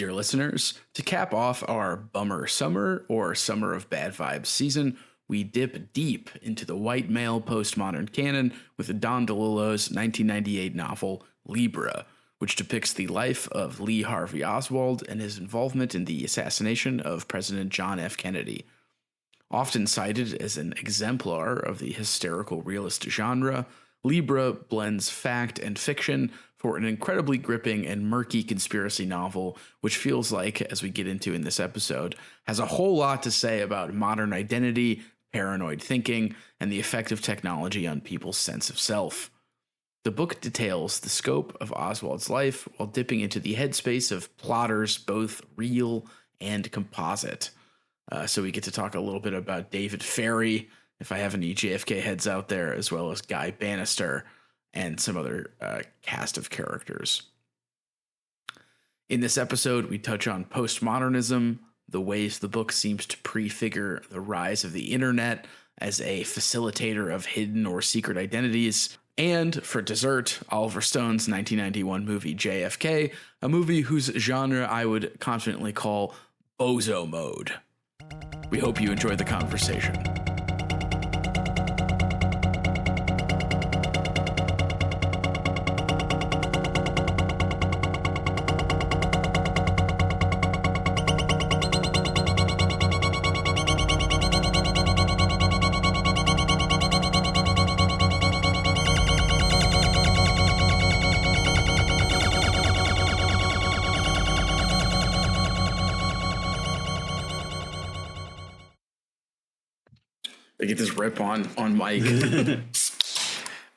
dear listeners. To cap off our bummer summer or summer of bad vibes season, we dip deep into the white male postmodern canon with Don DeLillo's 1998 novel Libra, which depicts the life of Lee Harvey Oswald and his involvement in the assassination of President John F. Kennedy. Often cited as an exemplar of the hysterical realist genre, Libra blends fact and fiction for an incredibly gripping and murky conspiracy novel, which feels like, as we get into in this episode, has a whole lot to say about modern identity, paranoid thinking, and the effect of technology on people's sense of self. The book details the scope of Oswald's life while dipping into the headspace of plotters, both real and composite. So we get to talk a little bit about David Ferrie, if I have any JFK heads out there, as well as Guy Bannister and some other cast of characters. In this episode, we touch on postmodernism, the ways the book seems to prefigure the rise of the internet as a facilitator of hidden or secret identities, and for dessert, Oliver Stone's 1991 movie JFK, a movie whose genre I would confidently call bozo mode. We hope you enjoy the conversation. I get this rip on mic.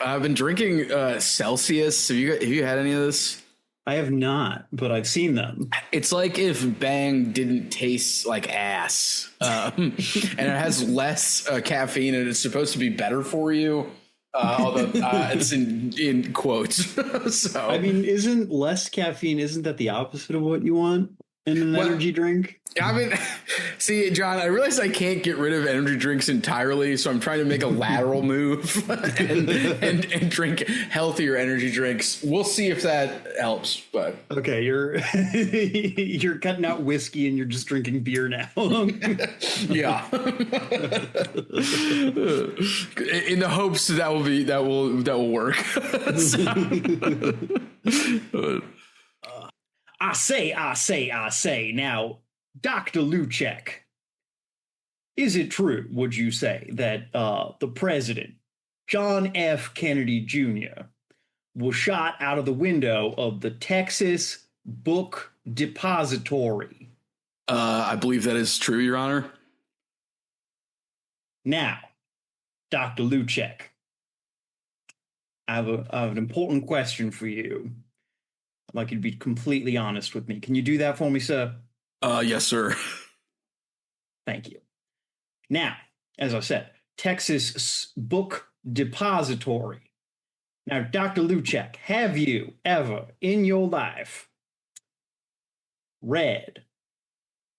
I've been drinking Celsius. Have you had any of this? I have not, but I've seen them. It's like if Bang didn't taste like ass, and it has less caffeine, and it's supposed to be better for you. Although it's in quotes. So I mean, isn't less caffeine? Isn't that the opposite of what you want in an energy drink? I mean, see, John, I realize I can't get rid of energy drinks entirely, so I'm trying to make a lateral move and drink healthier energy drinks. We'll see if that helps. But okay, you're cutting out whiskey and you're just drinking beer now. Yeah, in the hopes that will work. I say. Now, Dr. Luchek, is it true, would you say, that the president, John F. Kennedy Jr., was shot out of the window of the Texas Book Depository? I believe that is true, Your Honor. Now, Dr. Luchek, I have an important question for you. I'd like you to be completely honest with me. Can you do that for me, sir? Yes, sir. Thank you. Now, as I said, Texas Book Depository. Now, Dr. Luchek, have you ever in your life read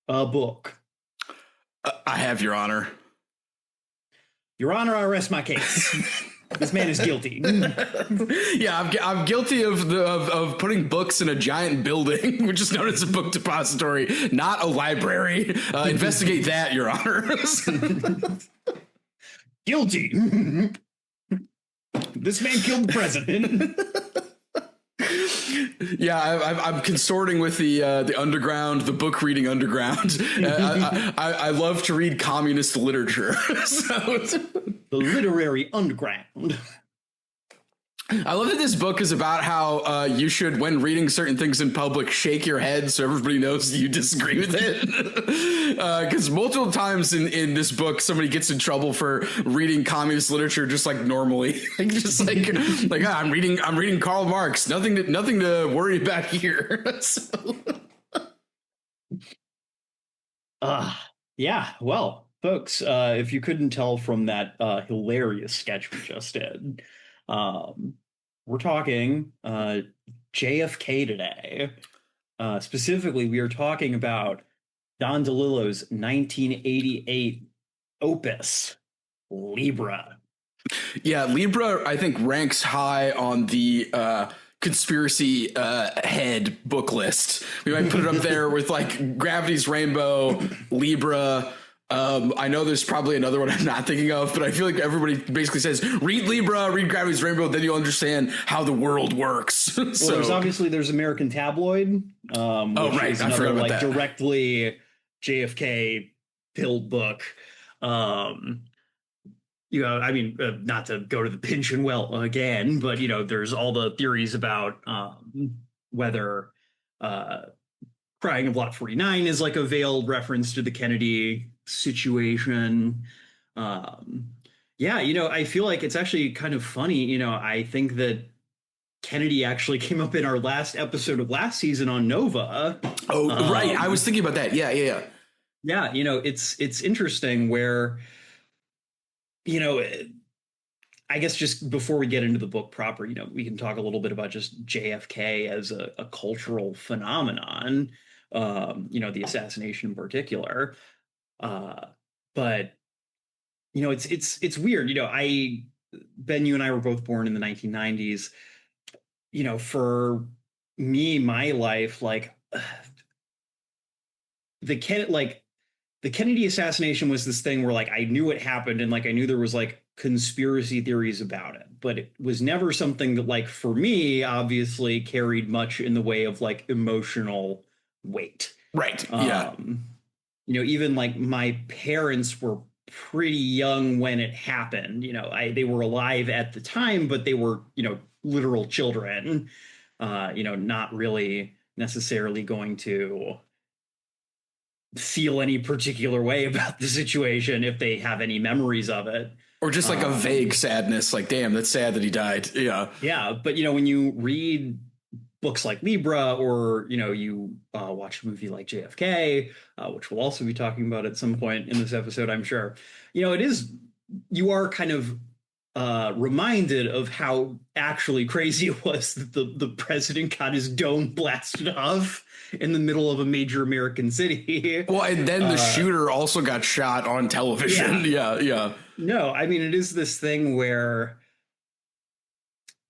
a book? I have, Your Honor. Your Honor, I rest my case. This man is guilty. Yeah, I'm guilty of putting books in a giant building, which is known as a book depository, not a library. Investigate that, Your Honor. Guilty. This man killed the president. Yeah, I'm consorting with the underground, the book reading underground. I love to read communist literature. The literary underground. I love that this book is about how you should, when reading certain things in public, shake your head so everybody knows that you disagree with it. Because multiple times in this book, somebody gets in trouble for reading communist literature just like normally, I'm reading Karl Marx. Nothing to worry about here. Yeah. Well, folks, if you couldn't tell from that hilarious sketch we just did. We're talking JFK today. Specifically, we are talking about Don DeLillo's 1988 opus, Libra. Yeah, Libra, I think, ranks high on the conspiracy head book list. We might put it up there with like Gravity's Rainbow, Libra. I know there's probably another one I'm not thinking of, but I feel like everybody basically says, read Libra, read Gravity's Rainbow, then you'll understand how the world works. Well, there's American Tabloid. Which right. is I forgot about that. Directly JFK pilled book. Not to go to the pension well again, but, there's all the theories about whether Crying of Lot 49 is like a veiled reference to the Kennedy situation. I feel like it's actually kind of funny. I think that Kennedy actually came up in our last episode of last season on Nova. Oh, right. I was thinking about that. Yeah. Yeah, it's interesting where, I guess just before we get into the book proper, we can talk a little bit about just JFK as a cultural phenomenon, the assassination in particular. But, it's weird. Ben, you and I were both born in the 1990s. For me, my life, the Kennedy assassination was this thing where I knew it happened and I knew there was conspiracy theories about it, but it was never something that for me obviously carried much in the way of emotional weight. Right. Yeah. Even my parents were pretty young when it happened. They were alive at the time, but they were, literal children, not really necessarily going to feel any particular way about the situation if they have any memories of it. Or just a vague sadness, damn, that's sad that he died. Yeah. Yeah. But, when you read books like Libra or, you watch a movie like JFK, which we'll also be talking about at some point in this episode, I'm sure, you are kind of reminded of how actually crazy it was that the president got his dome blasted off in the middle of a major American city. Well, and then the shooter also got shot on television. Yeah. No, it is this thing where,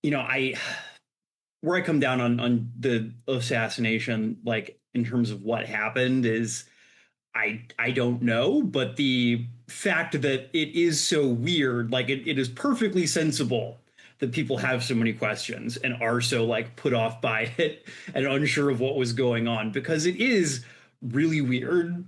where I come down on the assassination, in terms of what happened is I don't know, but the fact that it is so weird, it is perfectly sensible that people have so many questions and are so put off by it and unsure of what was going on, because it is really weird.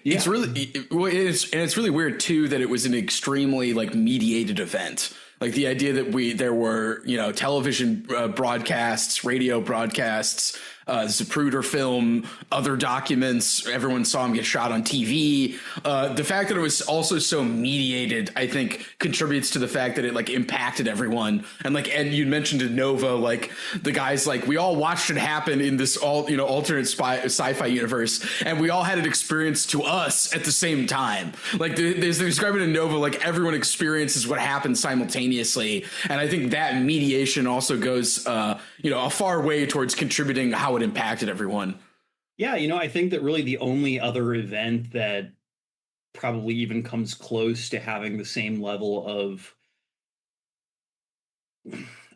Yeah. It's really weird too that it was an extremely mediated event. The idea that there were television broadcasts, radio broadcasts, Zapruder film, other documents. Everyone saw him get shot on TV. The fact that it was also so mediated, I think, contributes to the fact that it impacted everyone. And you mentioned in Nova, the guys we all watched it happen in this alternate sci-fi universe, and we all had an experience to us at the same time. They describe it in Nova, everyone experiences what happened simultaneously, and I think that mediation also goes a far way towards contributing how it impacted everyone. Yeah, I think that really the only other event that probably even comes close to having the same level of,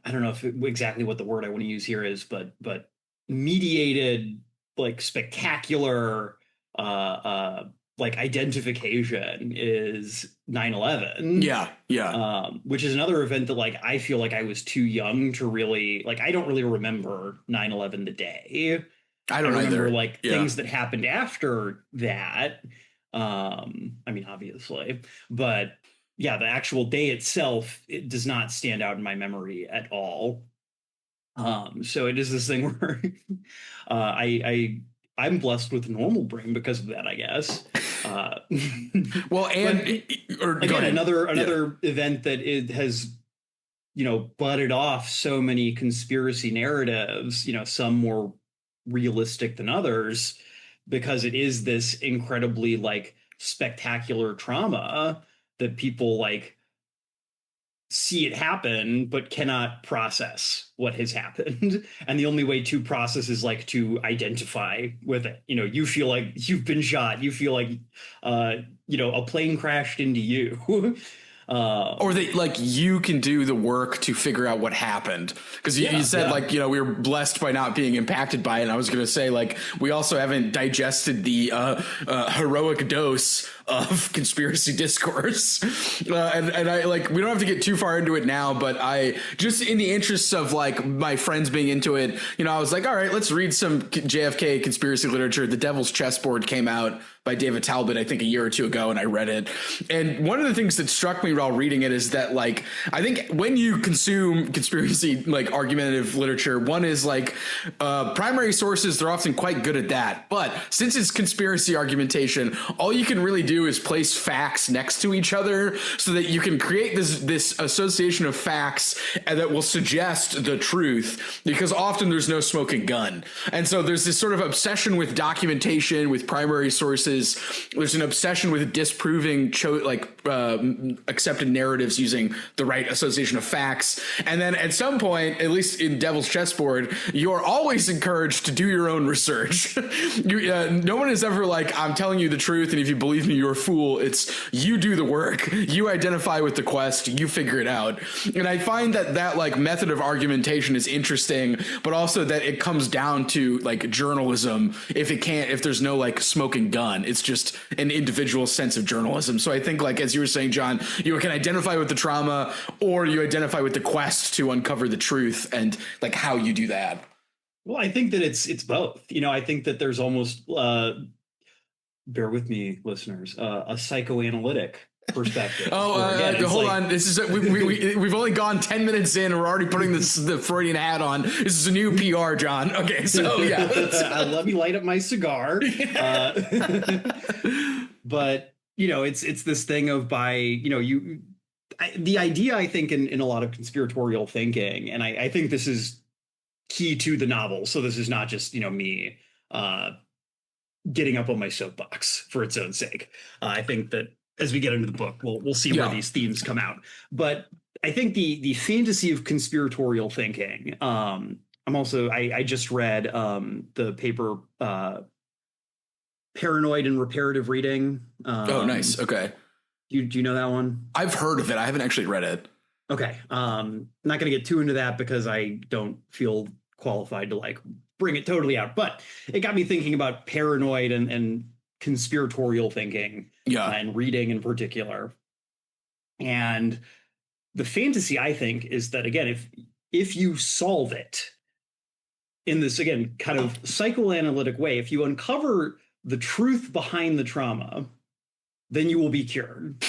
I don't know exactly what the word I want to use here is, but mediated, spectacular, identification is 9/11. Yeah. Which is another event that I feel I was too young to really I don't really remember 9/11 the day. I don't remember things that happened after that. Obviously, but yeah, the actual day itself, it does not stand out in my memory at all. So it is this thing where I'm blessed with a normal brain because of that, I guess. Well, and again, another event that it has, butted off so many conspiracy narratives, some more realistic than others, because it is this incredibly spectacular trauma that people see it happen but cannot process what has happened, and the only way to process is to identify with it. You feel like you've been shot, you feel like a plane crashed into you. Or that like you can do the work to figure out what happened, because you said like, you know, we were blessed by not being impacted by it. And I was going to say, like, we also haven't digested the heroic dose of conspiracy discourse. And I like, we don't have to get too far into it now, but I just, in the interests of like my friends being into it, you know, I was like, all right, let's read some JFK conspiracy literature. The Devil's Chessboard came out by David Talbot, I think a year or two ago, and I read it. And one of the things that struck me while reading it is that, like, I think when you consume conspiracy, like, argumentative literature, one is like primary sources, they're often quite good at that. But since it's conspiracy argumentation, all you can really do is place facts next to each other so that you can create this association of facts that will suggest the truth, because often there's no smoking gun. And so there's this sort of obsession with documentation, with primary sources. There's an obsession with disproving accepted narratives using the right association of facts. And then at some point, at least in Devil's Chessboard, you're always encouraged to do your own research. No one is ever like, I'm telling you the truth, and if you believe me, you're a fool. It's you do the work. You identify with the quest. You figure it out. And I find that like method of argumentation is interesting, but also that it comes down to like journalism. If there's no like smoking gun, it's just an individual sense of journalism. So I think, like, as you were saying, John, you can identify with the trauma, or you identify with the quest to uncover the truth, and like how you do that. Well, I think that it's both. You know, I think that there's almost, bear with me, listeners, a psychoanalytic perspective. Hold on. This is we've only gone 10 minutes in, and we're already putting the Freudian hat on. This is a new PR, John. Okay, so yeah. Let me light up my cigar. But you know, it's this thing of the idea, I think, in a lot of conspiratorial thinking, and I think this is key to the novel. So this is not just, you know, me getting up on my soapbox for its own sake. I think that as we get into the book, we'll see where these themes come out. But I think the fantasy of conspiratorial thinking. I just read the paper Paranoid and Reparative Reading. Oh, nice. Okay. Do you know that one? I've heard of it. I haven't actually read it. Okay. I'm not going to get too into that because I don't feel qualified to like bring it totally out. But it got me thinking about paranoid and conspiratorial thinking, and reading in particular. And the fantasy, I think, is that, again, if you solve it in this, again, kind of psychoanalytic way, if you uncover the truth behind the trauma, then you will be cured.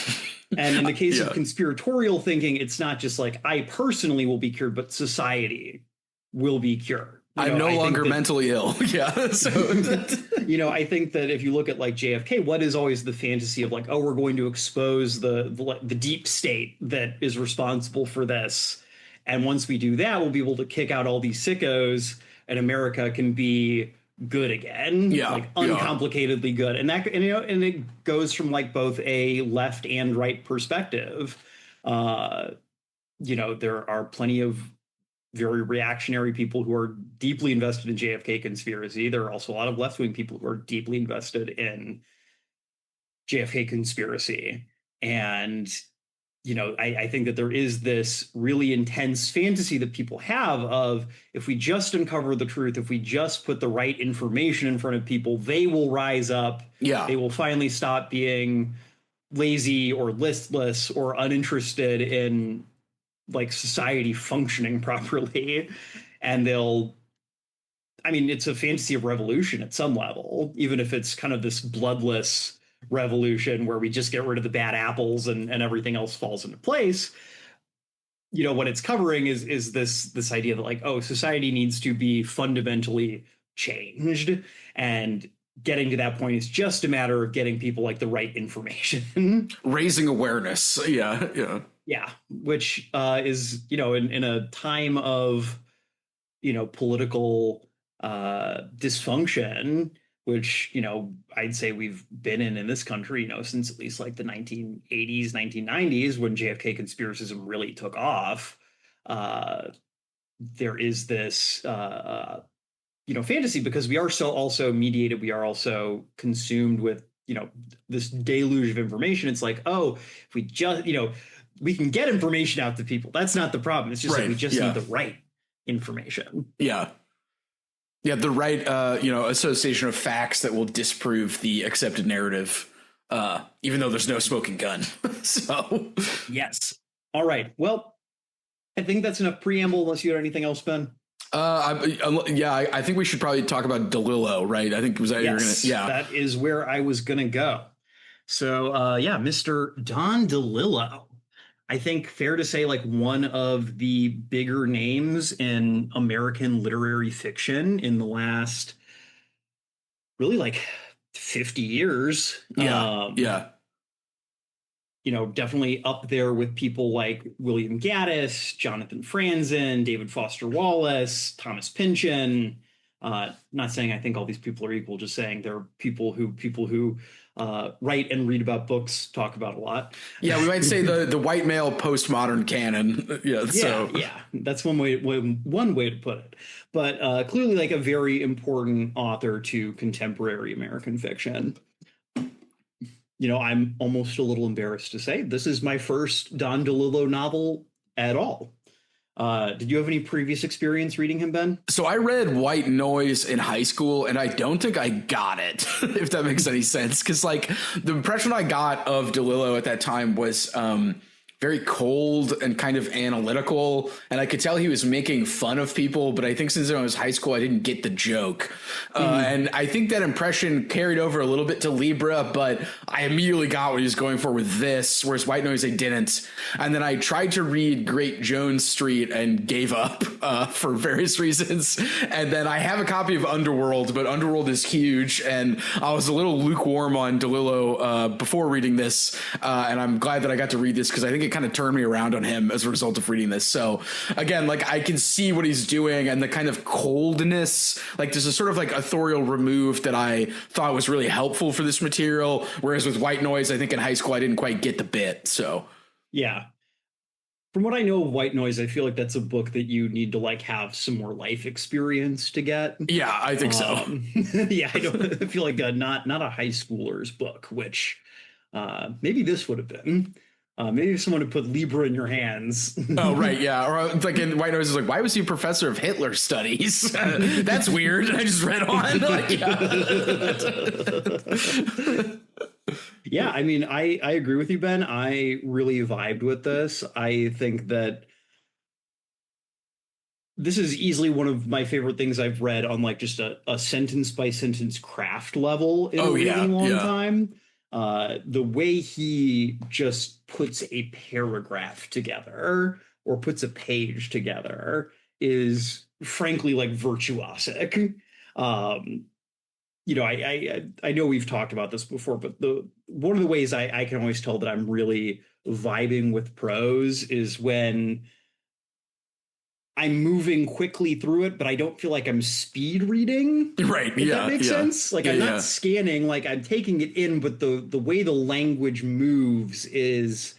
And in the case of conspiratorial thinking, it's not just like I personally will be cured, but society will be cured. I'm no longer mentally ill. Yeah. So, you know, I think that if you look at like JFK, what is always the fantasy of like, oh, we're going to expose the deep state that is responsible for this. And once we do that, we'll be able to kick out all these sickos and America can be good again. Like uncomplicatedly good. And that, and, you know, and it goes from like both a left and right perspective. You know, there are plenty of very reactionary people who are deeply invested in JFK conspiracy. There are also a lot of left-wing people who are deeply invested in JFK conspiracy. And, you know, I think that there is this really intense fantasy that people have of, if we just uncover the truth, if we just put the right information in front of people, they will rise up. Yeah. They will finally stop being lazy or listless or uninterested in like society functioning properly. And it's a fantasy of revolution at some level, even if it's kind of this bloodless revolution where we just get rid of the bad apples and everything else falls into place. You know, what it's covering is this idea that like, oh, society needs to be fundamentally changed, and getting to that point is just a matter of getting people like the right information. Raising awareness. Yeah, which is, you know, in a time of, you know, political dysfunction, which, you know, I'd say we've been in this country, you know, since at least like the 1980s, 1990s, when JFK conspiracism really took off. There is this, you know, fantasy, because we are so also mediated. We are also consumed with, you know, this deluge of information. It's like, oh, if we just, you know, we can get information out to people. That's not the problem. It's just that we just need the right information. Yeah. Yeah, the right, association of facts that will disprove the accepted narrative, even though there's no smoking gun. So, yes. All right. Well, I think that's enough preamble. Unless you had anything else, Ben. I think we should probably talk about DeLillo, right? I think was that you're gonna. Yeah, that is where I was gonna go. So, Mr. Don DeLillo. I think fair to say, like, one of the bigger names in American literary fiction in the last really like 50 years. Yeah. Definitely up there with people like William Gaddis, Jonathan Franzen, David Foster Wallace, Thomas Pynchon. Not saying I think all these people are equal, just saying there are people who write and read about books, talk about a lot. Yeah, we might say the white male postmodern canon. Yeah, that's one way to put it. But clearly, like, a very important author to contemporary American fiction. I'm almost a little embarrassed to say this is my first Don DeLillo novel at all. Did you have any previous experience reading him, Ben? So I read White Noise in high school, and I don't think I got it, if that makes any sense. Because, like, the impression I got of DeLillo at that time was very cold and kind of analytical, and I could tell he was making fun of people, but I think since I was high school, I didn't get the joke. And I think that impression carried over a little bit to Libra, but I immediately got what he was going for with this, whereas White Noise I didn't. And then I tried to read Great Jones Street and gave up for various reasons. And then I have a copy of Underworld, but Underworld is huge, and I was a little lukewarm on DeLillo before reading this, and I'm glad that I got to read this because I think it kind of turned me around on him as a result of reading this. So again, like, I can see what he's doing, and the kind of coldness, like, there's a sort of like authorial remove that I thought was really helpful for this material. Whereas with White Noise, I think in high school, I didn't quite get the bit. So yeah. From what I know of White Noise, I feel like that's a book that you need to, like, have some more life experience to get. Yeah, I think so. I feel like not a high schooler's book, which maybe this would have been. Maybe if someone had put Libra in your hands. Oh, right. Yeah. Or like in White Noise is like, why was he a professor of Hitler studies? That's weird. I just read on. Like, yeah, I mean, I agree with you, Ben. I really vibed with this. I think that this is easily one of my favorite things I've read on, like, just a sentence by sentence craft level in a really long time. The way he just puts a paragraph together or puts a page together is frankly, like, virtuosic. I know we've talked about this before, but one of the ways I can always tell that I'm really vibing with prose is when I'm moving quickly through it, but I don't feel like I'm speed reading. Right. If that makes sense. Like, I'm not scanning, like, I'm taking it in, but the way the language moves is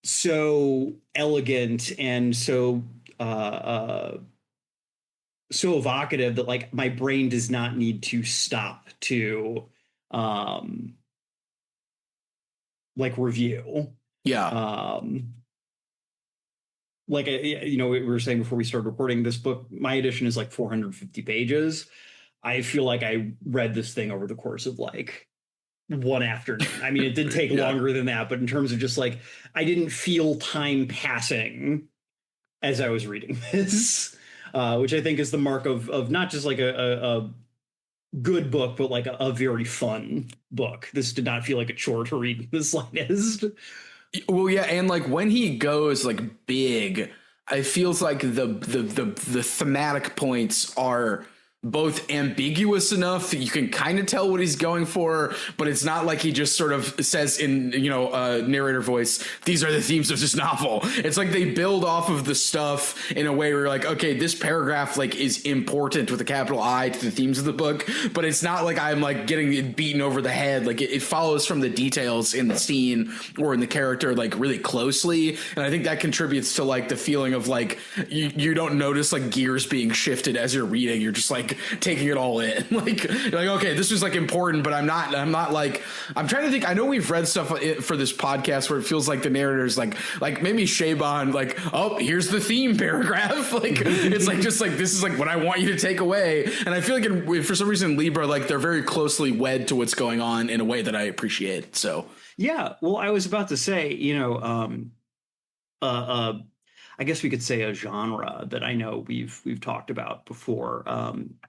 so elegant and so evocative that, like, my brain does not need to stop to like, review. Yeah. Like, we were saying before we started recording, this book, my edition is like 450 pages. I feel like I read this thing over the course of, like, one afternoon. I mean, it did take longer than that, but in terms of just, like, I didn't feel time passing as I was reading this, which I think is the mark of not just, like, a good book, but, like, a very fun book. This did not feel like a chore to read in the slightest. Well, yeah, and, like, when he goes, like, big, it feels like the thematic points are both ambiguous enough that you can kind of tell what he's going for, but it's not like he just sort of says in, narrator voice, these are the themes of this novel. It's like they build off of the stuff in a way where you're like, okay, this paragraph, like, is important with a capital I to the themes of the book, but it's not like I'm, like, getting it beaten over the head. Like, it follows from the details in the scene or in the character, like, really closely. And I think that contributes to, like, the feeling of, like, you don't notice, like, gears being shifted as you're reading. You're just like, like taking it all in. Like, you're like, okay, this was like important, but I'm not like, I'm trying to think. I know we've read stuff for this podcast where it feels like the narrator's like maybe Shaban, like, oh, here's the theme paragraph. Like, it's like, just like, this is like what I want you to take away. And I feel like for some reason, Libra, like, they're very closely wed to what's going on in a way that I appreciate. So, yeah, well, I was about to say, I guess we could say a genre that I know we've talked about before.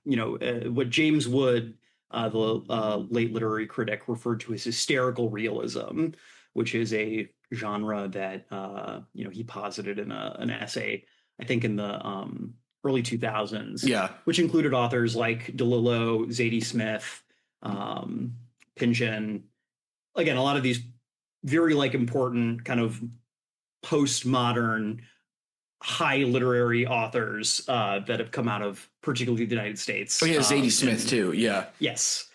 What James Wood, the late literary critic, referred to as hysterical realism, which is a genre that he posited in an essay, I think in the early 2000s. Yeah, which included authors like DeLillo, Zadie Smith, Pynchon. Again, a lot of these very like important kind of postmodern high literary authors that have come out of particularly the United States. Oh yeah, Zadie Smith too. Yeah. Yes.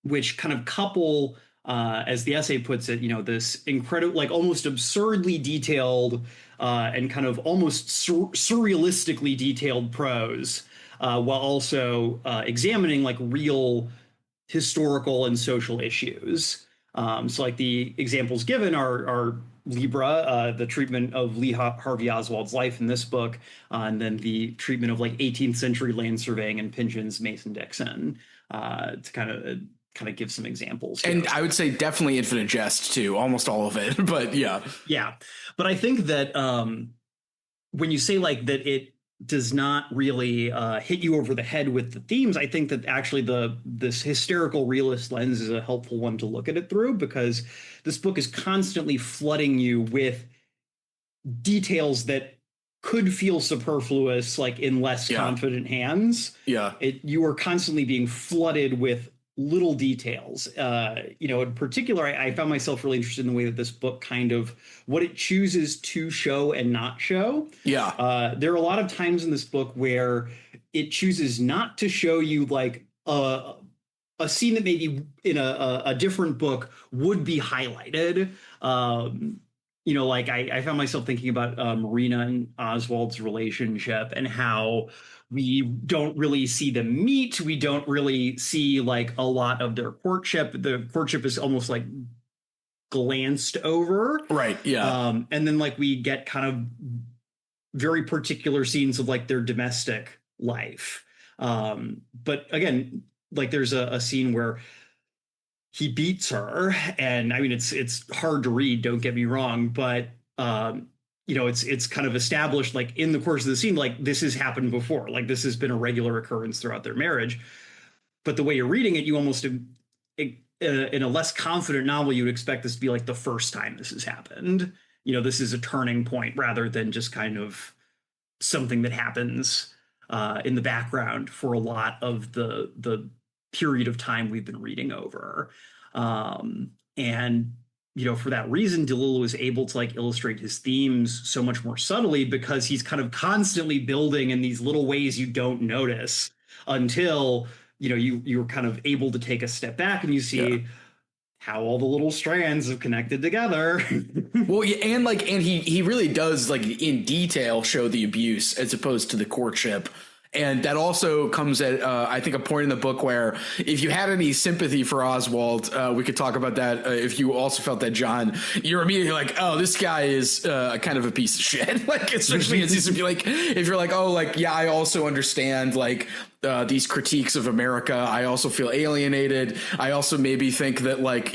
Which kind of couple, as the essay puts it, this incredible, like almost absurdly detailed and kind of almost surrealistically detailed prose, while also examining like real historical and social issues. So like the examples given are Libra, the treatment of Harvey Oswald's life in this book, and then the treatment of like 18th century land surveying and Pynchon's Mason-Dixon, to kind of give some examples here. And I would say definitely Infinite Jest too, almost all of it, but yeah. Yeah. But I think that when you say like that it does not really hit you over the head with the themes, I think that actually this hysterical realist lens is a helpful one to look at it through, because this book is constantly flooding you with details that could feel superfluous, like in less confident hands. Yeah. You are constantly being flooded with little details. In particular, I found myself really interested in the way that this book kind of what it chooses to show and not show. Yeah. There are a lot of times in this book where it chooses not to show you like a scene that maybe in a different book would be highlighted. Like I found myself thinking about Marina and Oswald's relationship and how we don't really see them meet. We don't really see like a lot of their courtship. The courtship is almost like glanced over. Right. Yeah. And then like we get kind of very particular scenes of like their domestic life. But again, like there's a scene where he beats her, and I mean it's hard to read, don't get me wrong, but it's kind of established like in the course of the scene, like this has happened before, like this has been a regular occurrence throughout their marriage. But the way you're reading it, you almost in a less confident novel, you would expect this to be like the first time this has happened. This is a turning point rather than just kind of something that happens in the background for a lot of the period of time we've been reading over. And for that reason, DeLillo is able to like illustrate his themes so much more subtly, because he's kind of constantly building in these little ways you don't notice until you're kind of able to take a step back and you see how all the little strands have connected together. Well, yeah, and he really does like in detail show the abuse as opposed to the courtship. And that also comes at, I think, a point in the book where if you had any sympathy for Oswald, we could talk about that. If you also felt that, John, you're immediately like, oh, this guy is kind of a piece of shit. Like, especially if you're like, oh, like, yeah, I also understand like these critiques of America. I also feel alienated. I also maybe think that like,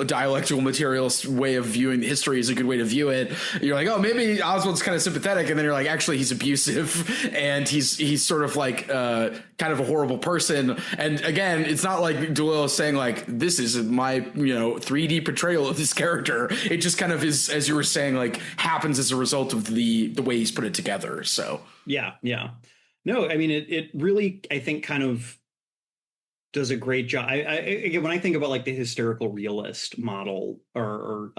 dialectical materialist way of viewing history is a good way to view it. You're like, oh, maybe Oswald's kind of sympathetic, and then you're like, actually, he's abusive, and he's sort of like kind of a horrible person. And again, it's not like DeLillo saying like, this is my 3D portrayal of this character. It just kind of is, as you were saying, like happens as a result of the way he's put it together. So yeah. No, I mean it really, I think, kind of does a great job. Again, when I think about like the hysterical realist model or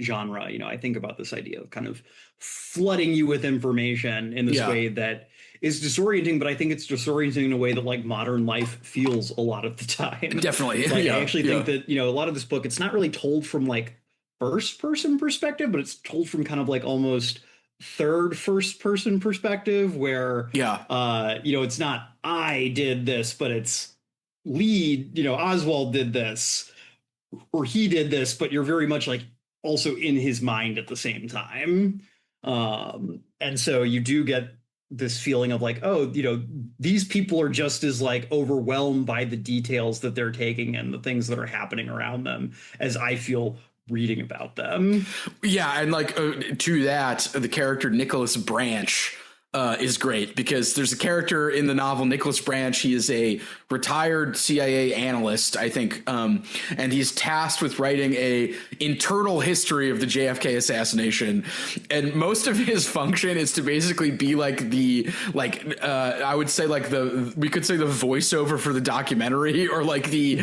genre, I think about this idea of kind of flooding you with information in this way that is disorienting, but I think it's disorienting in a way that like modern life feels a lot of the time. Definitely. Like, I actually think that, a lot of this book, it's not really told from like first person perspective, but it's told from kind of like almost third first person perspective where it's not I did this, but it's Oswald did this or he did this, but you're very much like also in his mind at the same time. And so you do get this feeling of like, oh, these people are just as like overwhelmed by the details that they're taking and the things that are happening around them as I feel reading about them. Yeah, and like to that, the character Nicholas Branch is great because there's a character in the novel, Nicholas Branch. He is a retired CIA analyst, I think, and he's tasked with writing a internal history of the JFK assassination. And most of his function is to basically be like I would say like we could say the voiceover for the documentary, or like the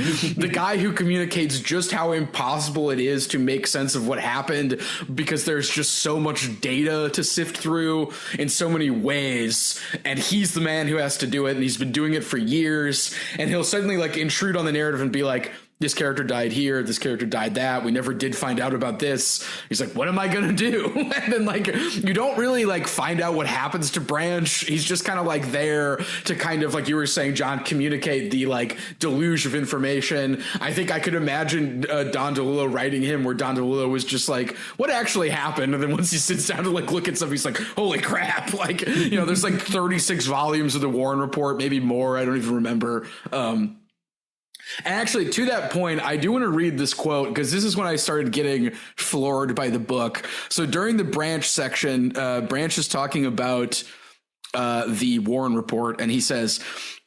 guy who communicates just how impossible it is to make sense of what happened because there's just so much data to sift through in so many ways, and he's the man who has to do it, and he's been doing it for years, and he'll suddenly like intrude on the narrative and be like, this character died here, this character died that, we never did find out about this. He's like, what am I gonna do? And then like you don't really like find out what happens to Branch. He's just kind of like there to kind of, like you were saying, John, communicate the like deluge of information. I think I could imagine Don DeLillo writing him where Don DeLillo was just like, what actually happened? And then once he sits down to like look at stuff, he's like, holy crap, like there's like 36 volumes of the Warren Report, maybe more, I don't even remember. And actually, to that point, I do want to read this quote because this is when I started getting floored by the book. So during the Branch section, Branch is talking about the Warren Report, and he says,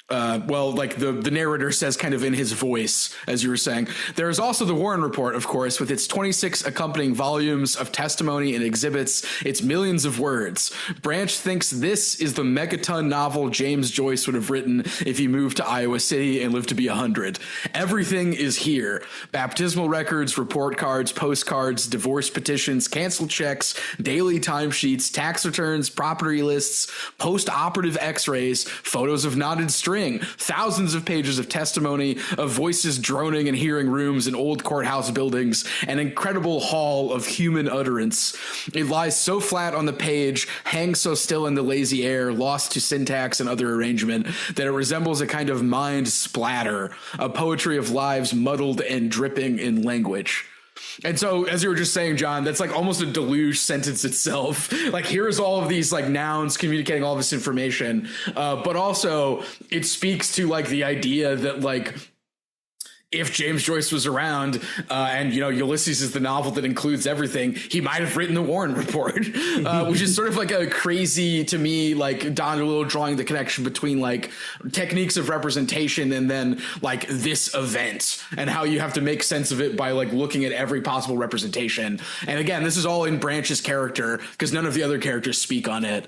the narrator says kind of in his voice, as you were saying, there is also the Warren Report, of course, with its 26 accompanying volumes of testimony and exhibits, its millions of words. Branch thinks this is the megaton novel James Joyce would have written if he moved to Iowa City and lived to be 100. Everything is here. Baptismal records, report cards, postcards, divorce petitions, canceled checks, daily timesheets, tax returns, property lists, post-operative x-rays, photos of knotted string, thousands of pages of testimony of voices droning in hearing rooms in old courthouse buildings, an incredible hall of human utterance. It lies so flat on the page, hangs so still in the lazy air, lost to syntax and other arrangement, that it resembles a kind of mind splatter, a poetry of lives muddled and dripping in language. And so, as you were just saying, John, that's like almost a deluge sentence itself. Like, here's all of these like nouns communicating all this information, but also it speaks to like the idea that like if James Joyce was around and, Ulysses is the novel that includes everything, he might have written the Warren Report, which is sort of like a crazy, to me, like Don DeLillo drawing the connection between like techniques of representation and then like this event and how you have to make sense of it by like looking at every possible representation. And again, this is all in Branch's character because none of the other characters speak on it.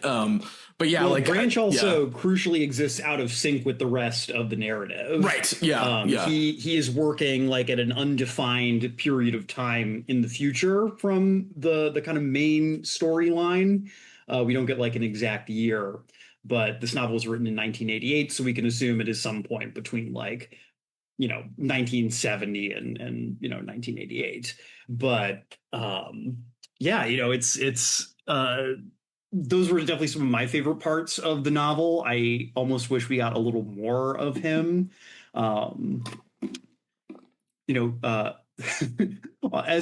But yeah, like Branch also crucially exists out of sync with the rest of the narrative. Right. Yeah. He is working like at an undefined period of time in the future from the kind of main storyline. We don't get like an exact year, but this novel was written in 1988, so we can assume it is some point between like 1970 and 1988. But it's those were definitely some of my favorite parts of the novel. I almost wish we got a little more of him. As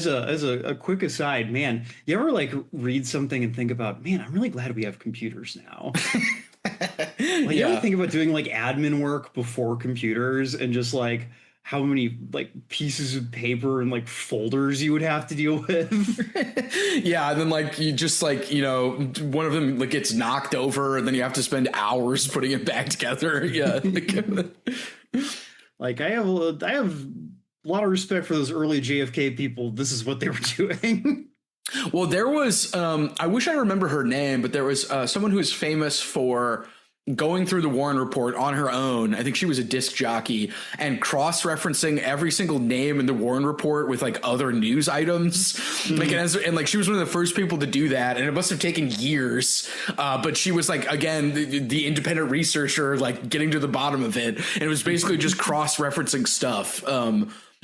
a quick aside, man, you ever like read something and think about, man, I'm really glad we have computers now. You ever think about doing like admin work before computers and just like how many like pieces of paper and like folders you would have to deal with? Yeah, and then like you just like one of them like gets knocked over and then you have to spend hours putting it back together. Yeah. Like I have a lot of respect for those early JFK people. This is what they were doing. Well, there was I wish I remember her name, but there was someone who was famous for going through the Warren Report on her own. I think she was a disc jockey and cross-referencing every single name in the Warren Report with like other news items. Mm-hmm. And she was one of the first people to do that, and it must have taken years. But she was like, again, the independent researcher, like getting to the bottom of it. And it was basically just cross-referencing stuff.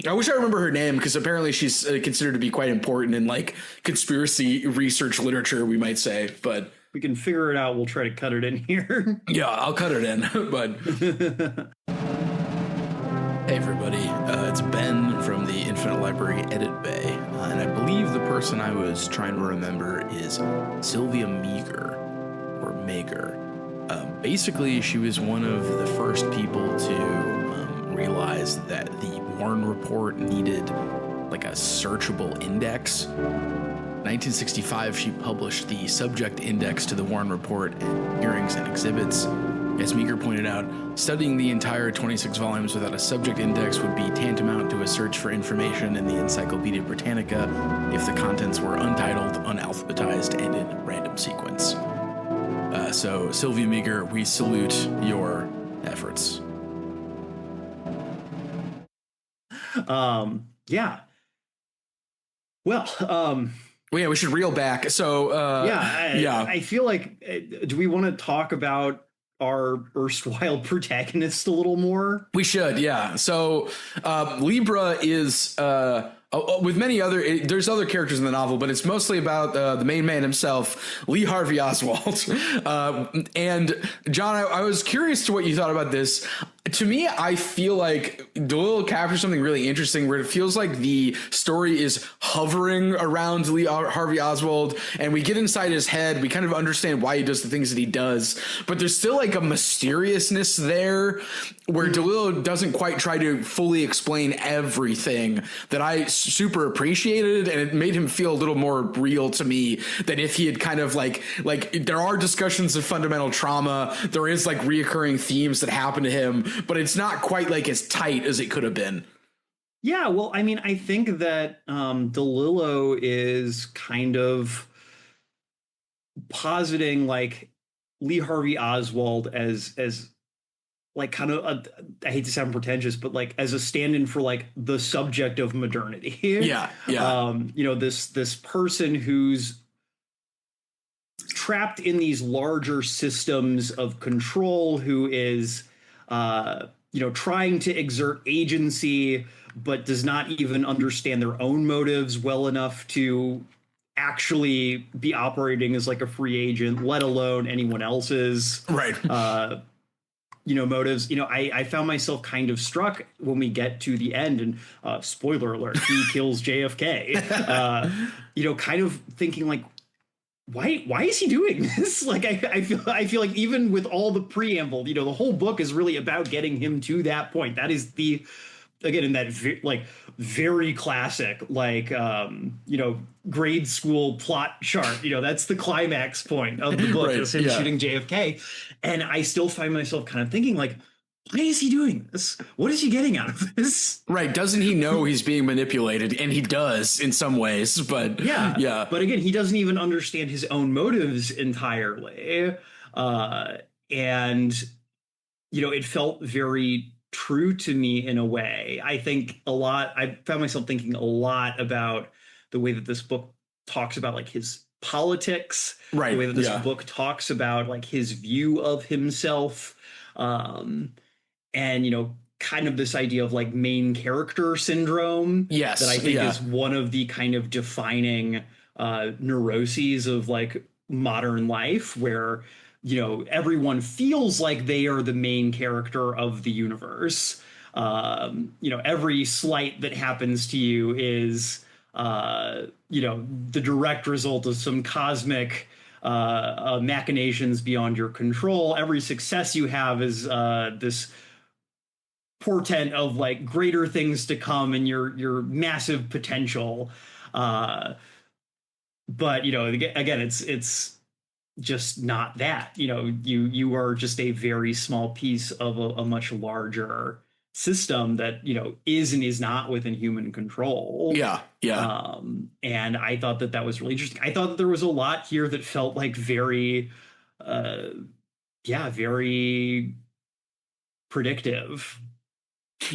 I wish I remember her name, because apparently she's considered to be quite important in like conspiracy research literature, we might say. But we can figure it out. We'll try to cut it in here. Yeah, I'll cut it in. But hey, everybody, it's Ben from the Infinite Library Edit Bay, and I believe the person I was trying to remember is Sylvia Meager, or Mager. Basically, she was one of the first people to realize that the Warren Report needed like a searchable index. 1965, she published the subject index to the Warren Report and Hearings and Exhibits. As Meager pointed out, studying the entire 26 volumes without a subject index would be tantamount to a search for information in the Encyclopedia Britannica if the contents were untitled, unalphabetized, and in random sequence. So, Sylvia Meager, we salute your efforts. Yeah. Well, yeah, we should reel back. So, I feel like, do we want to talk about our erstwhile protagonist a little more? We should, yeah. So, Libra is, with many other, there's other characters in the novel, but it's mostly about the main man himself, Lee Harvey Oswald. And John, I was curious to what you thought about this. To me, I feel like DeLillo captures something really interesting where it feels like the story is hovering around Lee Harvey Oswald, and we get inside his head. We kind of understand why he does the things that he does, but there's still like a mysteriousness there where DeLillo doesn't quite try to fully explain everything that I super appreciated, and it made him feel a little more real to me than if he had kind of like there are discussions of fundamental trauma. There is like reoccurring themes that happen to him, but it's not quite like as tight as it could have been. Yeah, well, I mean, I think that DeLillo is kind of positing like Lee Harvey Oswald as like kind of I hate to sound pretentious, but like as a stand-in for like the subject of modernity. Yeah. This person who's trapped in these larger systems of control, who is trying to exert agency, but does not even understand their own motives well enough to actually be operating as like a free agent, let alone anyone else's motives. I found myself kind of struck when we get to the end, and spoiler alert, he kills JFK. Kind of thinking like, why is he doing this? Like, I feel like even with all the preamble, the whole book is really about getting him to that point. That is in that very classic, grade school plot chart. That's the climax point of the book, is him shooting JFK. And I still find myself kind of thinking like, why is he doing this? What is he getting out of this? Right. Doesn't he know he's being manipulated? And he does in some ways, but yeah. But again, he doesn't even understand his own motives entirely. And it felt very true to me in a way. I found myself thinking a lot about the way that this book talks about like his politics, right? The way that this book talks about like his view of himself, and kind of this idea of like main character syndrome. Yes, that I think is one of the kind of defining neuroses of like modern life, where everyone feels like they are the main character of the universe. Every slight that happens to you is the direct result of some cosmic machinations beyond your control. Every success you have is this portent of like greater things to come and your massive potential. But again, it's just not that. You are just a very small piece of a much larger system that is and is not within human control. And I thought that was really interesting. I thought that there was a lot here that felt like very very predictive.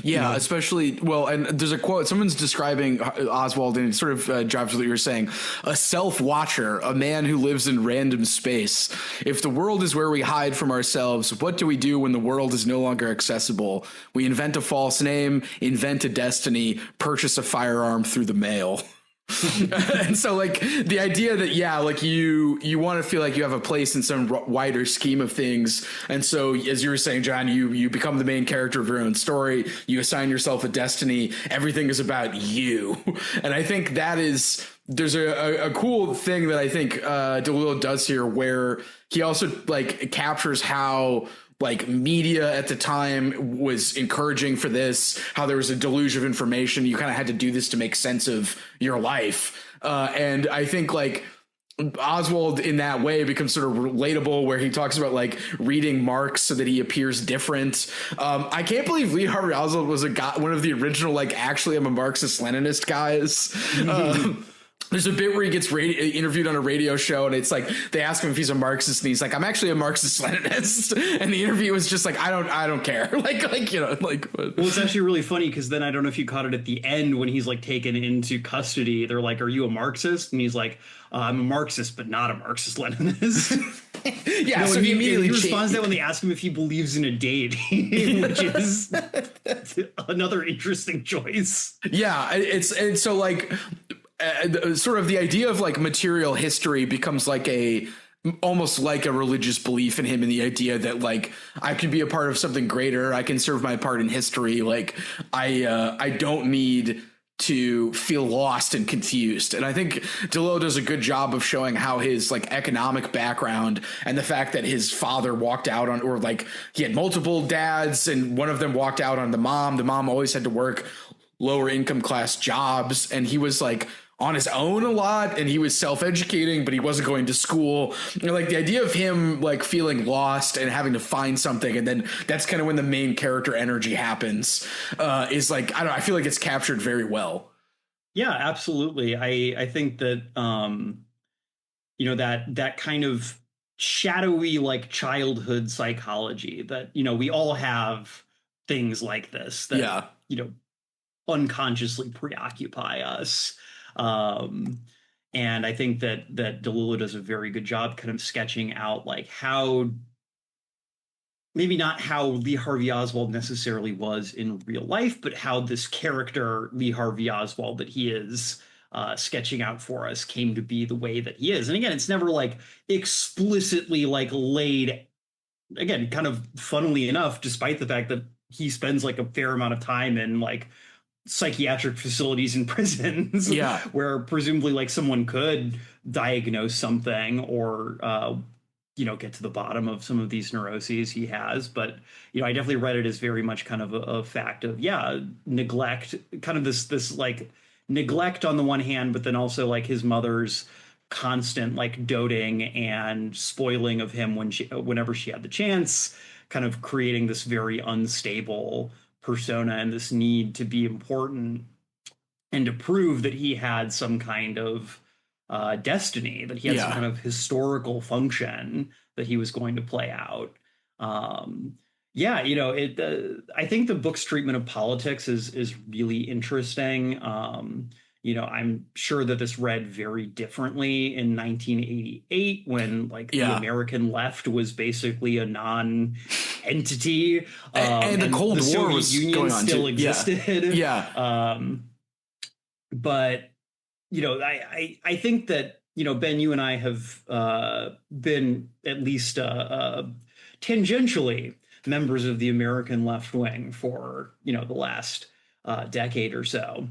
Yeah, especially, well, and there's a quote, someone's describing Oswald, and it sort of jives with what you're saying. A self-watcher, a man who lives in random space. If the world is where we hide from ourselves, what do we do when the world is no longer accessible? We invent a false name, invent a destiny, purchase a firearm through the mail. And so, like, the idea that, yeah, like you want to feel like you have a place in some wider scheme of things. And so, as you were saying, John, you become the main character of your own story. You assign yourself a destiny. Everything is about you. And I think there's a cool thing that I think DeLillo does here, where he also like captures how like media at the time was encouraging for this, how there was a deluge of information. You kind of had to do this to make sense of your life. And I think like Oswald in that way becomes sort of relatable, where he talks about like reading Marx so that he appears different. I can't believe Lee Harvey Oswald was one of the original, like, actually I'm a Marxist-Leninist guys. There's a bit where he gets interviewed on a radio show, and it's like they ask him if he's a Marxist, and he's like, "I'm actually a Marxist-Leninist." And the interview was just like, "I don't care." like you know, like. Well, it's actually really funny because then I don't know if you caught it at the end when he's like taken into custody. They're like, "Are you a Marxist?" And he's like, "I'm a Marxist, but not a Marxist-Leninist." Yeah, so he immediately responds that when they ask him if he believes in a deity, which is another interesting choice. Yeah, it's so like. Sort of the idea of like material history becomes like almost like a religious belief in him, and the idea that like I can be a part of something greater, I can serve my part in history. Like I don't need to feel lost and confused. And I think DeLillo does a good job of showing how his like economic background and the fact that his father walked out on, or like he had multiple dads and one of them walked out on the mom always had to work lower income class jobs, and he was like on his own a lot, and he was self-educating, but he wasn't going to school. You know, like the idea of him like feeling lost and having to find something, and then that's kind of when the main character energy happens, is like, I don't know, I feel like it's captured very well. Yeah, absolutely. I think that you know, that kind of shadowy like childhood psychology that, you know, we all have things like this that you know, unconsciously preoccupy us. And I think that DeLillo does a very good job kind of sketching out like how, maybe not how Lee Harvey Oswald necessarily was in real life, but how this character, Lee Harvey Oswald, that he is sketching out for us came to be the way that he is. And again, it's never like explicitly like laid, again, kind of funnily enough, despite the fact that he spends like a fair amount of time in like psychiatric facilities and prisons, where presumably like someone could diagnose something or you know, get to the bottom of some of these neuroses he has. But you know, I definitely read it as very much kind of a fact of neglect, kind of this like neglect on the one hand, but then also like his mother's constant like doting and spoiling of him whenever she had the chance, kind of creating this very unstable persona and this need to be important and to prove that he had some kind of destiny, that he had some kind of historical function that he was going to play out. You know, I think the book's treatment of politics is really interesting. You know, I'm sure that this read very differently in 1988 when like the American left was basically a non-entity. And the Cold War Soviet was Union going on still too. existed. But, you know, I think that, you know, Ben, you and I have been at least tangentially members of the American left wing for, you know, the last decade or so.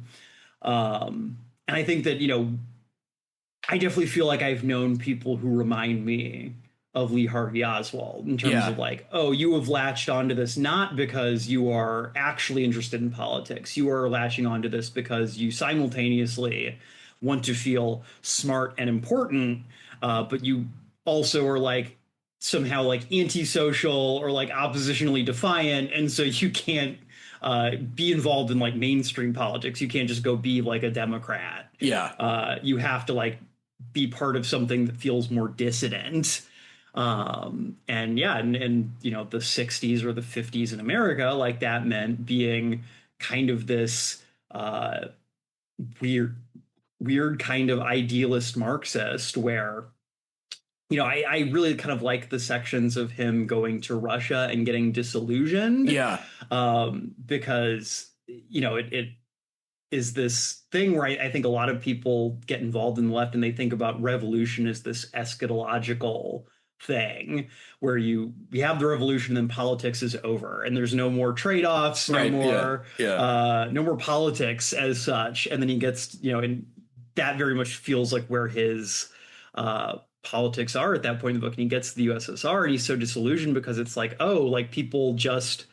And I think that, you know, I definitely feel like I've known people who remind me of Lee Harvey Oswald in terms of like, oh, you have latched onto this not because you are actually interested in politics. You are latching onto this because you simultaneously want to feel smart and important, but you also are like somehow like antisocial or like oppositionally defiant, and so you can't be involved in like mainstream politics. You can't just go be like a Democrat. You have to like be part of something that feels more dissident. And yeah, and you know, the 60s or the 50s in America, like that meant being kind of this weird weird kind of idealist Marxist where, you know, I really kind of like the sections of him going to Russia and getting disillusioned. Yeah. Because, you know, it is this thing where I think a lot of people get involved in the left and they think about revolution as this eschatological thing where you have the revolution and then politics is over and there's no more trade-offs, Right. no more politics as such. And then he gets, you know, and that very much feels like where his politics are at that point in the book. And he gets to the USSR and he's so disillusioned because it's like, oh, like people just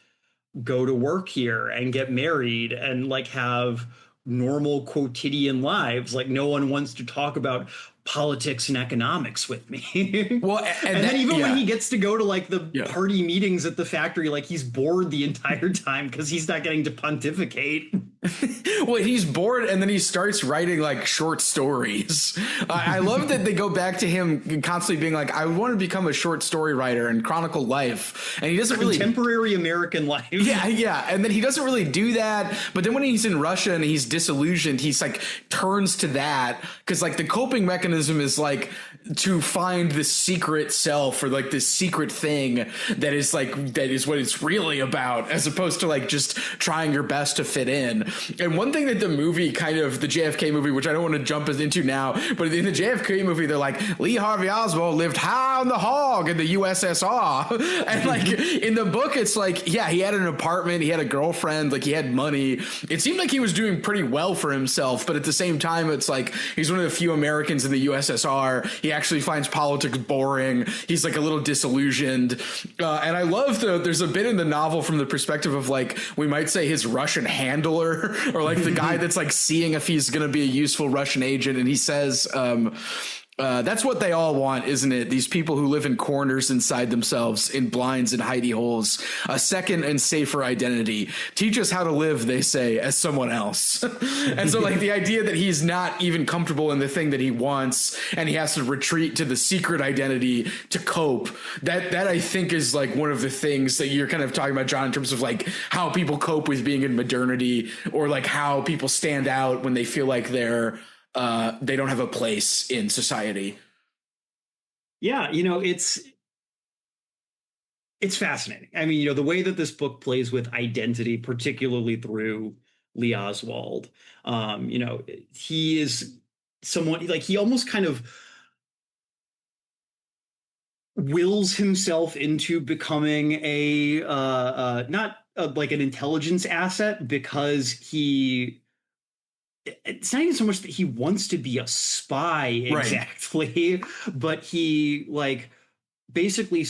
go to work here and get married and like have normal quotidian lives. Like no one wants to talk about politics and economics with me. Well, and then even when he gets to go to like the Yeah. party meetings at the factory, like he's bored the entire time because he's not getting to pontificate. Well, he's bored and then he starts writing like short stories. I love that they go back to him constantly being like, I want to become a short story writer and chronicle life. And he doesn't really. Contemporary American life. Yeah. And then he doesn't really do that. But then when he's in Russia and he's disillusioned, he's like turns to that because like the coping mechanism is like to find the secret self or like this secret thing that is what it's really about, as opposed to like just trying your best to fit in. And one thing that the movie kind of, the JFK movie, which I don't want to jump into now, but in the JFK movie, they're like, Lee Harvey Oswald lived high on the hog in the USSR. And like in the book, it's like, yeah, he had an apartment, he had a girlfriend, like he had money. It seemed like he was doing pretty well for himself. But at the same time, it's like, he's one of the few Americans in the USSR. He actually finds politics boring. He's like a little disillusioned. And I love there's a bit in the novel from the perspective of like, we might say his Russian handler or like the guy that's like seeing if he's going to be a useful Russian agent. And he says, that's what they all want, isn't it? These people who live in corners inside themselves, in blinds and hidey holes, a second and safer identity. Teach us how to live, they say, as someone else. And so like the idea that he's not even comfortable in the thing that he wants and he has to retreat to the secret identity to cope, that I think is like one of the things that you're kind of talking about, John, in terms of like how people cope with being in modernity, or like how people stand out when they feel like they don't have a place in society. Yeah, you know, it's fascinating. I mean, you know, the way that this book plays with identity, particularly through Lee Oswald, you know, he is someone like he almost kind of wills himself into becoming a not like an intelligence asset because it's not even so much that he wants to be a spy exactly, right, but he like basically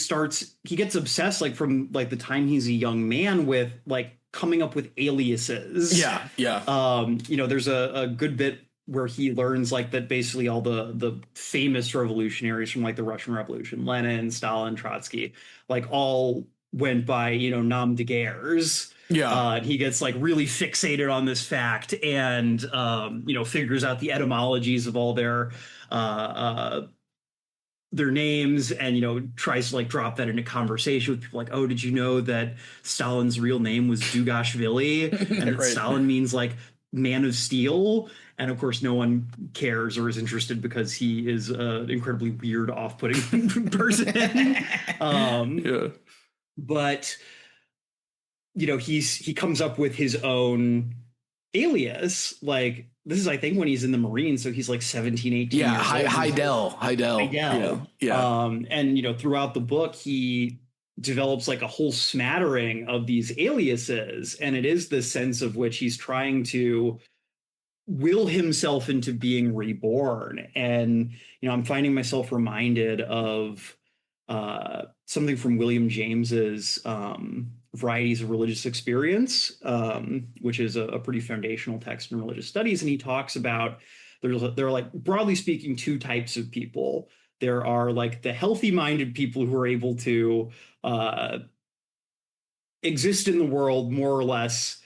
he gets obsessed like from like the time he's a young man with like coming up with aliases. Yeah. You know, there's a good bit where he learns like that basically all the famous revolutionaries from like the Russian Revolution, Lenin, Stalin, Trotsky, like all went by, you know, nom de guerres. Yeah. And he gets like really fixated on this fact and, you know, figures out the etymologies of all their names and, you know, tries to like drop that into conversation with people like, oh, did you know that Stalin's real name was Dugashvili? And that Stalin means like man of steel. And of course, no one cares or is interested because he is an incredibly weird, off-putting person. But you know, he comes up with his own alias. Like this is, I think, when he's in the Marines. So he's like 17, 18 years old. Heidel. Yeah. And, you know, throughout the book, he develops like a whole smattering of these aliases. And it is this sense of which he's trying to will himself into being reborn. And, you know, I'm finding myself reminded of something from William James's Varieties of Religious Experience, which is a pretty foundational text in religious studies. And he talks about there are like, broadly speaking, two types of people. There are like the healthy-minded people who are able to exist in the world more or less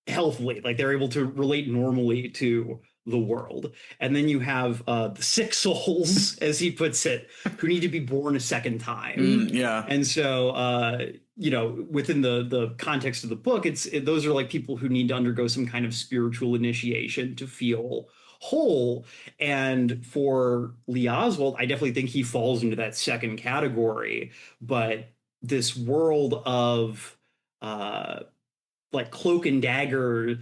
healthily, like they're able to relate normally to the world. And then you have the sick souls, as he puts it, who need to be born a second time. And so, you know, within the context of the book, those are like people who need to undergo some kind of spiritual initiation to feel whole. And for Lee Oswald, I definitely think he falls into that second category. But this world of like cloak and dagger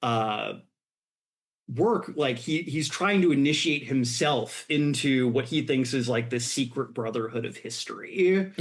work, like he's trying to initiate himself into what he thinks is like the secret brotherhood of history.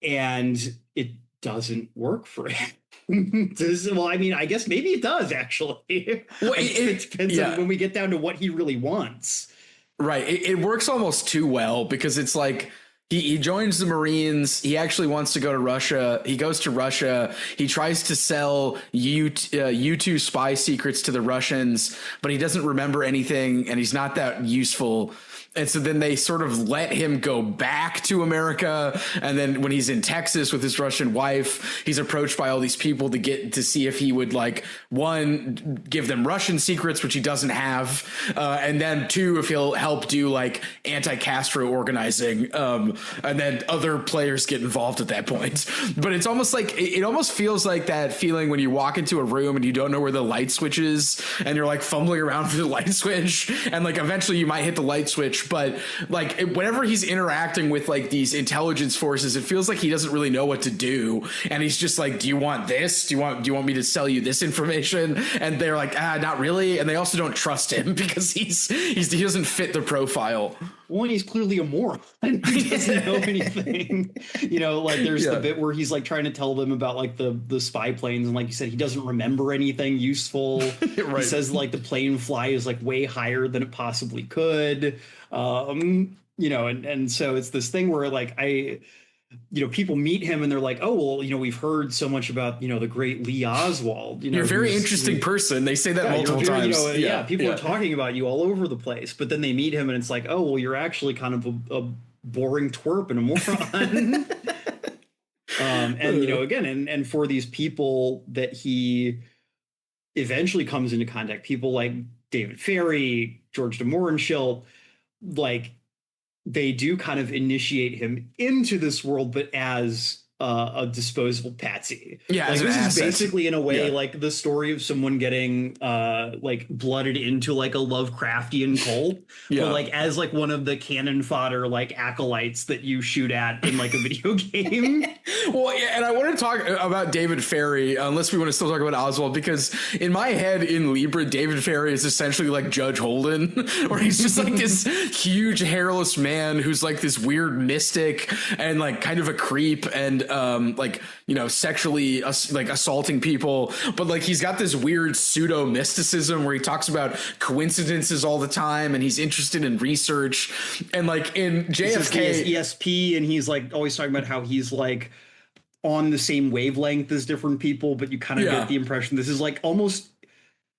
And it doesn't work for him. Well, I mean, I guess maybe it does actually. Well, it depends on when we get down to what he really wants. Right. It works almost too well, because it's like he joins the Marines. He actually wants to go to Russia. He goes to Russia. He tries to sell U-2 spy secrets to the Russians, but he doesn't remember anything, and he's not that useful. And so then they sort of let him go back to America. And then when he's in Texas with his Russian wife, he's approached by all these people to get to see if he would, like, one, give them Russian secrets, which he doesn't have. And then two, if he'll help do like anti-Castro organizing. And then other players get involved at that point. But it's almost like it almost feels like that feeling when you walk into a room and you don't know where the light switch is, and you're like fumbling around for the light switch. And like eventually you might hit the light switch. But like whenever he's interacting with like these intelligence forces, it feels like he doesn't really know what to do. And he's just like, do you want this? Do you want me to sell you this information? And they're like, not really. And they also don't trust him because he doesn't fit the profile. One, he's clearly a moron. He doesn't know anything. You know, like there's the bit where he's like trying to tell them about like the spy planes, and like you said, he doesn't remember anything useful. Right. He says like the plane fly is like way higher than it possibly could. You know, and so it's this thing where like people meet him and they're like, oh, well, you know, we've heard so much about, you know, the great Lee Oswald. You know, you're a very interesting person. They say that multiple times. You know, people are talking about you all over the place. But then they meet him and it's like, oh, well, you're actually kind of a boring twerp and a moron. And, you know, again, and for these people that he eventually comes into contact, people like David Ferry, George de Mohrenschildt, like, they do kind of initiate him into this world, but as a disposable patsy. Yeah, like this is basically in a way like the story of someone getting like blooded into like a Lovecraftian cult, but like as like one of the cannon fodder like acolytes that you shoot at in like a video game. Well, yeah, and I want to talk about David Ferry, unless we want to still talk about Oswald, because in my head in Libra, David Ferry is essentially like Judge Holden, where he's just like this huge hairless man who's like this weird mystic and like kind of a creep and like, you know, sexually like assaulting people, but like he's got this weird pseudo mysticism where he talks about coincidences all the time, and he's interested in research. And like in JFK, ESP, and he's like always talking about how he's like on the same wavelength as different people, but you kind of get the impression this is like almost,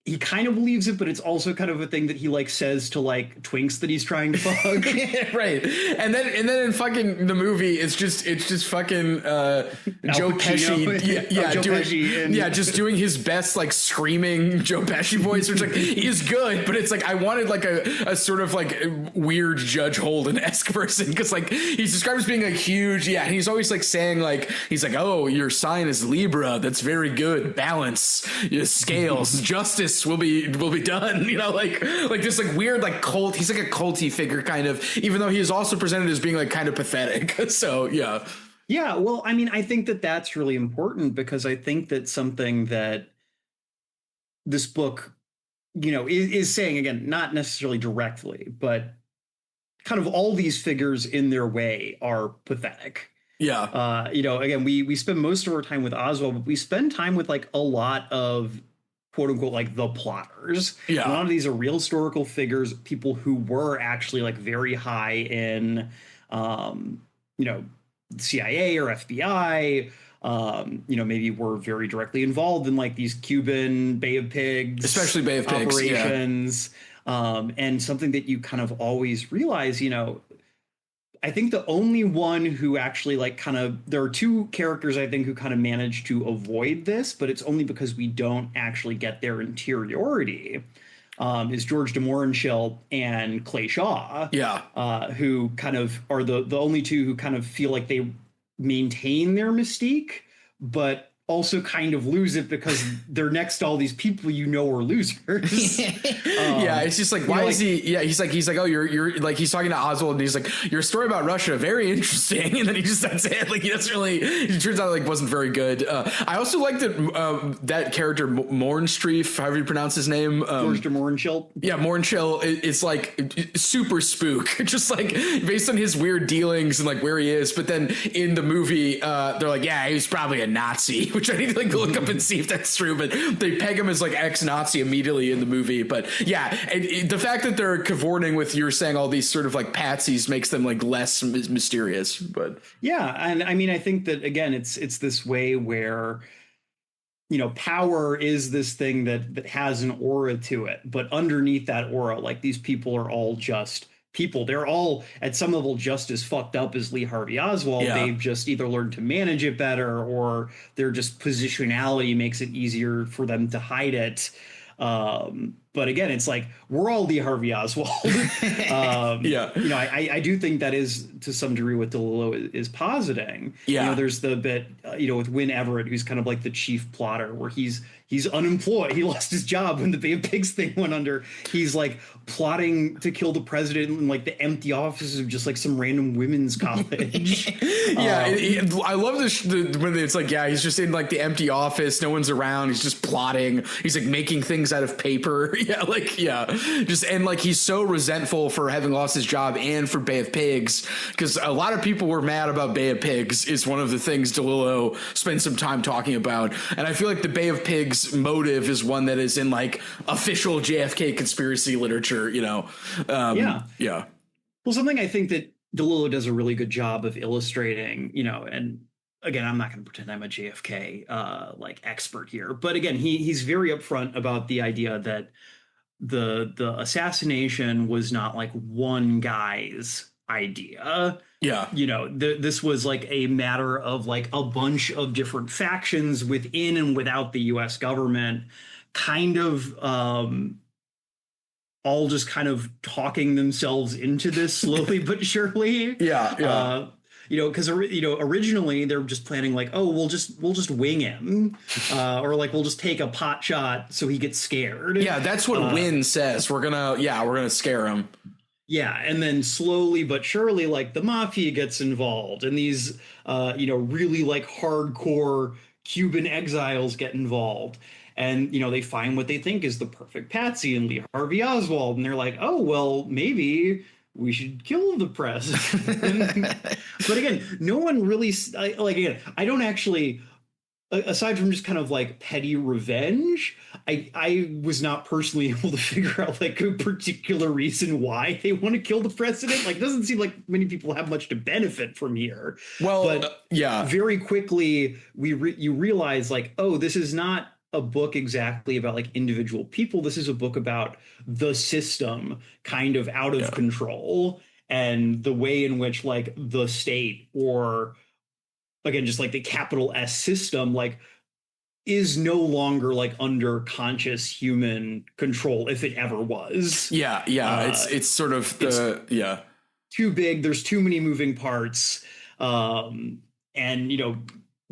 he kind of believes it, but it's also kind of a thing that he like says to like twinks that he's trying to fuck. Right. And then in fucking the movie, it's just fucking Joe Pesci. Just doing his best like screaming Joe Pesci voice, which like is good, but it's like I wanted like a sort of like weird Judge Holden-esque person, because like he's described as being like huge, and he's always like saying like he's like, oh, your sign is Libra, that's very good, balance, scales, justice will be done, you know, like this like weird like cult. He's like a culty figure kind of, even though he is also presented as being like kind of pathetic. So yeah, well, I mean, I think that that's really important, because I think that something that this book, you know, is saying, again, not necessarily directly, but kind of all these figures in their way are pathetic. Yeah. You know, again, we spend most of our time with Oswald, but we spend time with like a lot of quote unquote like the plotters. Yeah. A lot of these are real historical figures, people who were actually like very high in you know, CIA or FBI, you know, maybe were very directly involved in like these Cuban Bay of Pigs, especially Bay of Pigs operations. And something that you kind of always realize, you know, I think the only one who actually like kind of, there are two characters I think who kind of manage to avoid this, but it's only because we don't actually get their interiority. Is George de Mohrenschildt and Clay Shaw, Yeah. who kind of are the only two who kind of feel like they maintain their mystique, but also kind of lose it because they're next to all these people are losers. Yeah, it's just like, why is he? Yeah, he's like, oh, you're like, he's talking to Oswald, and he's like, your story about Russia, very interesting, and then that's it. Like, he doesn't really. It turns out like wasn't very good. I also like that that character Mohrenstreif, however you pronounce his name, George de Mohrenschildt. Yeah, Mohrenschildt. It's like super spook, just like based on his weird dealings and like where he is. But then in the movie, they're like, yeah, he's probably a Nazi. Which I need to like look up and see if that's true, but they peg him as like ex-Nazi immediately in the movie. But yeah, the fact that they're cavorting with, you're saying, all these sort of like patsies makes them like less mysterious. But yeah, and I mean, I think that again, it's this way where, power is this thing that has an aura to it, but underneath that aura, like, these people are all just people. They're all at some level just as fucked up as Lee Harvey Oswald. Yeah. They've just either learned to manage it better, or their just positionality makes it easier for them to hide it. But again, it's like, we're all Lee Harvey Oswald. Yeah. I do think that is to some degree what DeLillo is positing. Yeah. There's the bit, with Win Everett, who's kind of like the chief plotter, where he's unemployed. He lost his job when the Bay of Pigs thing went under. He's like plotting to kill the president in like the empty offices of just like some random women's college. Yeah. I love this when it's like, yeah, he's just in like the empty office. No one's around. He's just plotting. He's like making things out of paper. Yeah. Like, yeah. Just, and like, he's so resentful for having lost his job and for Bay of Pigs, because a lot of people were mad about Bay of Pigs is one of the things DeLillo spent some time talking about. And I feel like the Bay of Pigs motive is one that is in like official JFK conspiracy literature, Yeah. Well, something I think that DeLillo does a really good job of illustrating, and again, I'm not going to pretend I'm a JFK like expert here, but again, he's very upfront about the idea that the assassination was not like one guy's idea. Yeah. This was like a matter of like a bunch of different factions within and without the US government, kind of all just kind of talking themselves into this slowly but surely. Yeah. Because originally they're just planning like, oh, we'll just wing him, or like we'll just take a pot shot so he gets scared. Yeah, that's what Win says. We're gonna scare him. Yeah, and then slowly but surely, like, the mafia gets involved, and these really like hardcore Cuban exiles get involved. And, they find what they think is the perfect patsy in Lee Harvey Oswald. And they're like, oh, well, maybe we should kill the president. But again, no one really, I don't actually, aside from just kind of like petty revenge, I was not personally able to figure out like a particular reason why they want to kill the president. Like, it doesn't seem like many people have much to benefit from here. Well, but yeah, very quickly you realize like, oh, this is not a book exactly about like individual people. This is a book about the system kind of out of control, and the way in which like the state, or again, just like the capital S system, like is no longer like under conscious human control, if it ever was. Yeah. It's sort of too big. There's too many moving parts. And,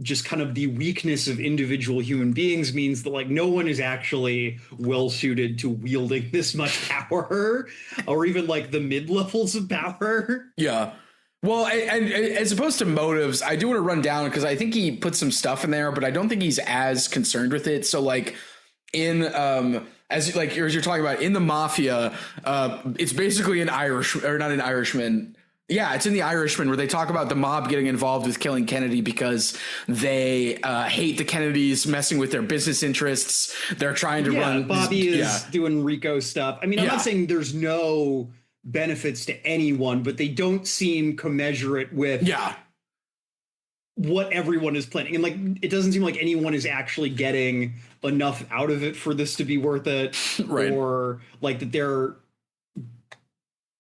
just kind of the weakness of individual human beings means that like no one is actually well suited to wielding this much power, or even like the mid levels of power. Yeah. Well, and as opposed to motives, I do want to run down, because I think he put some stuff in there, but I don't think he's as concerned with it. So like in as you're talking about in the mafia, it's basically an Irish, or not an Irishman. Yeah, it's in The Irishman, where they talk about the mob getting involved with killing Kennedy because they hate the Kennedys messing with their business interests. They're trying to run. Bobby is doing Rico stuff. I mean, I'm not saying there's no benefits to anyone, but they don't seem commensurate with what everyone is planning. And like, it doesn't seem like anyone is actually getting enough out of it for this to be worth it. Right. Or like that their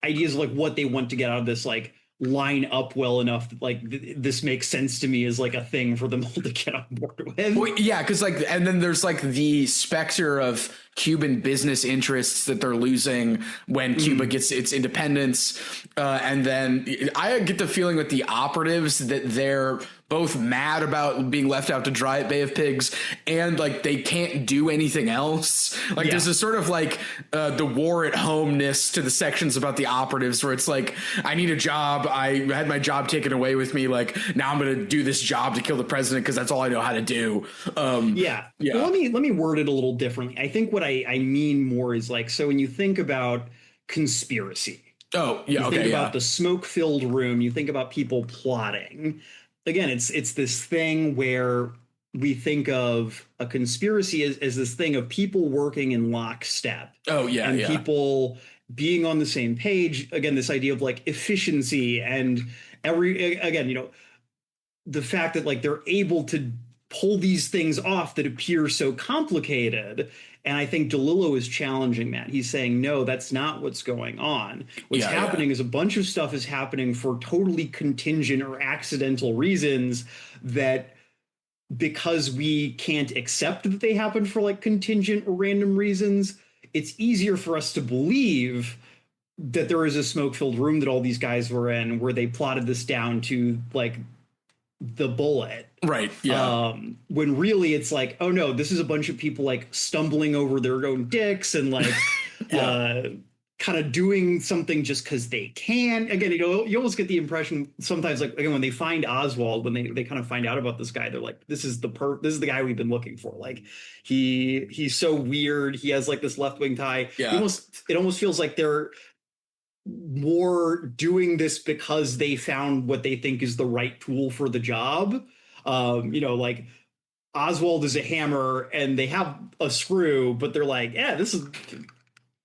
ideas of like what they want to get out of this like line up well enough that like this makes sense to me as like a thing for them all to get on board with. Well, yeah, because like, and then there's like the specter of Cuban business interests that they're losing when Cuba gets its independence, and then I get the feeling with the operatives that they're both mad about being left out to dry at Bay of Pigs, and like they can't do anything else. Like there's a sort of like the war at homeness to the sections about the operatives, where it's like, I need a job. I had my job taken away with me. Like now I'm going to do this job to kill the president because that's all I know how to do. Well, let me word it a little differently. I think what I mean more is like, so when you think about conspiracy, you think about the smoke-filled room, you think about people plotting. Again, it's this thing where we think of a conspiracy as this thing of people working in lockstep. And people being on the same page. Again, this idea of like efficiency and the fact that like they're able to pull these things off that appear so complicated. And I think DeLillo is challenging that. He's saying, no, that's not what's going on. What's happening is a bunch of stuff is happening for totally contingent or accidental reasons that, because we can't accept that they happen for like contingent or random reasons, it's easier for us to believe that there is a smoke-filled room that all these guys were in where they plotted this down to like the bullet. Right. When really it's like, oh no, this is a bunch of people like stumbling over their own dicks and like kind of doing something just because they can. Again, you almost get the impression sometimes, like again, when they find Oswald, when they kind of find out about this guy, they're like, this is the guy we've been looking for. Like he's so weird. He has like this left-wing tie. It almost feels like they're more doing this because they found what they think is the right tool for the job. Like Oswald is a hammer and they have a screw, but they're like, yeah, this is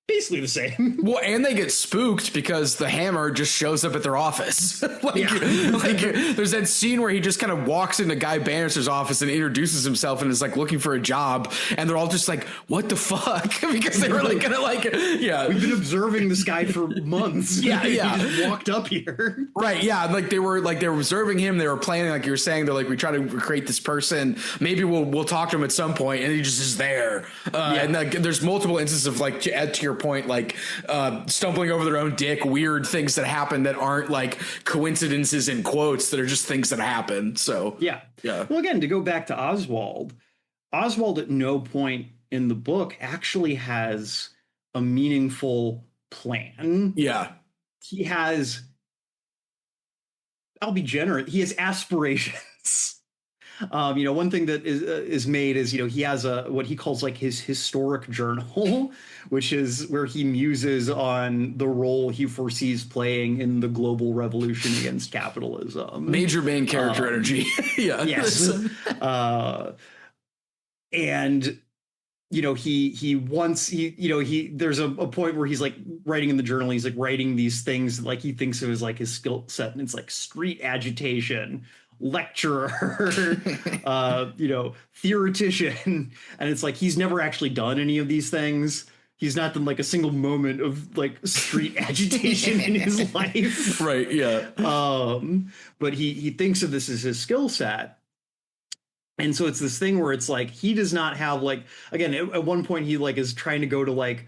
basically the same. Well, and they get spooked because the hammer just shows up at their office. There's that scene where he just kind of walks into Guy Bannister's office and introduces himself and is like looking for a job, and they're all just like, what the fuck? Because they were like gonna like, we've been observing this guy for months. He just walked up here. Right. Yeah. Like they were observing him. They were planning, like you were saying, they're like, we try to create this person. Maybe we'll talk to him at some point, and he just is there. And like, there's multiple instances of like, to your point, like stumbling over their own dick, weird things that happen that aren't like coincidences in quotes, that are just things that happen. So well, again, to go back to Oswald at no point in the book actually has a meaningful plan. He has, I'll be generous, he has aspirations. One thing that is made is, he has what he calls like his historic journal, which is where he muses on the role he foresees playing in the global revolution against capitalism. Major main character energy. Yes. And there's a point where he's like writing in the journal, he's like writing these things like he thinks of as like his skill set, and it's like street agitation, lecturer, theoretician, and it's like he's never actually done any of these things. He's not done like a single moment of like street agitation in his life. Right. Yeah. But he thinks of this as his skill set. And so it's this thing where it's like he does not have like, again, at one point he like is trying to go to like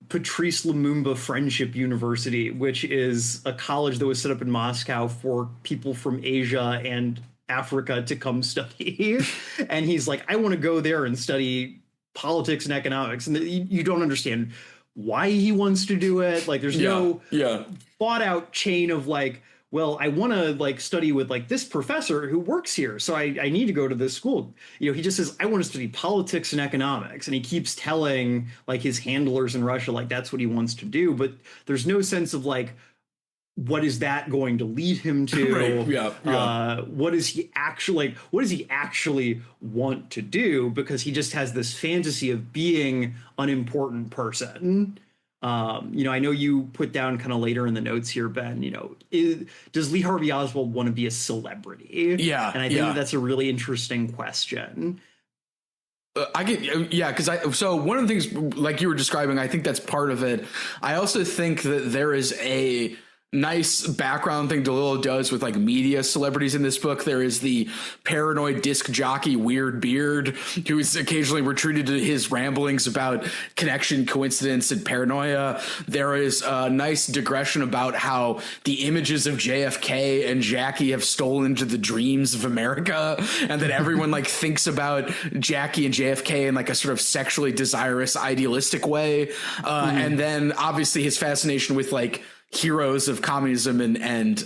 Patrice Lumumba Friendship University, which is a college that was set up in Moscow for people from Asia and Africa to come study. And he's like, I want to go there and study politics and economics. And you don't understand why he wants to do it. Like there's no thought out chain of like, well, I want to like study with like this professor who works here, so I need to go to this school. He just says, I want to study politics and economics. And he keeps telling like his handlers in Russia, like that's what he wants to do. But there's no sense of like, what is that going to lead him to? Right. What does he actually want to do? Because he just has this fantasy of being an important person. I know you put down kind of later in the notes here, Ben, does Lee Harvey Oswald want to be a celebrity? Yeah. And I think that's a really interesting question. So one of the things like you were describing, I think that's part of it. I also think that there is a nice background thing DeLillo does with like media celebrities in this book. There is the paranoid disc jockey Weird Beard, who is occasionally retreated to his ramblings about connection, coincidence, and paranoia. There is a nice digression about how the images of JFK and Jackie have stolen into the dreams of America, and that everyone like thinks about Jackie and JFK in like a sort of sexually desirous, idealistic way. And then obviously his fascination with like heroes of communism and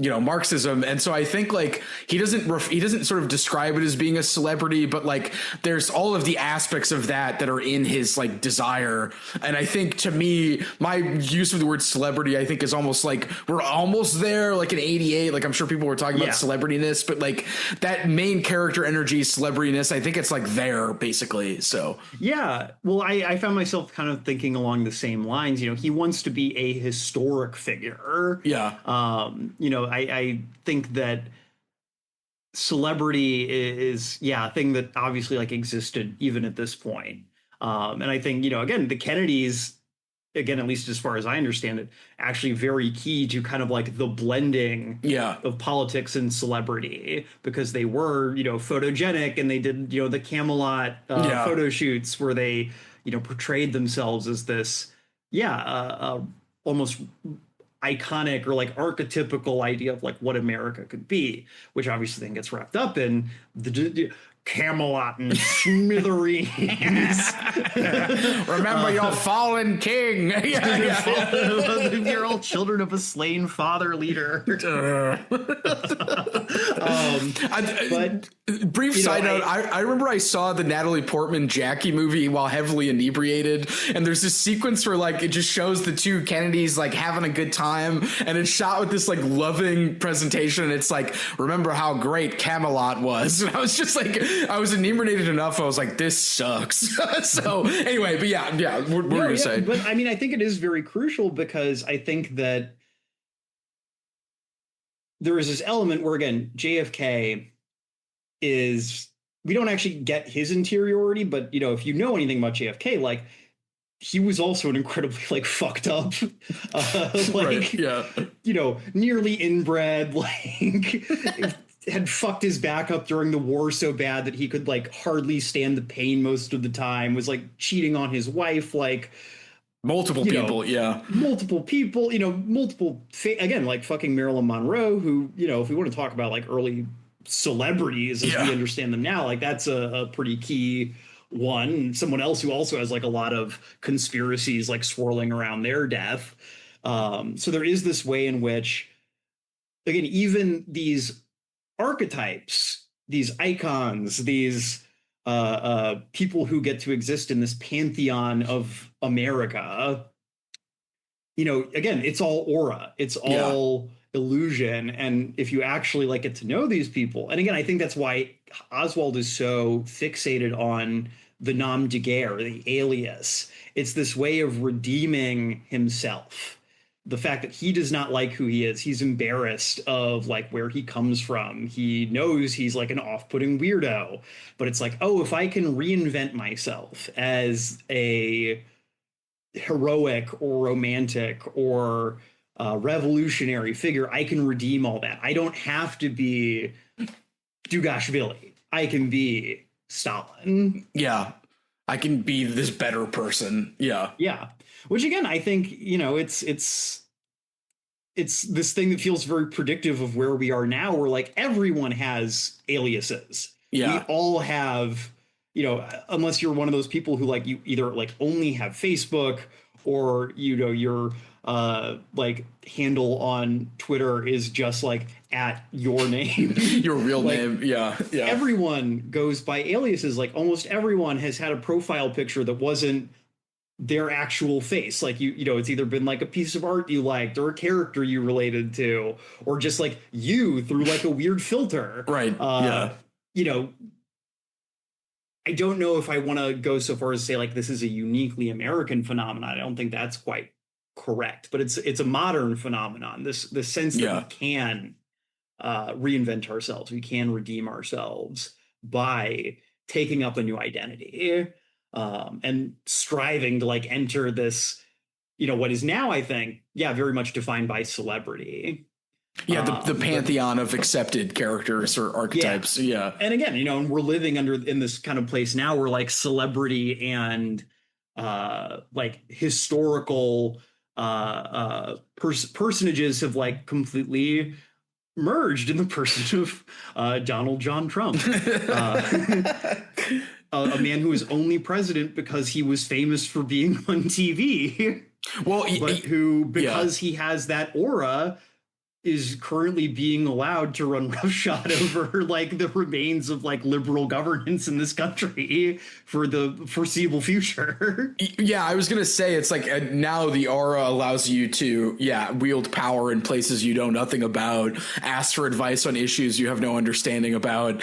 Marxism. And so I think like he doesn't sort of describe it as being a celebrity, but like there's all of the aspects of that are in his like desire. And I think to me, my use of the word celebrity, I think is almost like we're almost there, like in 88. Like I'm sure people were talking about celebrityness, but like that main character energy, celebrityness, I think it's like there basically. So yeah, well, I found myself kind of thinking along the same lines. He wants to be a historic figure. Yeah. I think that celebrity is a thing that obviously like existed even at this point. And I think, again, the Kennedys, again, at least as far as I understand it, actually very key to kind of like the blending of politics and celebrity, because they were, photogenic, and they did, the Camelot photo shoots where they, portrayed themselves as this, almost iconic or like archetypical idea of like what America could be, which obviously then gets wrapped up in the Camelot and smithereens. Remember your fallen king. You're all children of a slain father leader. But brief side note, I remember I saw the Natalie Portman Jackie movie while heavily inebriated, and there's this sequence where like it just shows the two Kennedys like having a good time, and it's shot with this like loving presentation, and it's like, remember how great Camelot was. And I was just like, I was inebriated enough, I was like, this sucks. So anyway, but what were you gonna say? But I mean, I think it is very crucial, because I think that there is this element where, again, JFK we don't actually get his interiority, but if you know anything about JFK, like he was also an incredibly like fucked up, nearly inbred, like had fucked his back up during the war so bad that he could like hardly stand the pain most of the time, was like cheating on his wife, like multiple people, again, like fucking Marilyn Monroe, who, if we want to talk about like early celebrities as we understand them now, like that's a pretty key one. Someone else who also has like a lot of conspiracies like swirling around their death. So there is this way in which, again, even these archetypes, these icons, these people who get to exist in this pantheon of America, again, it's all aura, it's all illusion. And if you actually like get to know these people, and again, I think that's why Oswald is so fixated on the nom de guerre, the alias. It's this way of redeeming himself. The fact that he does not like who he is. He's embarrassed of like where he comes from. He knows he's like an off-putting weirdo, but it's like, oh, if I can reinvent myself as a heroic or romantic or revolutionary figure, I can redeem all that. I don't have to be Dugashvili. I can be Stalin. Yeah. I can be this better person. Yeah. Yeah. Which again, I think, it's this thing that feels very predictive of where we are now, where like everyone has aliases. Yeah. We all have, unless you're one of those people who like you either like only have Facebook or, your like handle on Twitter is just like at your name, your real name. Yeah. Everyone goes by aliases. Like almost everyone has had a profile picture that wasn't their actual face. Like it's either been like a piece of art you liked or a character you related to, or just like you through like a weird filter. Right. I don't know if I want to go so far as to say like this is a uniquely American phenomenon. I don't think that's quite correct, but it's a modern phenomenon. This sense that we can reinvent ourselves, we can redeem ourselves by taking up a new identity, and striving to like enter this, what is now, I think, very much defined by celebrity. Yeah, the pantheon of accepted characters or archetypes. Yeah. And again, and we're living in this kind of place now where like celebrity and like historical personages have like completely merged in the person of Donald John Trump. A man who is only president because he was famous for being on TV. Well, but who, because he has that aura, is currently being allowed to run roughshod over like the remains of like liberal governance in this country for the foreseeable future. Yeah, I was going to say, it's like now the aura allows you to, wield power in places you know nothing about, ask for advice on issues you have no understanding about,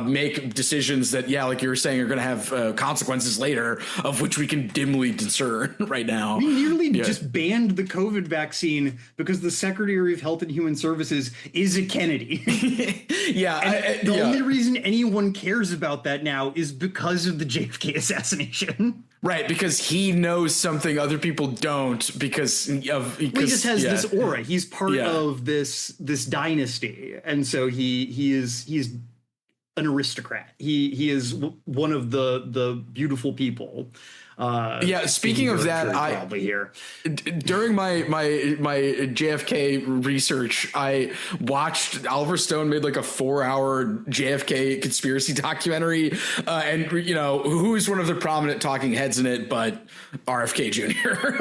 make decisions that, like you were saying, are going to have consequences later, of which we can dimly discern right now. We nearly just banned the COVID vaccine because the Secretary of Health and Human Services is a Kennedy. The only reason anyone cares about that now is because of the JFK assassination. Right, because he knows something other people don't because he just has this aura. He's part of this dynasty, and so he's an aristocrat. He is one of the beautiful people. Speaking of that, during my JFK research, I watched Oliver Stone made like a 4-hour JFK conspiracy documentary, and who's one of the prominent talking heads in it, but RFK Jr.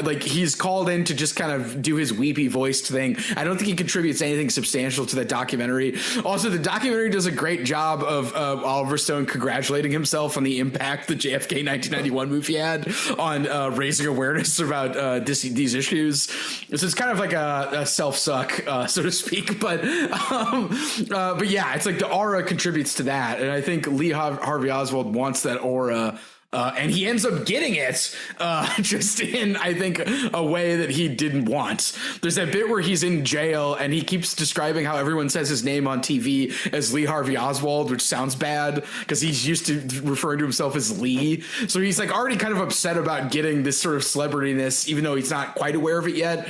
Like he's called in to just kind of do his weepy voiced thing. I don't think he contributes anything substantial to that documentary. Also, the documentary does a great job of Oliver Stone congratulating himself on the impact the JFK 1991 movie had on raising awareness about these issues. So it's kind of like a self-suck, so to speak. But it's like the aura contributes to that. And I think Lee Harvey Oswald wants that aura. And he ends up getting it just in, I think, a way that he didn't want. There's that bit where he's in jail and he keeps describing how everyone says his name on TV as Lee Harvey Oswald, which sounds bad because he's used to referring to himself as Lee. So he's like already kind of upset about getting this sort of celebrityness, even though he's not quite aware of it yet.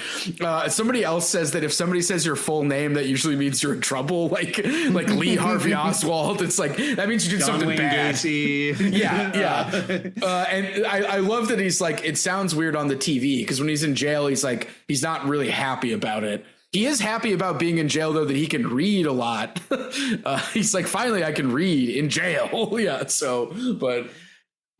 Somebody else says that if somebody says your full name, that usually means you're in trouble. Like Lee Harvey Oswald. It's like, that means you did something Wayne bad. Gacy. Yeah. And I love that he's like, it sounds weird on the TV because when he's in jail, he's like, he's not really happy about it. He is happy about being in jail, though, that he can read a lot. He's like, finally, I can read in jail. But.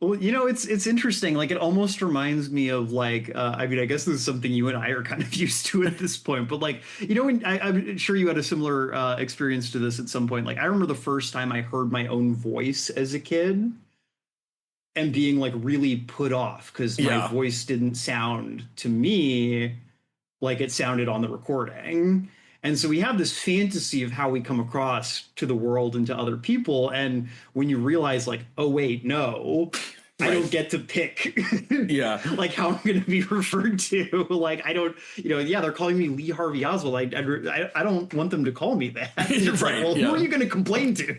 Well, it's interesting. Like, it almost reminds me of like, I guess this is something you and I are kind of used to at this point. But like, I'm sure you had a similar experience to this at some point. Like, I remember the first time I heard my own voice as a kid. And being like really put off because my voice didn't sound to me like it sounded on the recording. And so we have this fantasy of how we come across to the world and to other people. And when you realize like, oh, wait, no, I don't get to pick like how I'm going to be referred to. Like, I don't, they're calling me Lee Harvey Oswald. I don't want them to call me that. It's like, well, who are you going to complain to?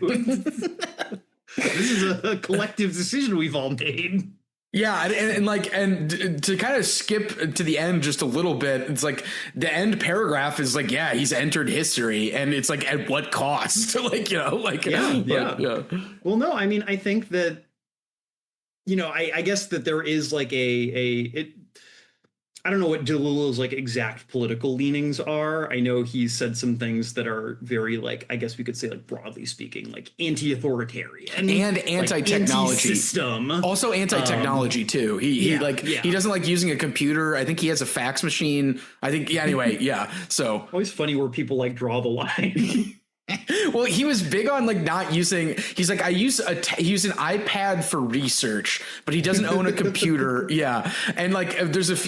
This is a collective decision we've all made. Yeah, and to kind of skip to the end just a little bit, it's like the end paragraph is like, he's entered history, and it's like, at what cost? Well, no, I think that, I guess that there is like I don't know what DeLillo's like exact political leanings are. I know he's said some things that are very like, I guess we could say like broadly speaking, like anti-authoritarian and anti-technology system. Also anti-technology too. He doesn't like using a computer. I think he has a fax machine. I think So always funny where people like draw the line. Well, he was big on like not using. He's like, he used an iPad for research, but he doesn't own a computer. And like,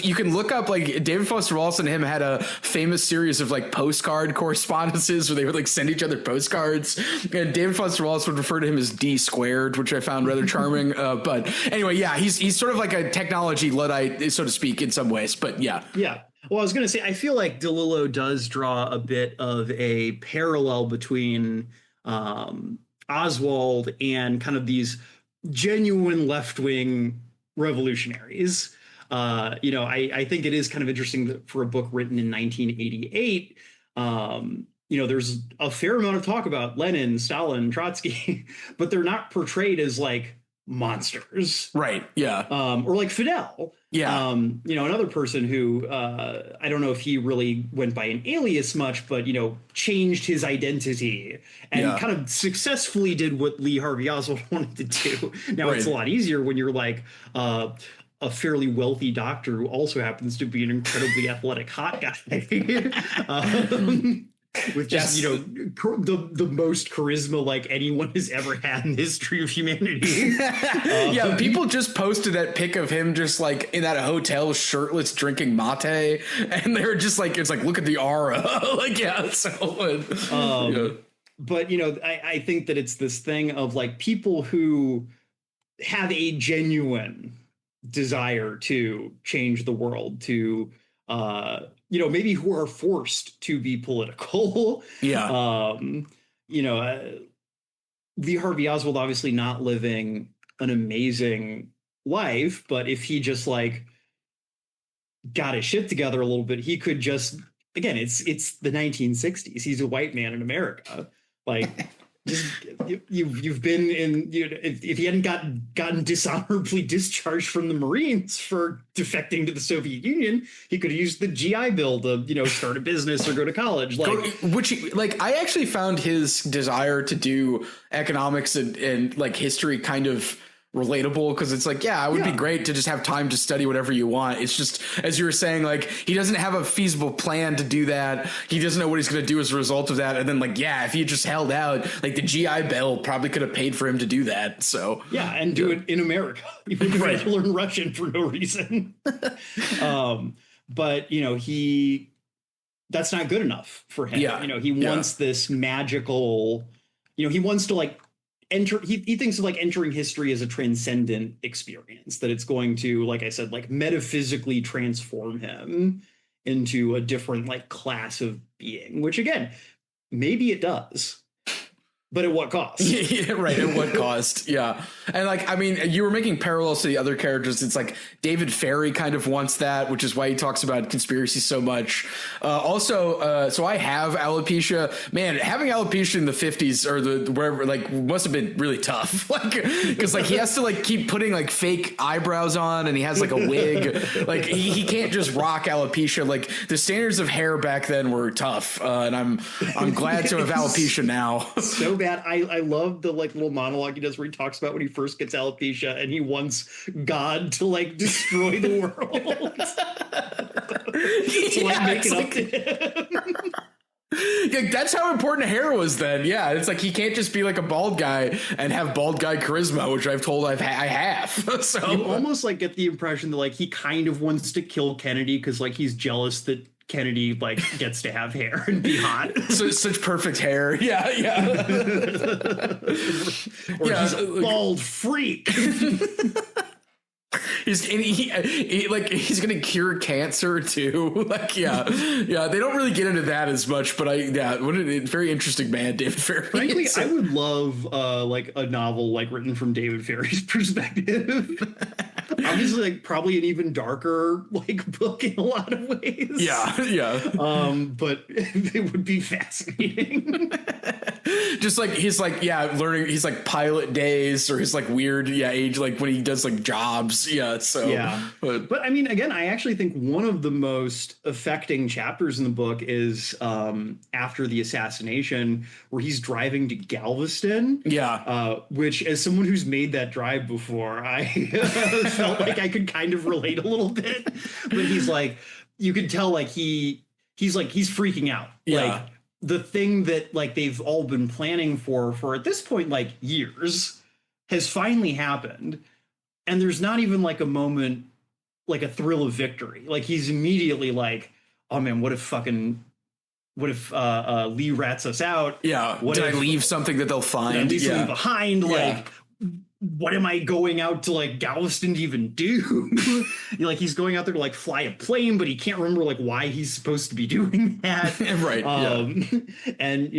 you can look up like David Foster Wallace and him had a famous series of like postcard correspondences where they would like send each other postcards. And David Foster Wallace would refer to him as D squared, which I found rather charming. But anyway, he's sort of like a technology Luddite, so to speak, in some ways. But yeah. Well, I was going to say, I feel like DeLillo does draw a bit of a parallel between Oswald and kind of these genuine left-wing revolutionaries. I think it is kind of interesting that for a book written in 1988, there's a fair amount of talk about Lenin, Stalin, Trotsky, but they're not portrayed as like monsters. Right. Yeah. Or like Fidel. Yeah. Another person who I don't know if he really went by an alias much, but, changed his identity and kind of successfully did what Lee Harvey Oswald wanted to do. Now, it's a lot easier when you're like a fairly wealthy doctor who also happens to be an incredibly athletic hot guy. With just the most charisma like anyone has ever had in the history of humanity. Yeah, people just posted that pic of him just like in that hotel shirtless drinking mate, and they're just like, it's like, look at the aura. Like, yeah, so but I think that it's this thing of like people who have a genuine desire to change the world, to maybe who are forced to be political. Yeah. Lee Harvey Oswald obviously not living an amazing life, but if he just like got his shit together a little bit, he could just, again, it's the 1960s. He's a white man in America. Like, you've been in, if he hadn't gotten dishonorably discharged from the Marines for defecting to the Soviet Union, he could have used the GI Bill to start a business or go to college. I actually found his desire to do economics and like history kind of relatable, because it's like, it would be great to just have time to study whatever you want. It's just, as you were saying, like, he doesn't have a feasible plan to do that. He doesn't know what he's going to do as a result of that. And then like, if he just held out, like the GI Bill probably could have paid for him to do that. So and do it in America. Even if he learn Russian for no reason. But that's not good enough for him. He wants this magical, he wants to like he thinks of like entering history as a transcendent experience, that it's going to, like I said, like metaphysically transform him into a different like class of being, which again, maybe it does. But at what cost? Yeah, right. At what cost? Yeah. And like, I mean, you were making parallels to the other characters. It's like David Ferry kind of wants that, which is why he talks about conspiracy so much. So I have alopecia. Man, having alopecia in the 50s or the wherever, like, must have been really tough. Like, because like he has to like keep putting like fake eyebrows on, and he has like a wig. Like he can't just rock alopecia. Like the standards of hair back then were tough, and I'm glad to have alopecia now. So bad. I love the like little monologue he does where he talks about when he first gets alopecia and he wants God to like destroy the world. To like make it up to him. Yeah, that's how important hair was then. Yeah, it's like he can't just be like a bald guy and have bald guy charisma, which I've told I have. So you almost like get the impression that like he kind of wants to kill Kennedy because like he's jealous that Kennedy like gets to have hair and be hot. So such perfect hair. Yeah. Or he's a bald freak. He's gonna cure cancer too. Like they don't really get into that as much, but what a very interesting man David Ferry. Frankly, I would love like a novel like written from David Ferry's perspective. Obviously, like probably an even darker like book in a lot of ways. Yeah. But it would be fascinating. Just like his like learning his like pilot days or his like weird age, like when he does like jobs. But I mean, again, I actually think one of the most affecting chapters in the book is after the assassination, where he's driving to Galveston. Which, as someone who's made that drive before, I felt like I could kind of relate a little bit. But he's like, you could tell like he's freaking out. Like the thing that like they've all been planning for at this point like years has finally happened. And there's not even like a moment, like a thrill of victory. Like he's immediately like, oh man, what if Lee rats us out? Yeah. Did I leave something that they'll find? Leave something behind? Like, what am I going out to like Galveston to even do? Like he's going out there to like fly a plane, but he can't remember like why he's supposed to be doing that. Right. And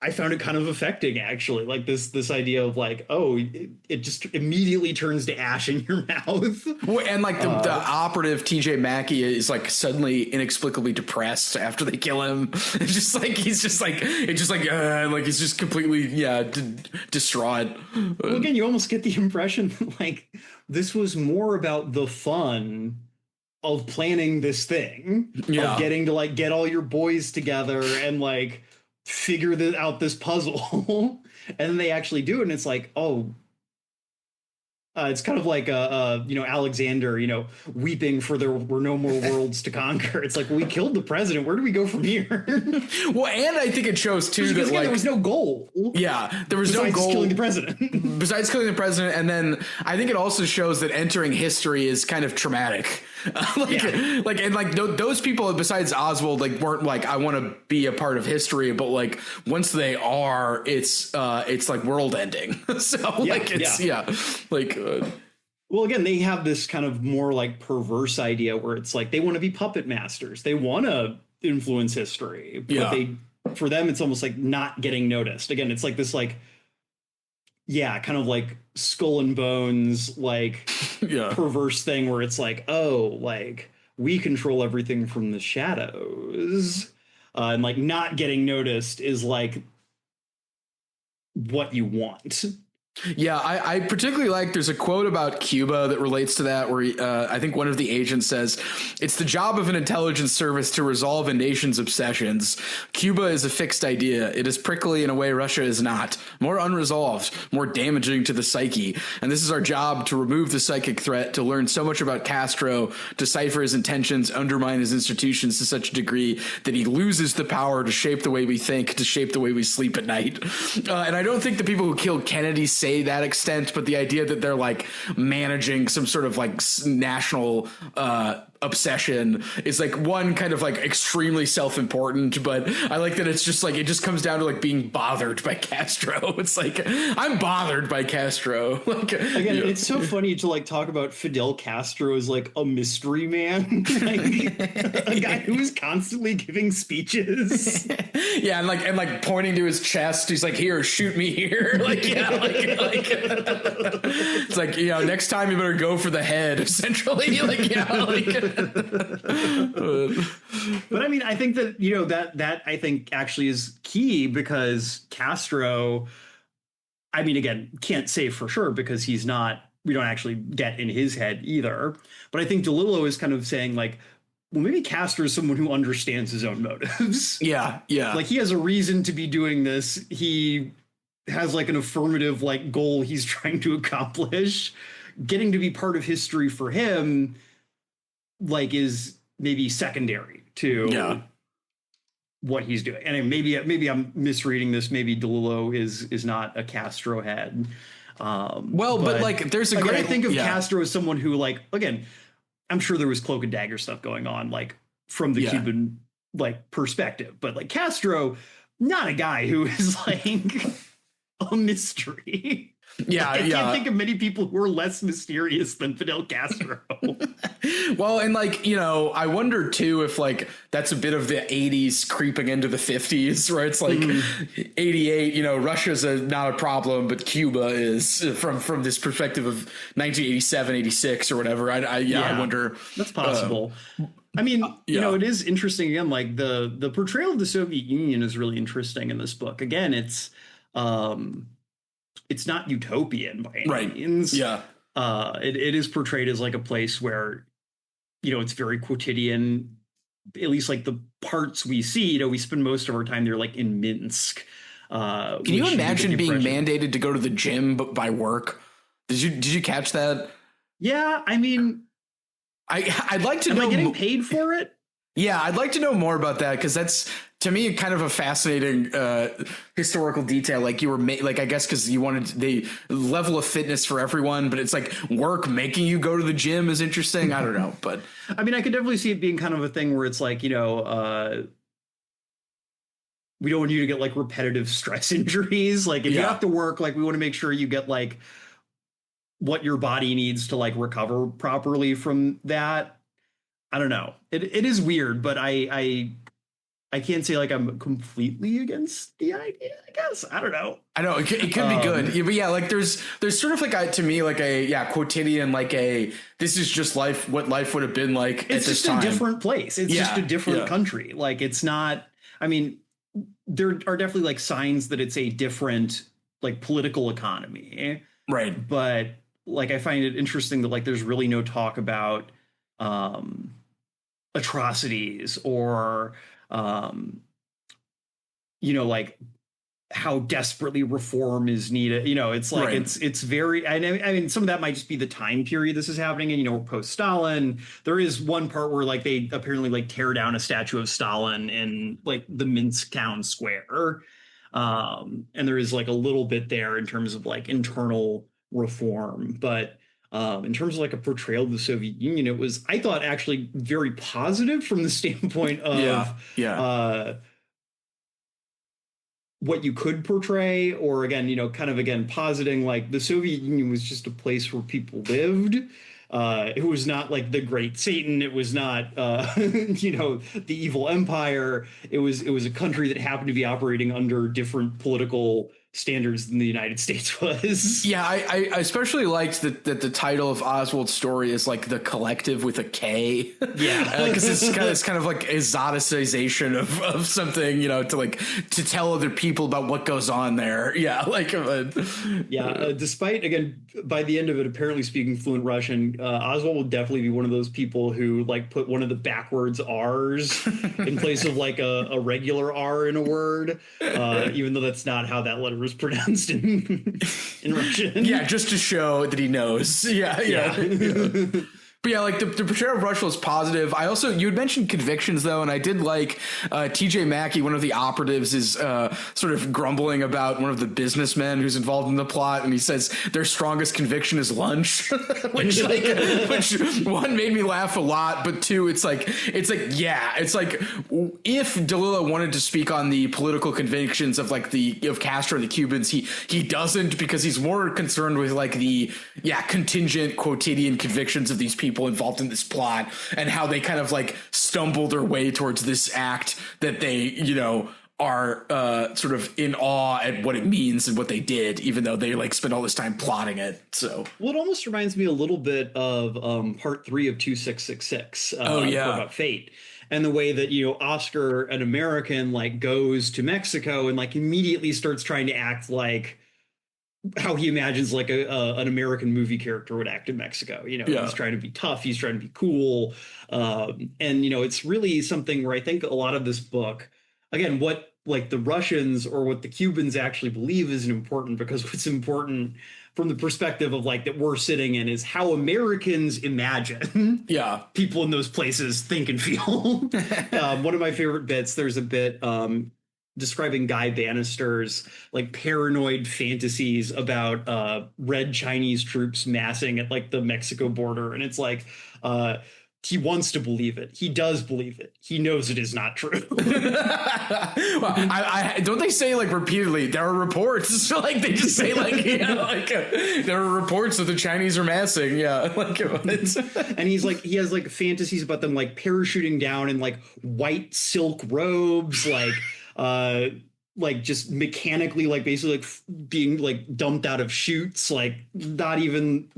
I found it kind of affecting, actually. Like this idea of like, oh, it just immediately turns to ash in your mouth. Well, and like the operative TJ Mackey is like suddenly inexplicably depressed after they kill him. It's just like he's just like he's just completely distraught. Well, again, you almost get the impression that like this was more about the fun of planning this thing, of getting to like get all your boys together and like figure out this puzzle. And then they actually do it, and it's like, oh, it's kind of like Alexander, weeping for there were no more worlds to conquer. It's like, well, we killed the president. Where do we go from here? Well, and I think it shows too that again, there was no goal. Yeah, there was no goal killing the president. Besides killing the president, and then I think it also shows that entering history is kind of traumatic. Those people besides Oswald weren't like, I want to be a part of history, but like once they are, it's like world ending. Well, again, they have this kind of more like perverse idea where it's like they want to be puppet masters. They want to influence history, but for them, it's almost like not getting noticed. Again, it's like this kind of like skull and bones, perverse thing where it's like, oh, like we control everything from the shadows, and like not getting noticed is like what you want. Yeah, I particularly like, there's a quote about Cuba that relates to that where I think one of the agents says, it's the job of an intelligence service to resolve a nation's obsessions. Cuba is a fixed idea. It is prickly in a way Russia is not. More unresolved, more damaging to the psyche. And this is our job, to remove the psychic threat, to learn so much about Castro, decipher his intentions, undermine his institutions to such a degree that he loses the power to shape the way we think, to shape the way we sleep at night. And I don't think the people who killed Kennedy say that extent, but the idea that they're like managing some sort of like national obsession is like one kind of like extremely self-important, but I like that it's just like it just comes down to like being bothered by Castro. It's like, I'm bothered by Castro. It's so funny to like talk about Fidel Castro as like a mystery man, like a guy who is constantly giving speeches. And like pointing to his chest. He's like, here, shoot me here. It's like, next time you better go for the head, essentially. But I mean, I think that, that I think actually is key, because Castro, I mean, again, can't say for sure because we don't actually get in his head either. But I think DeLillo is kind of saying like, well, maybe Castro is someone who understands his own motives. Yeah. Like he has a reason to be doing this. He has like an affirmative like goal he's trying to accomplish. Getting to be part of history for him like is maybe secondary to what he's doing. And maybe I'm misreading this. Maybe DeLillo is not a Castro head. But like there's a great, I think of Castro as someone who like, again, I'm sure there was cloak and dagger stuff going on like from the Cuban like perspective, but like Castro, not a guy who is like a mystery. I can't think of many people who are less mysterious than Fidel Castro. Well, and like, I wonder too if like that's a bit of the 80s creeping into the 50s, where it's like 88, Russia's not a problem, but Cuba is, from this perspective of 1987, 86 or whatever. I wonder. That's possible. I mean, it is interesting again, like the portrayal of the Soviet Union is really interesting in this book. Again, it's not utopian by any means. Yeah. It is portrayed as like a place where, it's very quotidian, at least like the parts we see, we spend most of our time there, like in Minsk. Can you imagine being mandated to go to the gym by work? Did you catch that? Yeah. I mean, I'd like to know. Am I getting paid for it? Yeah, I'd like to know more about that, because that's, to me, kind of a fascinating historical detail. Like you were I guess because you wanted the level of fitness for everyone, but it's like work making you go to the gym is interesting. I don't know, but I mean, I could definitely see it being kind of a thing where it's like, we don't want you to get like repetitive stress injuries. Like if you have to work, like we want to make sure you get like what your body needs to like recover properly from that. I don't know. It is weird, but I I can't say like I'm completely against the idea, I guess. I don't know. I know it could be good. Yeah, but yeah, like there's sort of like to me like a quotidian, like this is just life, what life would have been like it's at this time. It's just a different place. It's just a different country. Like it's not, I mean, there are definitely like signs that it's a different like political economy. Right. But like I find it interesting that like there's really no talk about atrocities or like how desperately reform is needed. It's like it's very, I mean some of that might just be the time period this is happening in, post Stalin. There is one part where like they apparently like tear down a statue of Stalin in like the Minsk town square, and there is like a little bit there in terms of like internal reform, but in terms of like a portrayal of the Soviet Union, it was, I thought, actually very positive from the standpoint of what you could portray, or again, kind of again positing like the Soviet Union was just a place where people lived. It was not like the Great Satan. It was not, the evil empire. It was a country that happened to be operating under different political standards than the United States was. Yeah, I especially liked that the title of Oswald's story is like The Collective with a K. Yeah, because it's kind of like exoticization of something, to tell other people about what goes on there. Yeah, despite again by the end of it apparently speaking fluent Russian, Oswald will definitely be one of those people who like put one of the backwards R's in place of like a regular R in a word, even though that's not how that letter was pronounced in Russian. Yeah, just to show that he knows. Yeah. But yeah, like the portrayal of Russia was positive. I also, you had mentioned convictions though, and I did like TJ Mackey, one of the operatives, is sort of grumbling about one of the businessmen who's involved in the plot, and he says their strongest conviction is lunch, which one made me laugh a lot, but two, it's like if DeLillo wanted to speak on the political convictions of of Castro and the Cubans, he doesn't, because he's more concerned with like the contingent quotidian convictions of these people involved in this plot and how they kind of like stumble their way towards this act that they are sort of in awe at what it means and what they did, even though they like spent all this time plotting it. So it almost reminds me a little bit of part 3 of 2666 about fate, and the way that Oscar, an American, like goes to Mexico and like immediately starts trying to act like how he imagines like an American movie character would act in Mexico. He's trying to be tough, he's trying to be cool, and it's really something where I think a lot of this book, again, what like the Russians or what the Cubans actually believe isn't important, because what's important from the perspective of like that we're sitting in is how Americans imagine people in those places think and feel. One of my favorite bits, there's a bit describing Guy Bannister's like paranoid fantasies about red Chinese troops massing at like the Mexico border, and it's like he wants to believe it. He does believe it. He knows it is not true. Well, I don't they say like repeatedly there are reports, so like they just say like there are reports that the Chinese are massing. And he's like he has like fantasies about them like parachuting down in like white silk robes, like just mechanically like basically like being like dumped out of chutes, like not even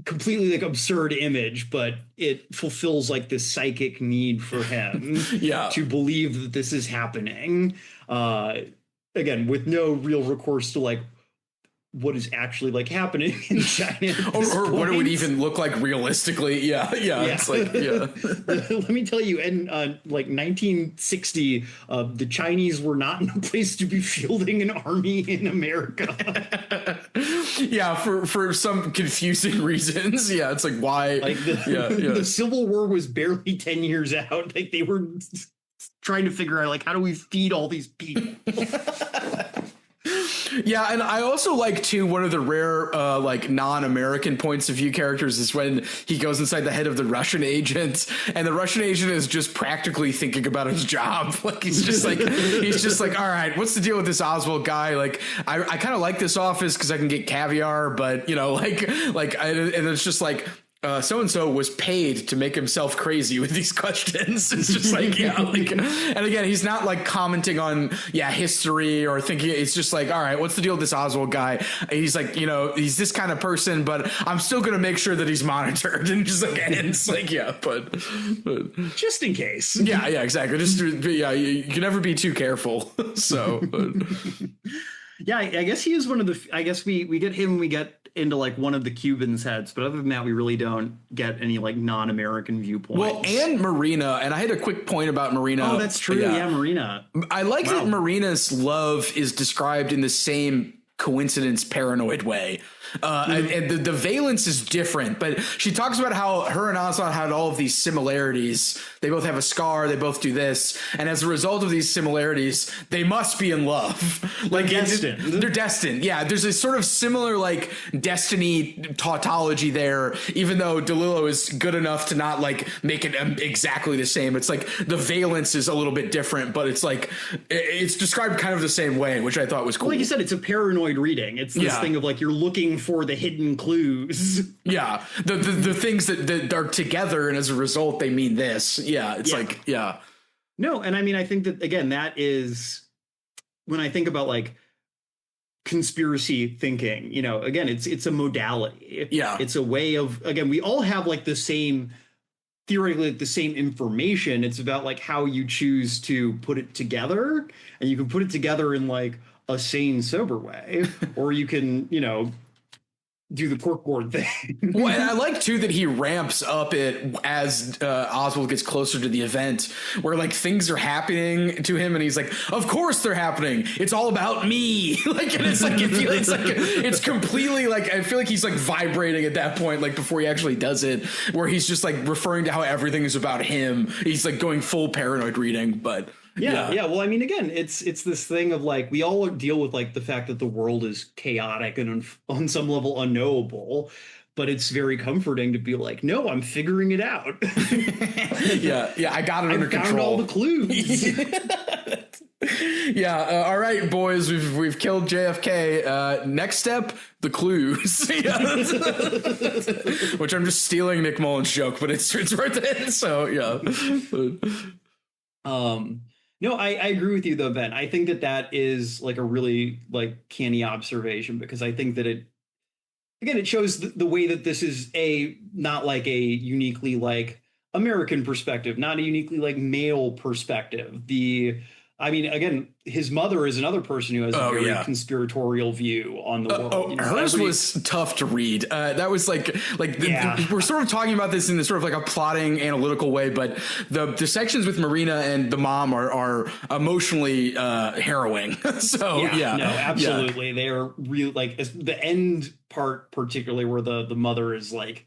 completely like absurd image, but it fulfills like this psychic need for him to believe that this is happening, again with no real recourse to like what is actually like happening in China or what it would even look like realistically. It's like let me tell you, in like 1960 the Chinese were not in a place to be fielding an army in America. For some confusing reasons. It's like why like the Civil War was barely 10 years out. Like they were trying to figure out like how do we feed all these people. Yeah, and I also like too one of the rare like non-American points of view characters is when he goes inside the head of the Russian agent, and the Russian agent is just practically thinking about his job. Like he's just like, all right, what's the deal with this Oswald guy? Like I kind of like this office because I can get caviar, but and it's just like, so-and-so was paid to make himself crazy with these questions. It's just like, yeah, like, and again, he's not like commenting on, history or thinking. It's just like, all right, what's the deal with this Oswald guy? He's like, he's this kind of person, but I'm still going to make sure that he's monitored. And just like, and it's like, but just in case. Yeah, exactly. Just, you can never be too careful. So, yeah, I guess he is one of the, I guess we get him, we get into like one of the Cubans' heads, but other than that, we really don't get any like non-American viewpoints. Well, and Marina, and I had a quick point about Marina. Oh, that's true. Yeah, Marina. I like that Marina's love is described in the same coincidence paranoid way. And the valence is different, but she talks about how her and Oswald had all of these similarities. They both have a scar. They both do this. And as a result of these similarities, they must be in love. Like they're destined. Yeah. There's a sort of similar like destiny tautology there, even though DeLillo is good enough to not like make it exactly the same. It's like the valence is a little bit different, but it's like, it's described kind of the same way, which I thought was cool. Like you said, it's a paranoid reading. It's this thing of like, you're looking for the hidden clues. Yeah. The things that are together, and as a result, they mean this. Yeah. It's like, yeah. No. And I mean, I think that, again, that is when I think about like conspiracy thinking, again, it's a modality. Yeah. It's a way of, again, we all have like the same, theoretically, like the same information. It's about like how you choose to put it together, and you can put it together in like a sane, sober way, or you can, do the corkboard thing. Well, and I like too that he ramps up it as Oswald gets closer to the event, where like things are happening to him, and he's like, "Of course they're happening. It's all about me." Like, and it's like it's completely like, I feel like he's like vibrating at that point, like before he actually does it, where he's just like referring to how everything is about him. He's like going full paranoid reading, but. Yeah. Well, I mean, again, it's this thing of like, we all deal with like the fact that the world is chaotic and on some level unknowable, but it's very comforting to be like, no, I'm figuring it out. Yeah, I got it under control. I found all the clues. All right, boys, we've killed JFK. Next step, the clues. Which I'm just stealing Nick Mullen's joke, but it's right there. So No, I agree with you though, Ben. I think that is like a really like canny observation, because I think that it shows the way that this is not like a uniquely like American perspective, not a uniquely like male perspective. I mean, again, his mother is another person who has a very conspiratorial view on the world. Hers was tough to read. That was we're sort of talking about this in this sort of like a plotting analytical way, but the sections with Marina and the mom are emotionally harrowing. So no, absolutely. They are real, like the end part, particularly where the mother is like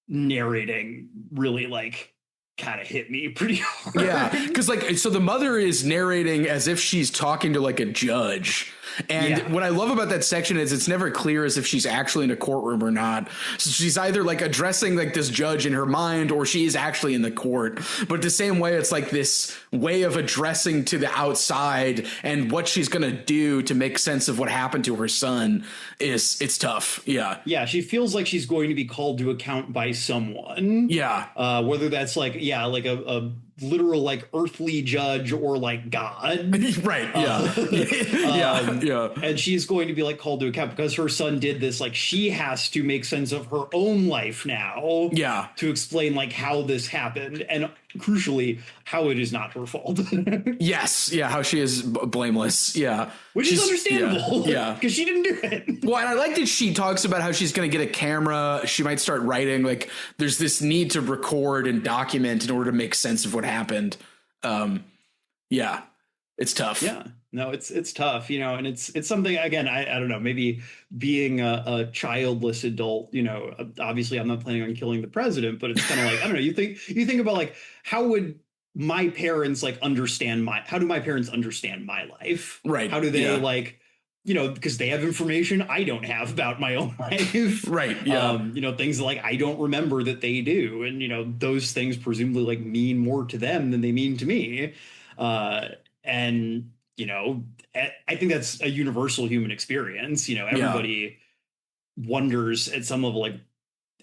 narrating, really like kind of hit me pretty hard. Yeah, because like, so the mother is narrating as if she's talking to like a judge. And what I love about that section is it's never clear as if she's actually in a courtroom or not. So she's either like addressing like this judge in her mind, or she is actually in the court. But the same way, it's like this way of addressing to the outside, and what she's going to do to make sense of what happened to her son it's tough. Yeah, she feels like she's going to be called to account by someone. Whether that's like like a literal like earthly judge or like God. Right. And she's going to be like called to account because her son did this. Like, she has to make sense of her own life now. To explain like how this happened, and crucially, how it is not her fault. Yes. Yeah. How she is blameless. Yeah. Which is understandable. Yeah. Because she didn't do it. Well, and I like that she talks about how she's going to get a camera. She might start writing. Like, there's this need to record and document in order to make sense of what happened. It's tough. Yeah. No, it's tough, and it's something, again, I don't know, maybe being a childless adult, obviously I'm not planning on killing the president, but it's kind of like, I don't know, you think about like, how would my parents like how do my parents understand my life? Right. How do they like, because they have information I don't have about my own life. Right. Yeah. Things like I don't remember that they do. And, those things presumably like mean more to them than they mean to me. And I think that's a universal human experience. Everybody wonders at some level, like,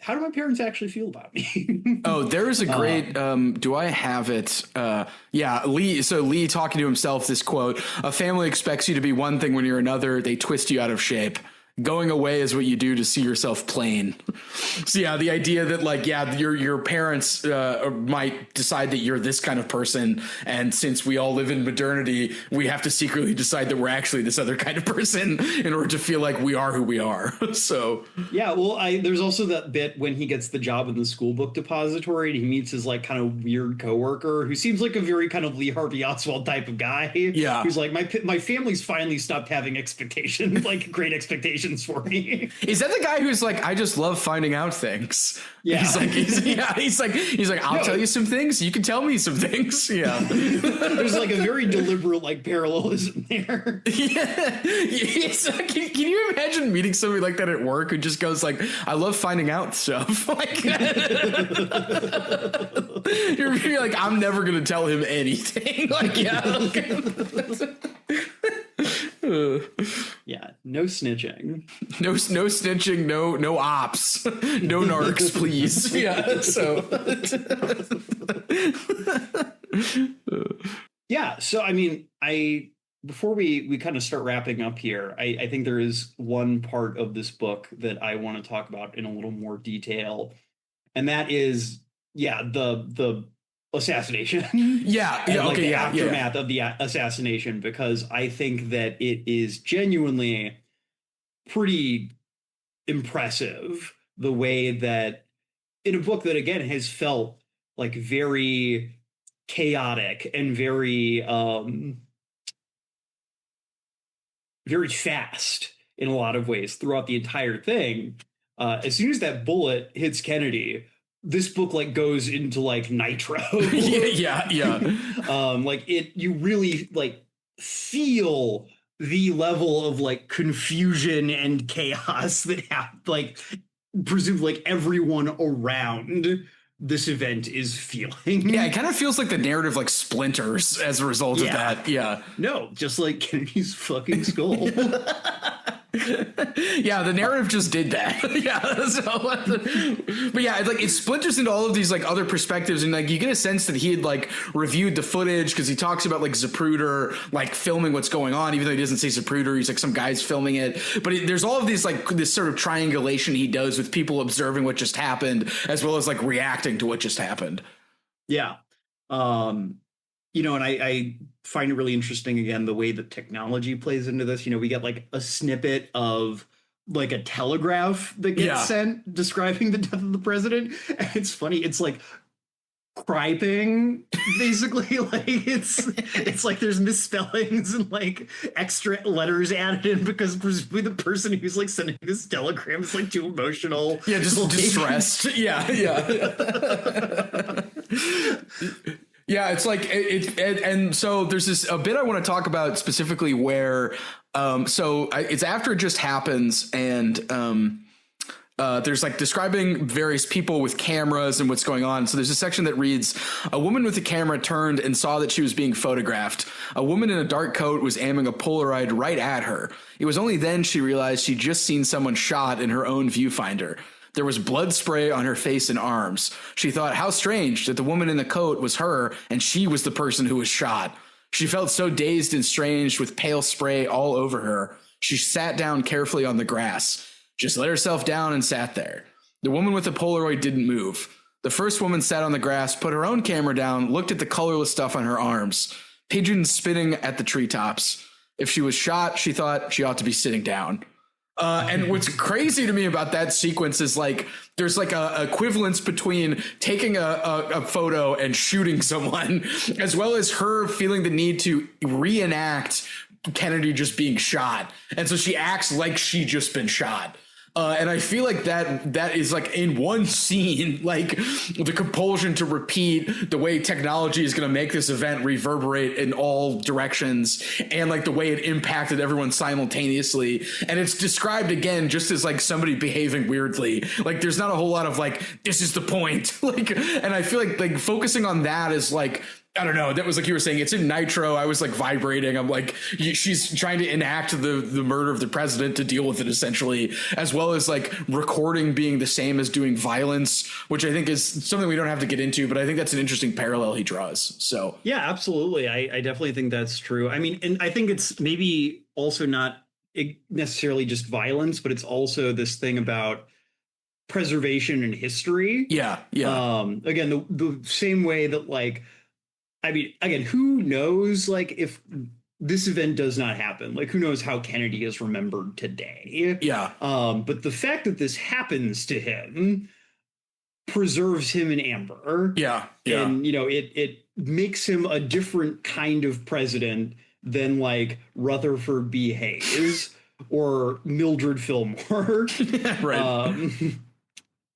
how do my parents actually feel about me? Oh, there is a great, do I have it? Yeah, Lee. So Lee talking to himself, this quote: "A family expects you to be one thing when you're another. They twist you out of shape. Going away is what you do to see yourself plain." So yeah, the idea that like, yeah, your parents might decide that you're this kind of person, and since we all live in modernity, we have to secretly decide that we're actually this other kind of person in order to feel like we are who we are. So yeah, well, there's also that bit when he gets the job in the school book depository and he meets his like kind of weird coworker who seems like a very kind of Lee Harvey Oswald type of guy. Yeah, who's like, my family's finally stopped having expectations, like great expectations for me. Is that the guy who's like, I just love finding out things? Yeah. He's like, I'll tell you some things. You can tell me some things. Yeah. There's like a very deliberate like parallelism there. Yeah. Can you imagine meeting somebody like that at work who just goes like, I love finding out stuff? Like, you're like, I'm never going to tell him anything. Like, yeah. Yeah, no snitching. No snitching, no ops. No narcs, please. Yeah. So yeah, so I mean, before we kind of start wrapping up here, I think there is one part of this book that I want to talk about in a little more detail. And that is, yeah, the assassination. Yeah, and like the aftermath of the assassination, because I think that it is genuinely pretty impressive the way that in a book that again has felt like very chaotic and very very fast in a lot of ways throughout the entire thing. As soon as that bullet hits Kennedy, this book like goes into like nitro. yeah. Like you really like feel the level of like confusion and chaos that like presumably like everyone around this event is feeling. Yeah, it kind of feels like the narrative like splinters as a result of that. Yeah. No, just like Kennedy's fucking skull. Yeah, the narrative just did that. Yeah. So, but yeah, it splinters into all of these like other perspectives, and like you get a sense that he had like reviewed the footage because he talks about like Zapruder like filming what's going on, even though he doesn't say Zapruder. He's like some guy's filming it, but there's all of these like this sort of triangulation he does with people observing what just happened as well as like reacting to what just happened. Yeah. You know, and I find it really interesting, again, the way that technology plays into this. You know, we get like a snippet of like a telegraph that gets sent describing the death of the president. And it's funny. It's like criping, basically. Like it's like there's misspellings and like extra letters added in because presumably the person who's like sending this telegram is like too emotional. Yeah, just like, distressed. Yeah. Yeah, it's like and so there's a bit I want to talk about specifically where it's after it just happens, and there's like describing various people with cameras and what's going on. So there's a section that reads, "A woman with a camera turned and saw that she was being photographed. A woman in a dark coat was aiming a Polaroid right at her. It was only then she realized she'd just seen someone shot in her own viewfinder. There was blood spray on her face and arms. She thought, how strange that the woman in the coat was her and she was the person who was shot. She felt so dazed and strange with pale spray all over her. She sat down carefully on the grass, just let herself down and sat there. The woman with the Polaroid didn't move. The first woman sat on the grass, put her own camera down, looked at the colorless stuff on her arms, pigeons spinning at the treetops. If she was shot, she thought she ought to be sitting down." And what's crazy to me about that sequence is like there's like a equivalence between taking a photo and shooting someone, as well as her feeling the need to reenact Kennedy just being shot. And so she acts like she just been shot. And I feel like that is like in one scene, like the compulsion to repeat the way technology is going to make this event reverberate in all directions, and like the way it impacted everyone simultaneously. And it's described again just as like somebody behaving weirdly. Like there's not a whole lot of like, this is the point. Like, and I feel like focusing on that is like I don't know. That was like you were saying, it's in nitro. I was like vibrating. I'm like, she's trying to enact the murder of the president to deal with it, essentially, as well as like recording being the same as doing violence, which I think is something we don't have to get into, but I think that's an interesting parallel he draws. So yeah, absolutely. I definitely think that's true. I mean, and I think it's maybe also not necessarily just violence, but it's also this thing about preservation and history. Yeah. Again, the same way that, like, I mean, again, who knows, like, if this event does not happen, like, who knows how Kennedy is remembered today? Yeah. But the fact that this happens to him preserves him in amber. Yeah. And, you know, it makes him a different kind of president than, like, Rutherford B. Hayes or Mildred Fillmore. Right.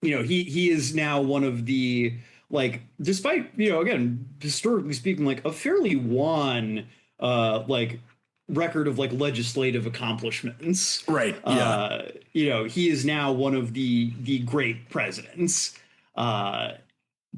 You know, he is now one of the, like, despite, you know, again, historically speaking, like a fairly wan, like, record of like legislative accomplishments. Right. Yeah. You know, he is now one of the great presidents. To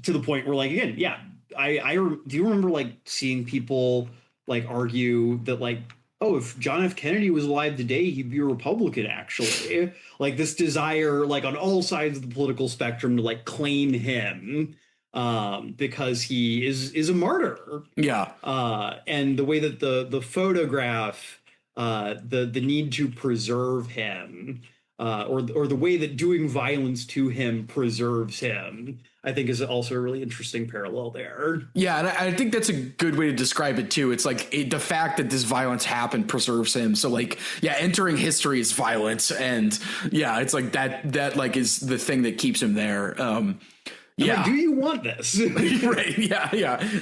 the point where, like, again, yeah, do you remember like seeing people like argue that, like, oh, if John F. Kennedy was alive today, he'd be a Republican, actually. Like, this desire, like, on all sides of the political spectrum to, like, claim him because he is a martyr. Yeah. And the way that the photograph, the need to preserve him, or the way that doing violence to him preserves him, I think is also a really interesting parallel there. Yeah, and I think that's a good way to describe it too. It's like the fact that this violence happened preserves him. So like, yeah, entering history is violence, and yeah, it's like that like is the thing that keeps him there. Yeah. Like, do you want this? Right. Yeah.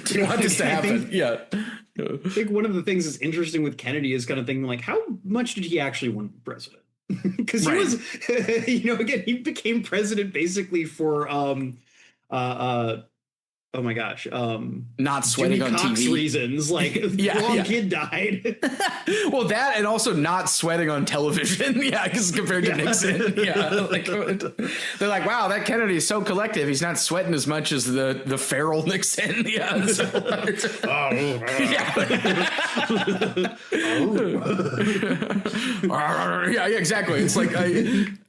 Do you want this to happen? Yeah. I think one of the things that's interesting with Kennedy is kind of thinking, like, how much did he actually want to be president? Because he was, you know, again, he became president basically for oh my gosh, not sweating Jimmy on Cox TV reasons, like wrong kid died. Well, that, and also not sweating on television. Yeah, because compared to Nixon, yeah, like they're like, wow, that Kennedy is so collective. He's not sweating as much as the feral Nixon. Yeah, so, yeah, exactly. It's like,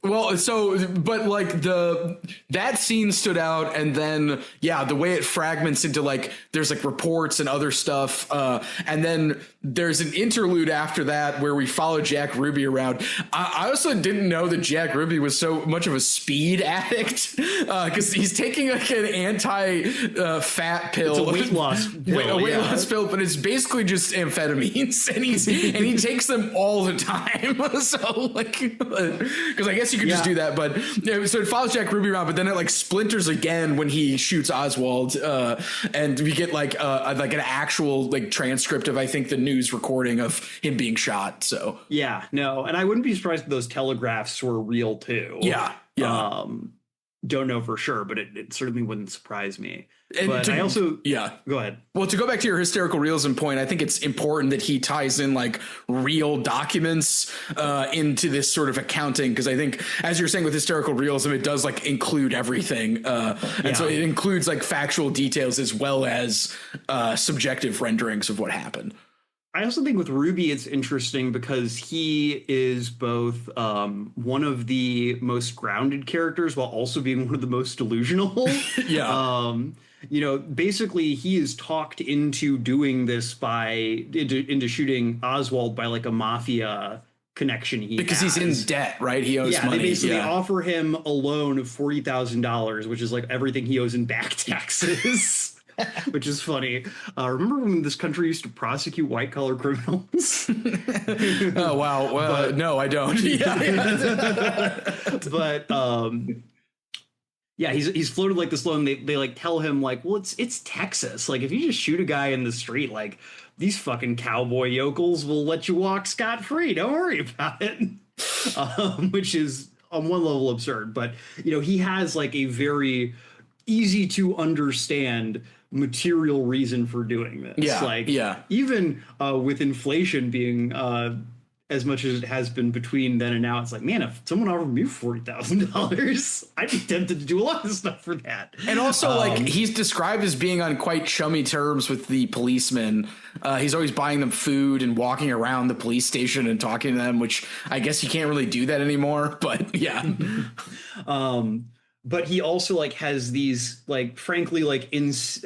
but like that scene stood out, and then the way it fragments into like there's like reports and other stuff, and then there's an interlude after that where we follow Jack Ruby around. I also didn't know that Jack Ruby was so much of a speed addict, because he's taking like an anti-fat pill. It's a weight loss pill, a weight loss pill, but it's basically just amphetamines, and he takes them all the time. So like, because I guess you could just do that, but so it follows Jack Ruby around, but then it like splinters again when he shoots Oswald, and we get like an actual like transcript of, I think, the news recording of him being shot. So and I wouldn't be surprised if those telegraphs were real too. Don't know for sure, but it certainly wouldn't surprise me. And but I also go ahead. Well, to go back to your hysterical realism point, I think it's important that he ties in like real documents into this sort of accounting, because I think, as you're saying with hysterical realism, it does like include everything, and so it includes like factual details as well as subjective renderings of what happened. I also think with Ruby, it's interesting because he is both one of the most grounded characters while also being one of the most delusional. You know, basically he is talked into doing this into shooting Oswald by like a mafia connection because he's in debt, right? He owes money. They basically offer him a loan of $40,000, which is like everything he owes in back taxes. Which is funny. Remember when this country used to prosecute white-collar criminals? Oh, wow. Well, no, I don't. But he's floated like this loan. They like tell him like, well, it's Texas. Like, if you just shoot a guy in the street, like, these fucking cowboy yokels will let you walk scot-free. Don't worry about it. Which is on one level absurd. But, you know, he has like a very easy to understand material reason for doing this. Even with inflation being as much as it has been between then and now. It's like, man, if someone offered me $40,000, I'd be tempted to do a lot of stuff for that. And also, like, he's described as being on quite chummy terms with the policemen. He's always buying them food and walking around the police station and talking to them, which I guess you can't really do that anymore. But yeah. But he also like has these like, frankly, like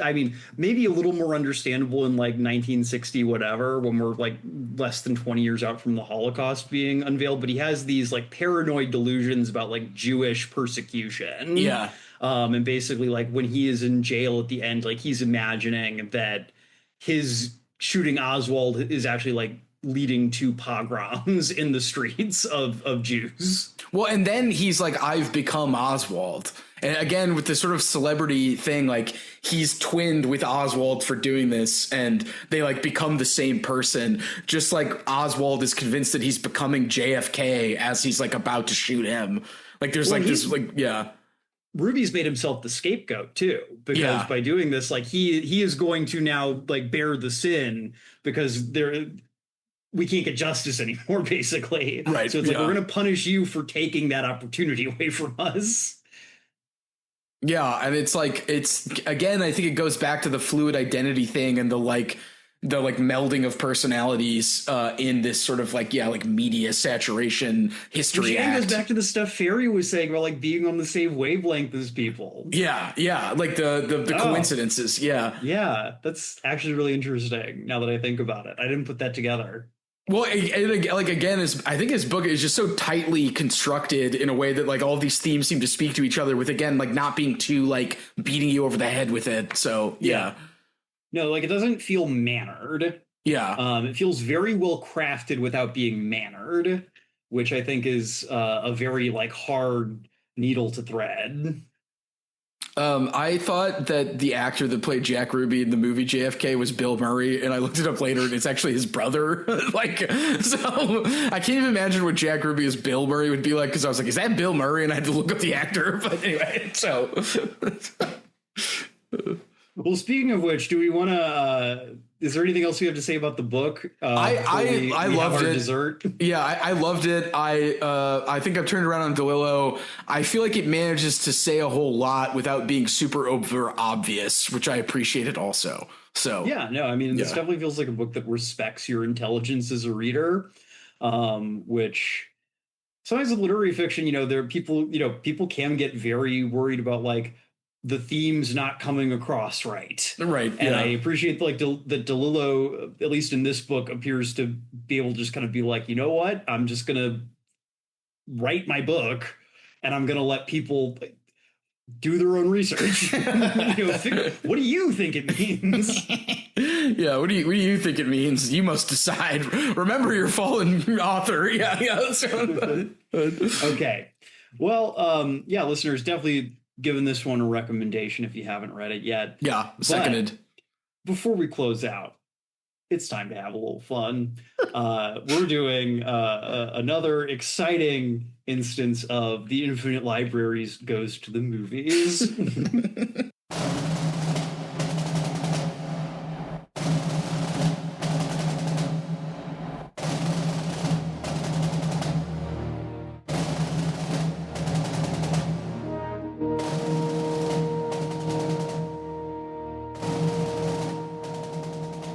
I mean, maybe a little more understandable in like 1960, whatever, when we're like less than 20 years out from the Holocaust being unveiled. But he has these like paranoid delusions about like Jewish persecution. Yeah. And basically, like when he is in jail at the end, like he's imagining that his shooting Oswald is actually like leading to pogroms in the streets of Jews. Well, and then he's like, I've become Oswald. And again, with this sort of celebrity thing, like he's twinned with Oswald for doing this, and they like become the same person, just like Oswald is convinced that he's becoming JFK as he's like about to shoot him. Like there's this like, yeah. Ruby's made himself the scapegoat too, because by doing this, like he is going to now like bear the sin because we can't get justice anymore, basically. Right. So it's like, we're going to punish you for taking that opportunity away from us. Yeah. And it's like, again, I think it goes back to the fluid identity thing and the melding of personalities in this sort of like, like media saturation history. Which goes back to the stuff Ferry was saying about like being on the same wavelength as people. Yeah. Yeah. Like the coincidences. Yeah. Yeah. That's actually really interesting now that I think about it. I didn't put that together. Well, like again, I think his book is just so tightly constructed in a way that like all of these themes seem to speak to each other with, again, like not being too like beating you over the head with it. So, yeah. No, like it doesn't feel mannered. Yeah. It feels very well crafted without being mannered, which I think is a very like hard needle to thread. I thought that the actor that played Jack Ruby in the movie JFK was Bill Murray, and I looked it up later, and it's actually his brother. So I can't even imagine what Jack Ruby as Bill Murray would be like, because I was like, is that Bill Murray? And I had to look up the actor. But anyway, so. Well, speaking of which, do we want to? Is there anything else we have to say about the book? I loved it. Dessert. Yeah, I loved it. I think I've turned around on DeLillo. I feel like it manages to say a whole lot without being super over obvious, which I appreciated also. So yeah, no, I mean, this definitely feels like a book that respects your intelligence as a reader, which sometimes with literary fiction, there are people can get very worried about like the themes not coming across right. And I appreciate like that DeLillo, at least in this book, appears to be able to just kind of be like, you know what, I'm just going to write my book and I'm going to let people do their own research. What do you think it means? Yeah, what do you think it means? You must decide. Remember your fallen author. Yeah. Okay. Well, listeners, definitely giving this one a recommendation if you haven't read it yet. Yeah, seconded. But before we close out, it's time to have a little fun. We're doing another exciting instance of The Infinite Libraries Goes to the Movies.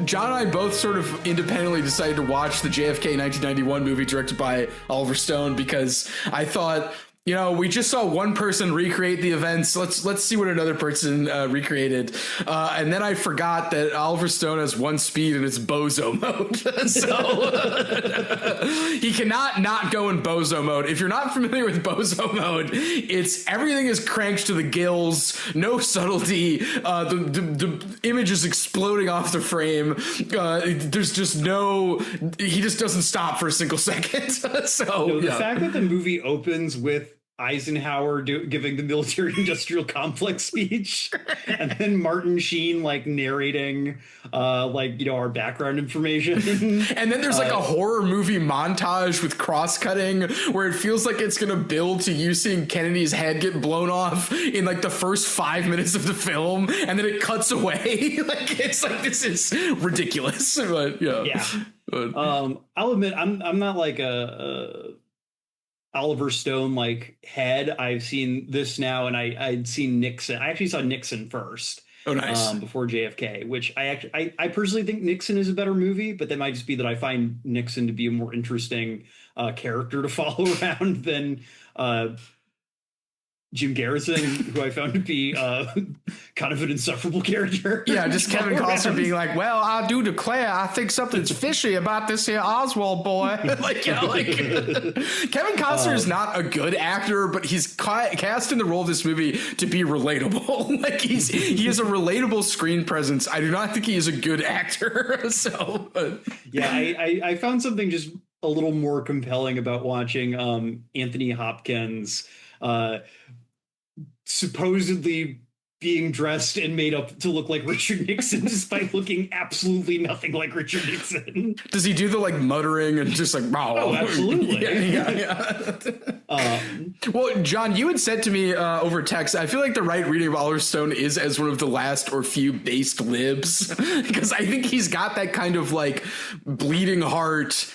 John and I both sort of independently decided to watch the JFK 1991 movie directed by Oliver Stone because I thought, we just saw one person recreate the events. Let's see what another person recreated. And then I forgot that Oliver Stone has one speed and it's bozo mode. So he cannot not go in bozo mode. If you're not familiar with bozo mode, it's everything is cranked to the gills, no subtlety. The image is exploding off the frame. There's just he just doesn't stop for a single second. So the fact that the movie opens with Eisenhower giving the military-industrial complex speech, and then Martin Sheen like narrating, our background information, and then there's like a horror movie montage with cross-cutting where it feels like it's gonna build to you seeing Kennedy's head get blown off in like the first 5 minutes of the film, and then it cuts away. Like it's like this is ridiculous, but yeah. I'll admit I'm not like a Oliver Stone like head. I've seen this now, and I'd seen Nixon. I actually saw Nixon first. Oh, nice. Before JFK, which I personally think Nixon is a better movie, but that might just be that I find Nixon to be a more interesting character to follow around than Jim Garrison, who I found to be kind of an insufferable character. Yeah, just Kevin Costner being like, "Well, I do declare, I think something's fishy about this here Oswald boy." Kevin Costner is not a good actor, but he's cast in the role of this movie to be relatable. He has a relatable screen presence. I do not think he is a good actor. I found something just a little more compelling about watching Anthony Hopkins supposedly being dressed and made up to look like Richard Nixon despite looking absolutely nothing like Richard Nixon. Does he do the muttering and just oh, absolutely. Yeah. Well, John, you had said to me over text, I feel like the right reading of Oliver Stone is as one of the last or few based libs, because I think he's got that kind of bleeding heart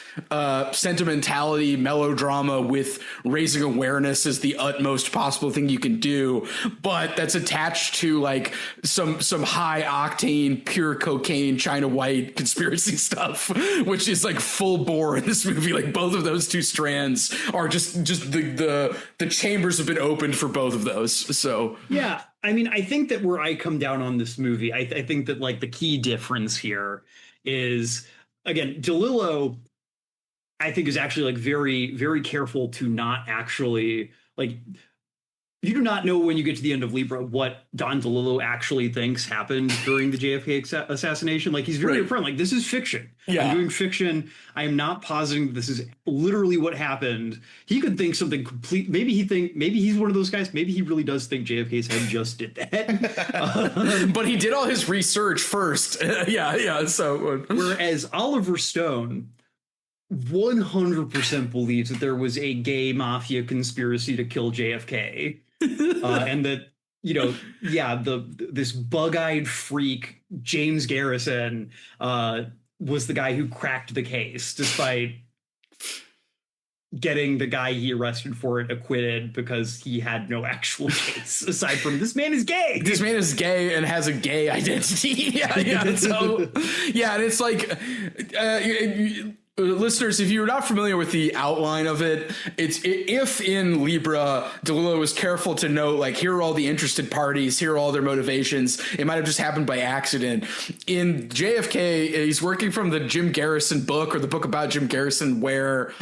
sentimentality, melodrama with raising awareness as the utmost possible thing you can do, but that's attached to some high octane pure cocaine China White conspiracy stuff, which is full bore in this movie. Both of those two strands are just the chambers have been opened for both of those. So yeah, I mean, I think that where I come down on this movie, I think that the key difference here is, again, DeLillo, I think, is actually very, very careful to not actually you do not know when you get to the end of Libra what Don DeLillo actually thinks happened during the JFK assassination. He's very upfront. This is fiction. Yeah. I'm doing fiction. I am not positing that this is literally what happened. He could think something complete. Maybe he's one of those guys. Maybe he really does think JFK's head just did that. But he did all his research first. Yeah. So whereas Oliver Stone 100% believes that there was a gay mafia conspiracy to kill JFK. And that, this bug-eyed freak James Garrison was the guy who cracked the case, despite getting the guy he arrested for it acquitted because he had no actual case aside from this man is gay. This man is gay and has a gay identity. Yeah. So yeah, and it's listeners, if you're not familiar with the outline of it, if in Libra, DeLillo was careful to note, here are all the interested parties, here are all their motivations. It might have just happened by accident. In JFK, he's working from the Jim Garrison book, or the book about Jim Garrison, where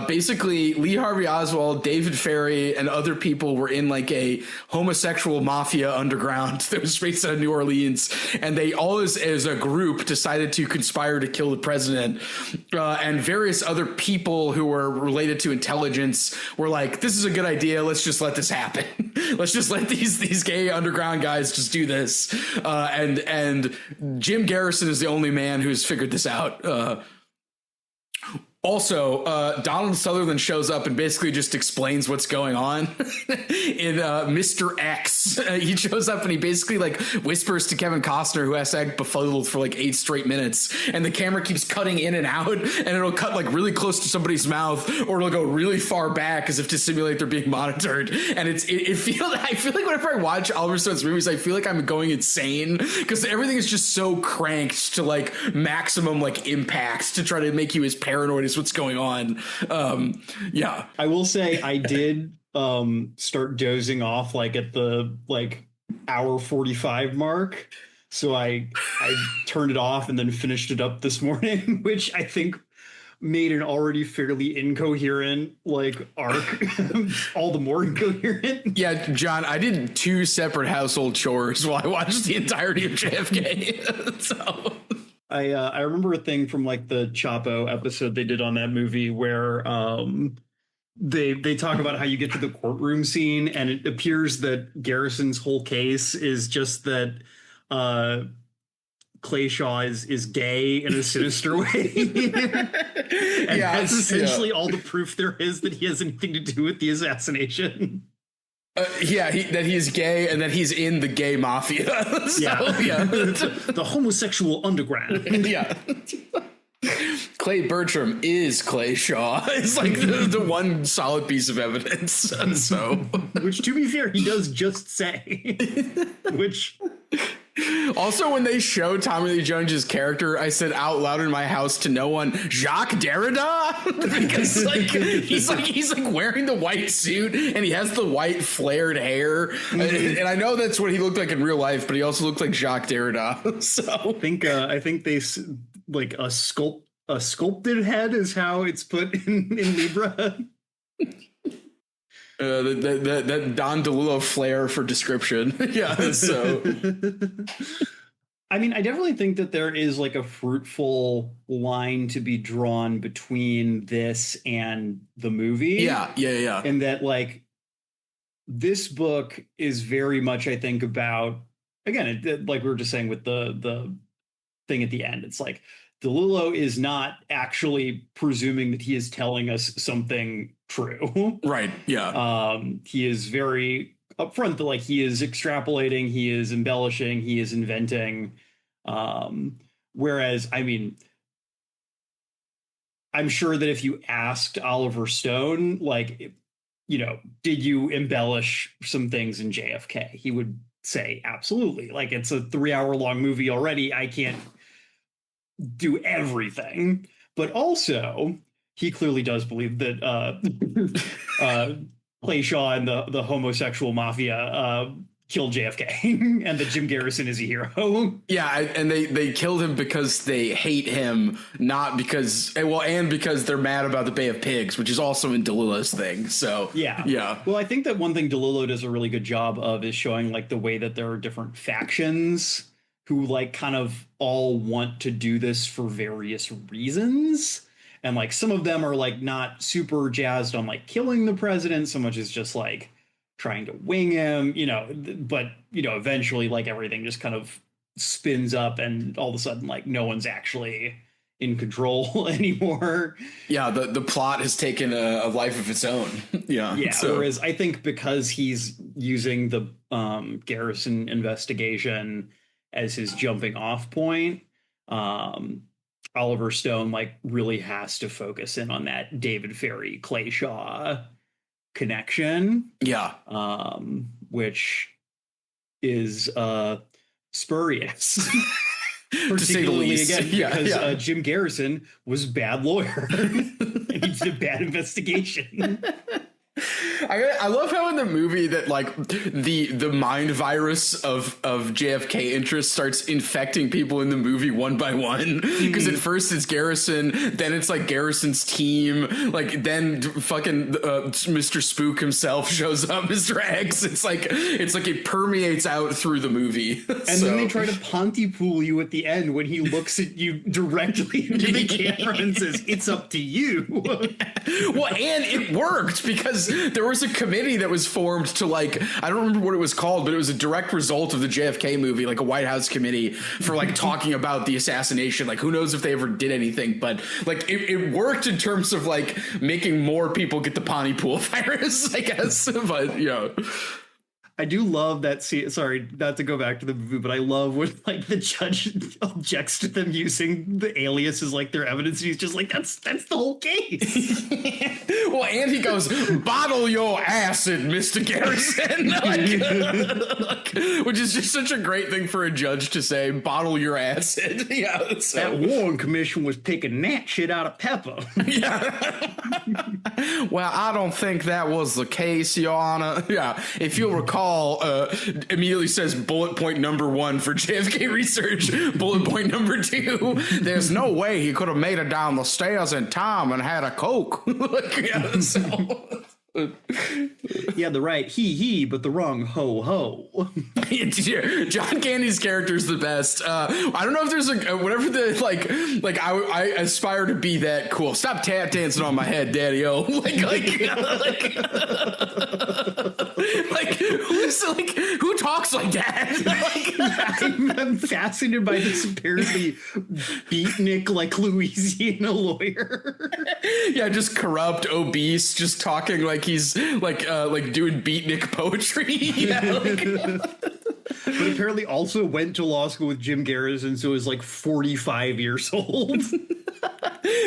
basically Lee Harvey Oswald, David Ferrie, and other people were in a homosexual mafia underground that was based out of New Orleans, and they all as a group decided to conspire to kill the president. And various other people who were related to intelligence were like, this is a good idea. Let's just let this happen. Let's just let these gay underground guys just do this. And Jim Garrison is the only man who's figured this out. Also, Donald Sutherland shows up and basically just explains what's going on in Mr. X. He shows up and he basically whispers to Kevin Costner, who has to act befuddled for 8 straight minutes. And the camera keeps cutting in and out, and it'll cut really close to somebody's mouth, or it'll go really far back as if to simulate they're being monitored. And I feel like whenever I watch Oliver Stone's movies, I feel like I'm going insane because everything is just so cranked to maximum impact to try to make you as paranoid what's going on. Yeah, I will say I did start dozing off at the hour 45 mark, so I turned it off and then finished it up this morning, which I think made an already fairly incoherent arc all the more incoherent. Yeah, John, I did 2 separate household chores while I watched the entirety of JFK. So I remember a thing from the Chapo episode they did on that movie where they talk about how you get to the courtroom scene, and it appears that Garrison's whole case is just that Clay Shaw is gay in a sinister way. And that's essentially all the proof there is that he has anything to do with the assassination. That he's gay and that he's in the gay mafia. The homosexual underground. Yeah. Clay Bertram is Clay Shaw. It's like the one solid piece of evidence. So, which, to be fair, he does just say. Which. Also, when they show Tommy Lee Jones's character, I said out loud in my house to no one, Jacques Derrida, because he's wearing the white suit and he has the white flared hair, and I know that's what he looked like in real life, but he also looked like Jacques Derrida. So I think they like a sculpted head is how it's put in Libra. That Don DeLillo flair for description. Yeah. So, I mean, I definitely think that there is like a fruitful line to be drawn between this and the movie. Yeah. And that, like, this book is very much, I think, about, again, like we were just saying with the thing at the end, it's like DeLillo is not actually presuming that he is telling us something true. Right. Yeah. He is very upfront that, like, he is extrapolating, he is embellishing, he is inventing. Whereas, I mean, I'm sure that if you asked Oliver Stone, like, you know, did you embellish some things in JFK? He would say, absolutely. Like, it's a 3-hour-long movie already. I can't do everything. But also, he clearly does believe that Clay Shaw and the homosexual mafia killed JFK and that Jim Garrison is a hero. Yeah, and they killed him because they hate him, not because, and because they're mad about the Bay of Pigs, which is also in DeLillo's thing. So yeah. Well, I think that one thing DeLillo does a really good job of is showing, like, the way that there are different factions who, like, kind of all want to do this for various reasons. And, like, some of them are, like, not super jazzed on, like, killing the president so much as just, like, trying to wing him, you know, but, you know, eventually, like, everything just kind of spins up and all of a sudden, like, no one's actually in control anymore. Yeah, the plot has taken a life of its own. Yeah. Whereas I think because he's using the Garrison investigation as his jumping off point, Oliver Stone, like, really has to focus in on that David Ferry Clay Shaw connection. Yeah. Which is spurious. To say the least. Again, because Jim Garrison was a bad lawyer. He did a bad investigation. I love how in the movie that, like, the mind virus of JFK interest starts infecting people in the movie one by one, because at first it's Garrison, then it's like Garrison's team, like then fucking Mr. Spook himself shows up, Mr. X. It's like it permeates out through the movie. And then they try to Pontypool you at the end when he looks at you directly into the camera and says, "It's up to you." Well, and it worked because there was a committee that was formed to, like, I don't remember what it was called, but it was a direct result of the JFK movie, like a White House committee for, like, talking about the assassination. Like, who knows if they ever did anything, but, like, it worked in terms of, like, making more people get the Pontypool virus, I guess. But, you know. I do love that scene. Sorry, not to go back to the movie, but I love when, like, the judge objects to them using the alias as, like, their evidence. And he's just like, that's the whole case. Well, and he goes, "Bottle your acid, Mr. Garrison," like, which is just such a great thing for a judge to say. Bottle your acid. Yeah. So. That Warren Commission was picking that shit out of pepper. Yeah. Well, I don't think that was the case, Your Honor. Yeah. If you'll recall, immediately says bullet point number 1 for JFK research. Bullet point number 2, there's no way he could have made it down the stairs in time and had a Coke. Like, yeah, so. Yeah, the right he, but the wrong ho. John Candy's character is the best. I don't know if there's whatever the like I aspire to be that cool. Stop tap dancing on my head, Daddy-O. Who talks like that? I'm fascinated by this apparently beatnik, like, Louisiana lawyer. Yeah, just corrupt, obese, just talking like he's like doing beatnik poetry. Yeah, but apparently also went to law school with Jim Garrison, so is, like, 45 years old.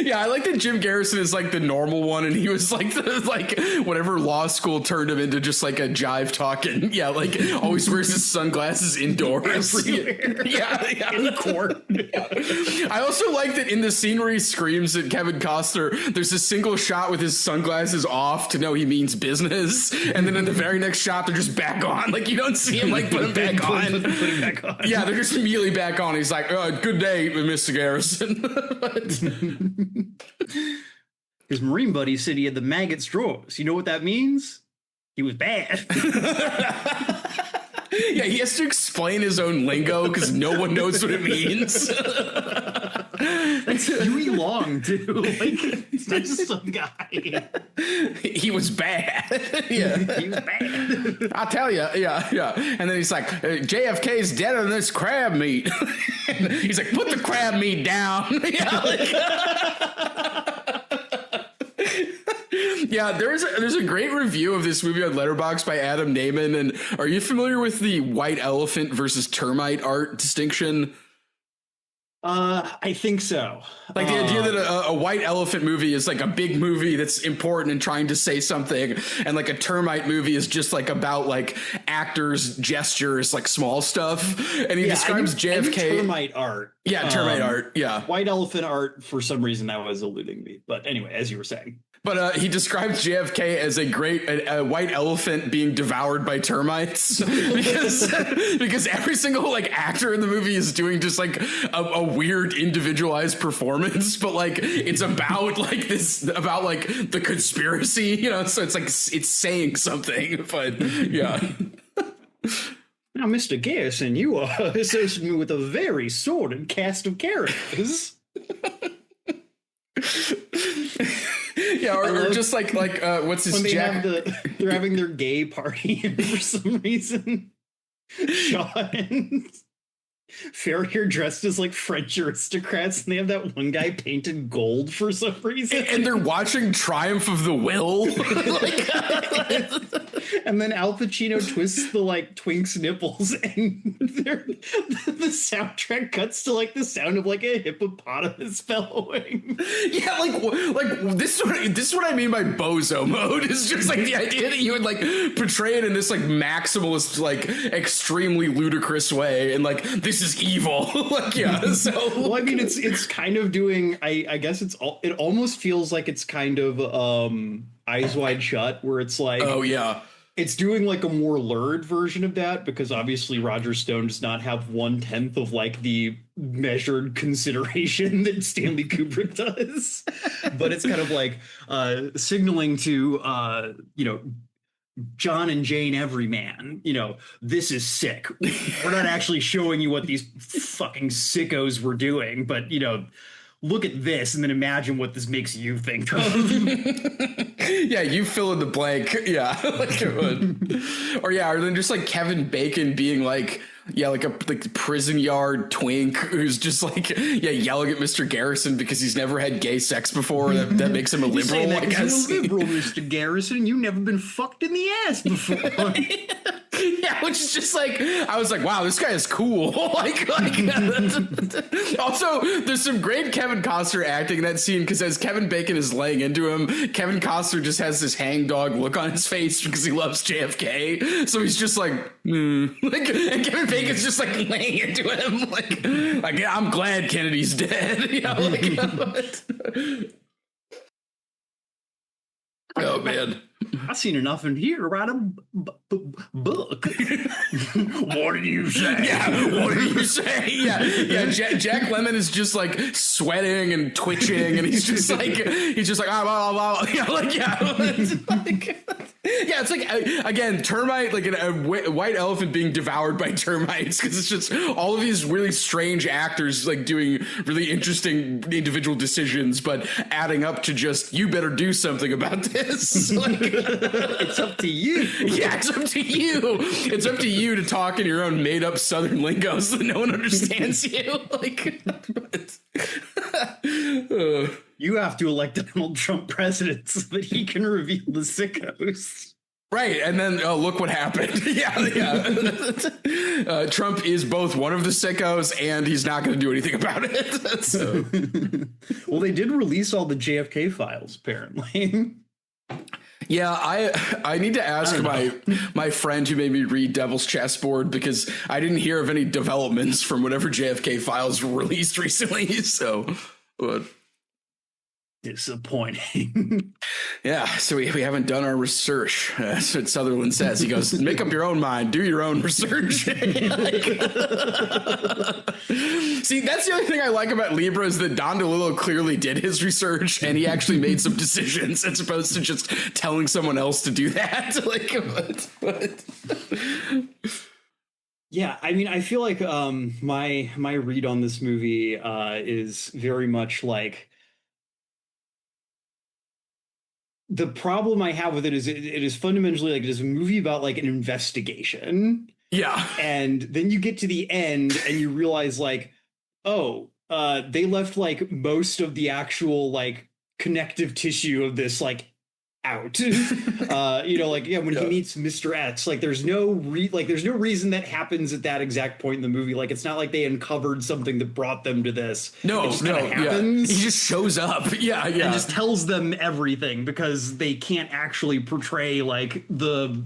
Yeah, I like that Jim Garrison is like the normal one, and he was like the whatever law school turned him into just like a jive talking. Yeah, like always wears his sunglasses indoors. Yeah. In court. Yeah. I also like that in the scene where he screams at Kevin Costner, there's a single shot with his sunglasses off to know he means business, and then in the very next shot they're just back on. Like you don't see him like put them back on. Yeah, they're just immediately back on. He's like, "Good day, Mr. Garrison." His Marine buddy said he had the maggot straws. You know what that means? He was bad. Yeah, he has to explain his own lingo because no one knows what it means. That's Huey Long, too. Like, he's not just some guy. He was bad. Yeah. He was bad. I'll tell you. Yeah. And then he's like, JFK's dead on this crab meat. He's like, put the crab meat down. Yeah, there's a great review of this movie on Letterboxd by Adam Naiman. And are you familiar with the white elephant versus termite art distinction? I think so. Like the idea that a white elephant movie is like a big movie that's important and trying to say something, and like a termite movie is just like about like actors, gestures, like small stuff. And he describes JFK termite art. Yeah, termite art. Yeah, white elephant art. For some reason, that was eluding me. But anyway, as you were saying. But he describes JFK as a white elephant being devoured by termites because every single like actor in the movie is doing just like a weird individualized performance, but like it's about like the conspiracy, you know. So it's like it's saying something, but yeah. Now, Mr. Garrison, you are associating me with a very sordid cast of characters. Yeah, or just like what's his Jack? They're having their gay party, and for some reason, Sean Farrier dressed as like French aristocrats, and they have that one guy painted gold for some reason. And they're watching Triumph of the Will. And then Al Pacino twists the like Twink's nipples, and the soundtrack cuts to like the sound of like a hippopotamus bellowing. Yeah, like this is what I mean by bozo mode. It's just like the idea that you would like portray it in this like maximalist, like extremely ludicrous way, and like this is evil. Like yeah. So well, I mean, it's kind of doing. I guess it almost feels like it's kind of Eyes Wide Shut, where it's like, oh yeah. It's doing like a more lurid version of that, because obviously Roger Stone does not have 1/10 of like the measured consideration that Stanley Kubrick does. But it's kind of like signaling to, John and Jane Everyman, this is sick. We're not actually showing you what these fucking sickos were doing, but, look at this and then imagine what this makes you think of. Yeah, you fill in the blank. Yeah, like it would. Or then just like Kevin Bacon being like, like a prison yard twink who's just like, yelling at Mr. Garrison because he's never had gay sex before. That makes him a liberal. I guess. You're a liberal, Mr. Garrison. You've never been fucked in the ass before. Yeah, which is just like, I was like, wow, this guy is cool. like also, there's some great Kevin Costner acting in that scene, because as Kevin Bacon is laying into him, Kevin Costner just has this hangdog look on his face because he loves JFK. So he's just like, and Kevin Bacon's just like laying into him, like I'm glad Kennedy's dead. Oh man. I've seen enough in here to write a book. What did you say? Yeah, what did you say? Yeah. Jack Lemmon is just like sweating and twitching, and he's just like blah, blah, blah. It's like again, termite, like a white elephant being devoured by termites, because it's just all of these really strange actors like doing really interesting individual decisions, but adding up to just, you better do something about this. It's up to you. Yeah, it's up to you. It's up to you to talk in your own made up Southern lingo so that no one understands you. You have to elect Donald Trump president so that he can reveal the sickos. Right, and then look what happened. Yeah. Trump is both one of the sickos, and he's not going to do anything about it. So. Well, they did release all the JFK files, apparently. Yeah, I need to ask my friend who made me read Devil's Chessboard, because I didn't hear of any developments from whatever JFK files were released recently. So, but. Disappointing. Yeah, so we haven't done our research. That's what Sutherland says. He goes, make up your own mind, do your own research. See, that's the only thing I like about Libra is that Don DeLillo clearly did his research and he actually made some decisions as opposed to just telling someone else to do that. Like, what? Yeah, I mean, I feel like my read on this movie is very much like, the problem I have with it is fundamentally like it is a movie about like an investigation. Yeah. And then you get to the end and you realize like, oh, they left like most of the actual like connective tissue of this like out. When he meets Mr. X, like there's no reason that happens at that exact point in the movie. Like it's not like they uncovered something that brought them to this. No, happens. Yeah. He just shows up. Yeah. And just tells them everything because they can't actually portray like the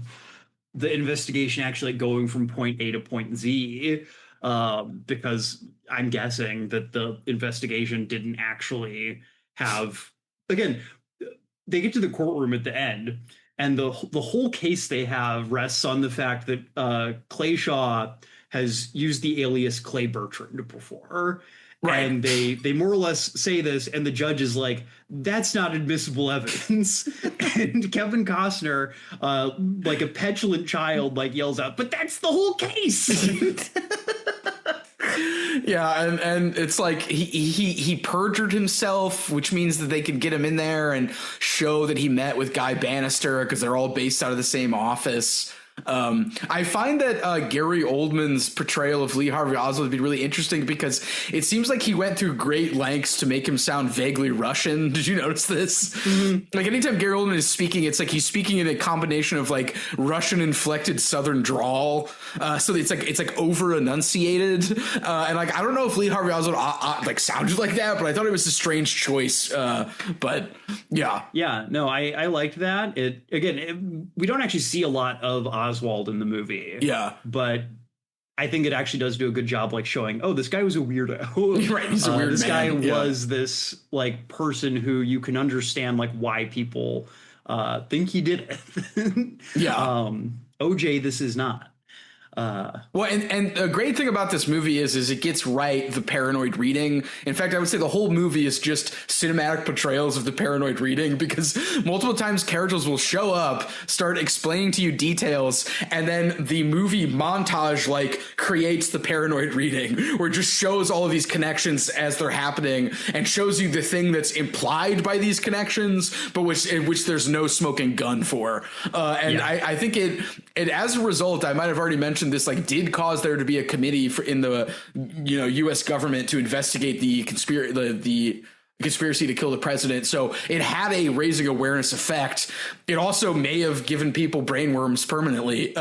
investigation actually going from point A to point Z. Because I'm guessing that the investigation didn't actually have, again, they get to the courtroom at the end, and the whole case they have rests on the fact that Clay Shaw has used the alias Clay Bertrand before. Right. And they more or less say this, and the judge is like, that's not admissible evidence. And Kevin Costner, like a petulant child, like yells out, but that's the whole case. Yeah, and it's like he perjured himself, which means that they could get him in there and show that he met with Guy Bannister because they're all based out of the same office. I find that Gary Oldman's portrayal of Lee Harvey Oswald would be really interesting because it seems like he went through great lengths to make him sound vaguely Russian. Did you notice this? Mm-hmm. Like anytime Gary Oldman is speaking, it's like he's speaking in a combination of like Russian inflected Southern drawl. So it's like over enunciated. And like, I don't know if Lee Harvey Oswald like sounded like that, but I thought it was a strange choice. But yeah. Yeah, no, I liked that. We don't actually see a lot of Oswald in the movie. Yeah. But I think it actually does do a good job like showing, oh, this guy was a weirdo. Right, he's a weird this man. Guy was this like person who you can understand like why people think he did it. Yeah. OJ, this is not. Well, and the great thing about this movie is it gets right the paranoid reading. In fact, I would say the whole movie is just cinematic portrayals of the paranoid reading because multiple times characters will show up, start explaining to you details, and then the movie montage like creates the paranoid reading where it just shows all of these connections as they're happening and shows you the thing that's implied by these connections, but which there's no smoking gun for. I think it as a result, I might have already mentioned this, like did cause there to be a committee in the U.S. government to investigate the conspiracy to kill the president. So it had a raising awareness effect. It also may have given people brainworms permanently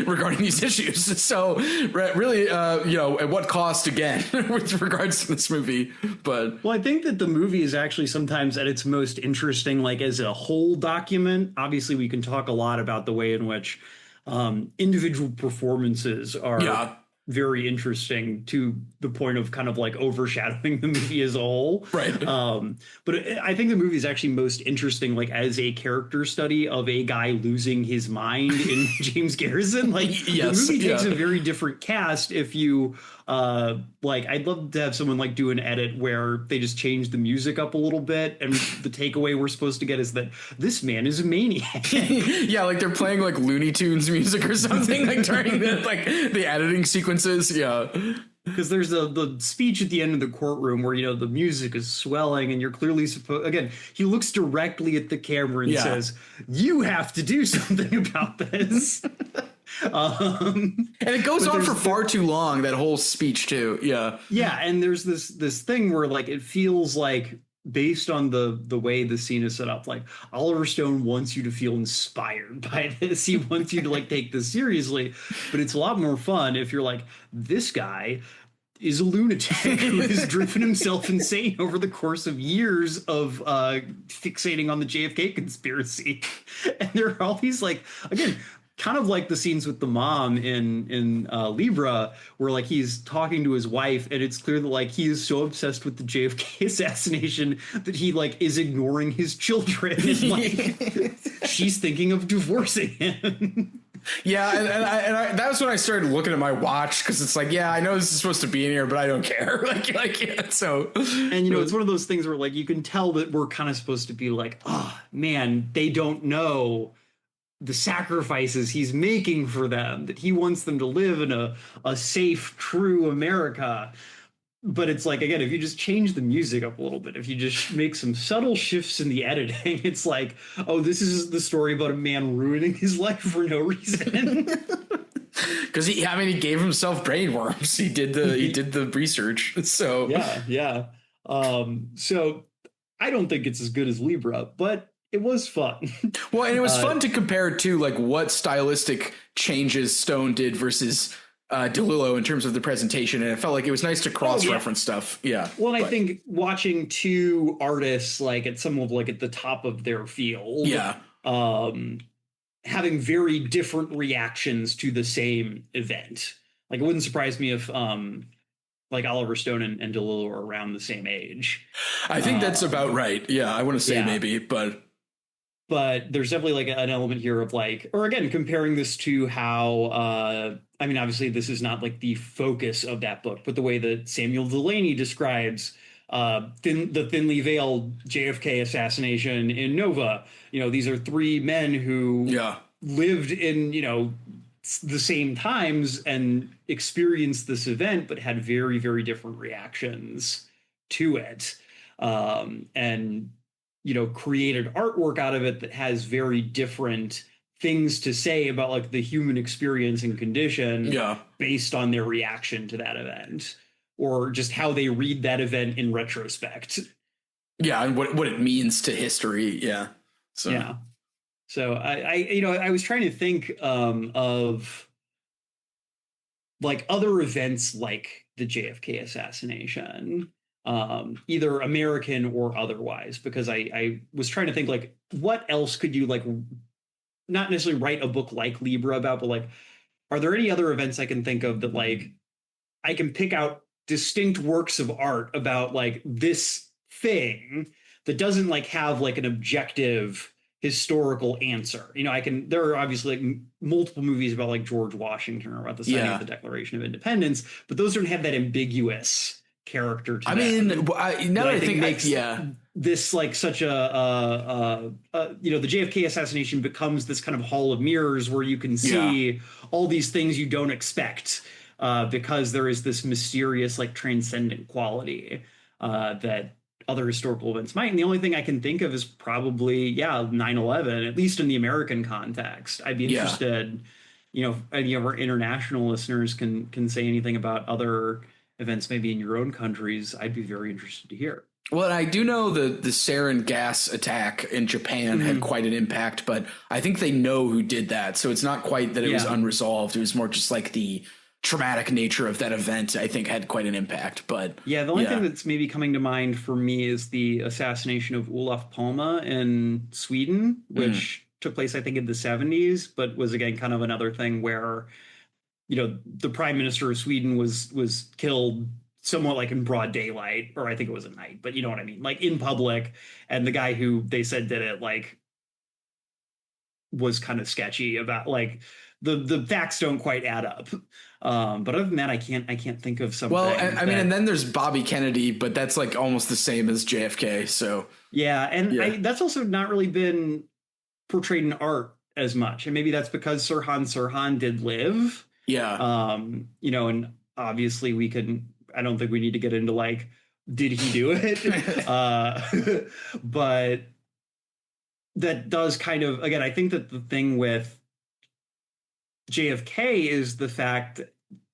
regarding these issues. So really, at what cost again with regards to this movie? But well, I think that the movie is actually sometimes at its most interesting, like as a whole document. Obviously, we can talk a lot about the way in which individual performances are very interesting to the point of kind of like overshadowing the movie as a whole. Right. But I think the movie is actually most interesting, like as a character study of a guy losing his mind in James Garrison. Like the movie takes a very different cast if you I'd love to have someone like do an edit where they just change the music up a little bit, and the takeaway we're supposed to get is that this man is a maniac. Yeah, like they're playing like Looney Tunes music or something like during the editing sequences. Yeah. Because there's the speech at the end of the courtroom where, the music is swelling and you're clearly again, he looks directly at the camera and says, you have to do something about this. And it goes on for far too long, that whole speech too. Yeah. Yeah. And there's this thing where like, it feels like based on the way the scene is set up, like Oliver Stone wants you to feel inspired by this. He wants you to like take this seriously, but it's a lot more fun if you're like, this guy is a lunatic who has driven himself insane over the course of years of fixating on the JFK conspiracy. And there are all these, like, again, kind of like the scenes with the mom in Libra, where like he's talking to his wife, and it's clear that like he is so obsessed with the JFK assassination that he like is ignoring his children, and like she's thinking of divorcing him. Yeah, and that was when I started looking at my watch, because it's like, yeah, I know this is supposed to be in here, but I don't care. like yeah, so. And you know, it's one of those things where like you can tell that we're kind of supposed to be like, oh man, they don't know the sacrifices he's making for them, that he wants them to live in a safe, true America. But it's like, again, if you just change the music up a little bit, if you just make some subtle shifts in the editing, it's like, oh, this is the story about a man ruining his life for no reason. Because he gave himself brain worms. He did the research. So yeah. So I don't think it's as good as Libra, but it was fun. Well, and it was fun to compare to like what stylistic changes Stone did versus DeLillo in terms of the presentation, and it felt like it was nice to cross-reference stuff. Yeah. Well, and I think watching two artists like at some of like at the top of their field, having very different reactions to the same event. Like, it wouldn't surprise me if like Oliver Stone and DeLillo are around the same age. I think that's about right. Yeah, I want to say maybe, but there's definitely like an element here of like, or again, comparing this to how, I mean, obviously this is not like the focus of that book, but the way that Samuel Delany describes the thinly veiled JFK assassination in Nova. You know, these are three men who lived in, you know, the same times and experienced this event, but had very, very different reactions to it. And, you know, created artwork out of it that has very different things to say about like the human experience and condition based on their reaction to that event, or just how they read that event in retrospect. Yeah, and what it means to history. Yeah. So I was trying to think of like other events like the JFK assassination, either American or otherwise, because I was trying to think like what else could you like not necessarily write a book like Libra about, but like, are there any other events I can think of that like I can pick out distinct works of art about like this thing that doesn't like have like an objective historical answer? You know, there are obviously like multiple movies about like George Washington or about the signing of the Declaration of Independence, but those don't have that ambiguous character to them. Now that I think makes this like such a you know, the JFK assassination becomes this kind of hall of mirrors where you can see all these things you don't expect, because there is this mysterious like transcendent quality that other historical events might. And the only thing I can think of is probably 9/11, at least in the American context. I'd be interested, you know, if any of our international listeners can say anything about other events maybe in your own countries. I'd be very interested to hear. Well, I do know the sarin gas attack in Japan had quite an impact, but I think they know who did that. So it's not quite that it was unresolved. It was more just like the traumatic nature of that event, I think, had quite an impact. But the only thing that's maybe coming to mind for me is the assassination of Olof Palme in Sweden, which took place, I think, in the 70s, but was again kind of another thing where, you know, the prime minister of Sweden was killed somewhat like in broad daylight, or I think it was at night, but you know what I mean, like in public. And the guy who they said did it like was kind of sketchy about like the facts don't quite add up. But other than that, I can't think of something. Well, I mean, and then there's Bobby Kennedy, but that's like almost the same as JFK. So that's also not really been portrayed in art as much, and maybe that's because Sirhan Sirhan did live. You know, and obviously I don't think we need to get into like, did he do it? But that does kind of, again, I think that the thing with JFK is the fact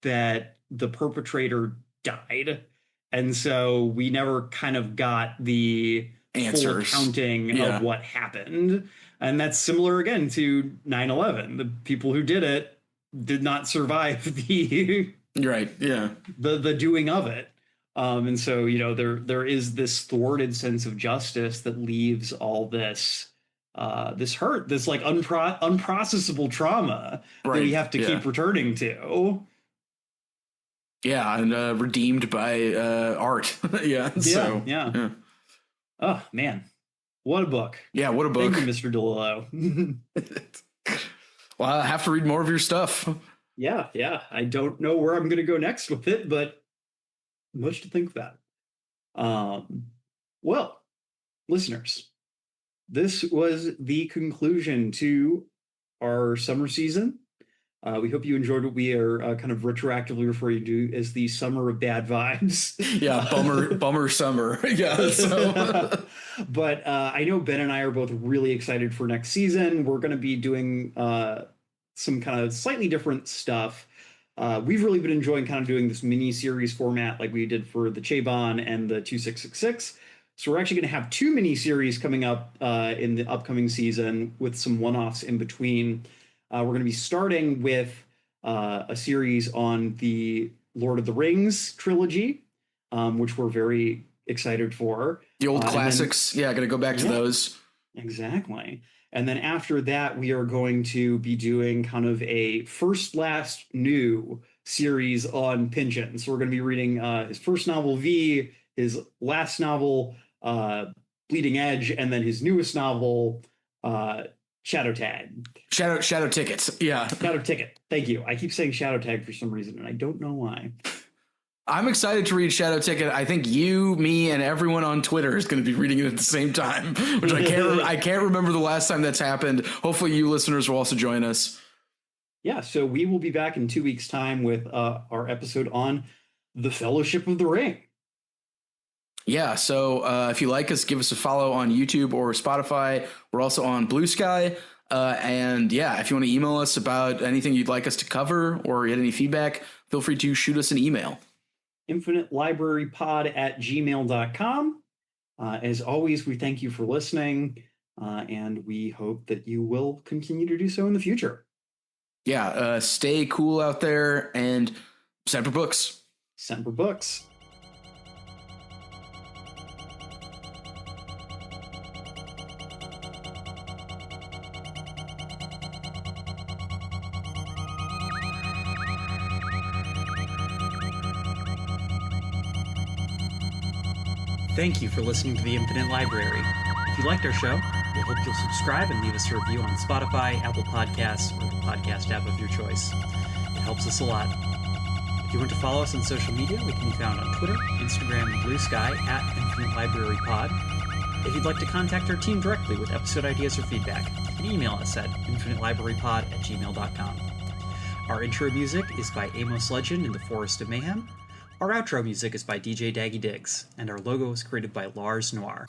that the perpetrator died And so we never kind of got the Answers. full accounting of what happened. And that's similar again to 9/11. The people who did it did not survive the Right. Yeah. the doing of it. And so, you know, there is this thwarted sense of justice that leaves all this this hurt, this like unprocessable trauma that we have to keep returning to. Yeah, and redeemed by art. Yeah. Oh man, what a book! Yeah, what a book. Thank you, Mr. DeLillo. Well, I have to read more of your stuff. Yeah. I don't know where I'm going to go next with it, but much to think about. Well, listeners, this was the conclusion to our summer season. We hope you enjoyed what we are kind of retroactively referring to as the summer of bad vibes. Yeah, bummer summer. Yeah. So. But I know Ben and I are both really excited for next season. We're going to be doing some kind of slightly different stuff. We've really been enjoying kind of doing this mini series format like we did for the Chaban and the 2666. So we're actually going to have 2 mini series coming up in the upcoming season with some one-offs in between. We're going to be starting with a series on the Lord of the Rings trilogy, which we're very excited for. The old classics. Going to go back to those. Exactly. And then after that, we are going to be doing kind of a first, last, new series on Pynchon. So we're going to be reading his first novel, V, his last novel, Bleeding Edge, and then his newest novel, Shadow Tag. Shadow Tickets. Yeah. Shadow Ticket. Thank you. I keep saying Shadow Tag for some reason, and I don't know why. I'm excited to read Shadow Ticket. I think you, me, and everyone on Twitter is going to be reading it at the same time, which I can't remember the last time that's happened. Hopefully you listeners will also join us. Yeah, so we will be back in 2 weeks' time with our episode on The Fellowship of the Ring. Yeah, so if you like us, give us a follow on YouTube or Spotify. We're also on Blue Sky. And yeah, if you want to email us about anything you'd like us to cover or get any feedback, feel free to shoot us an email. infinitelibrarypod@gmail.com. As always, we thank you for listening, and we hope that you will continue to do so in the future. Yeah, stay cool out there and Semper Books. Semper Books. Thank you for listening to The Infinite Library. If you liked our show, we hope you'll subscribe and leave us a review on Spotify, Apple Podcasts, or the podcast app of your choice. It helps us a lot. If you want to follow us on social media, we can be found on Twitter, Instagram, and Blue Sky @Infinite Library Pod. If you'd like to contact our team directly with episode ideas or feedback, you can email us at infinitelibrarypod@gmail.com. Our intro music is by Amos Legend in the Forest of Mayhem. Our outro music is by DJ Daggy Diggs, and our logo was created by Lars Noir.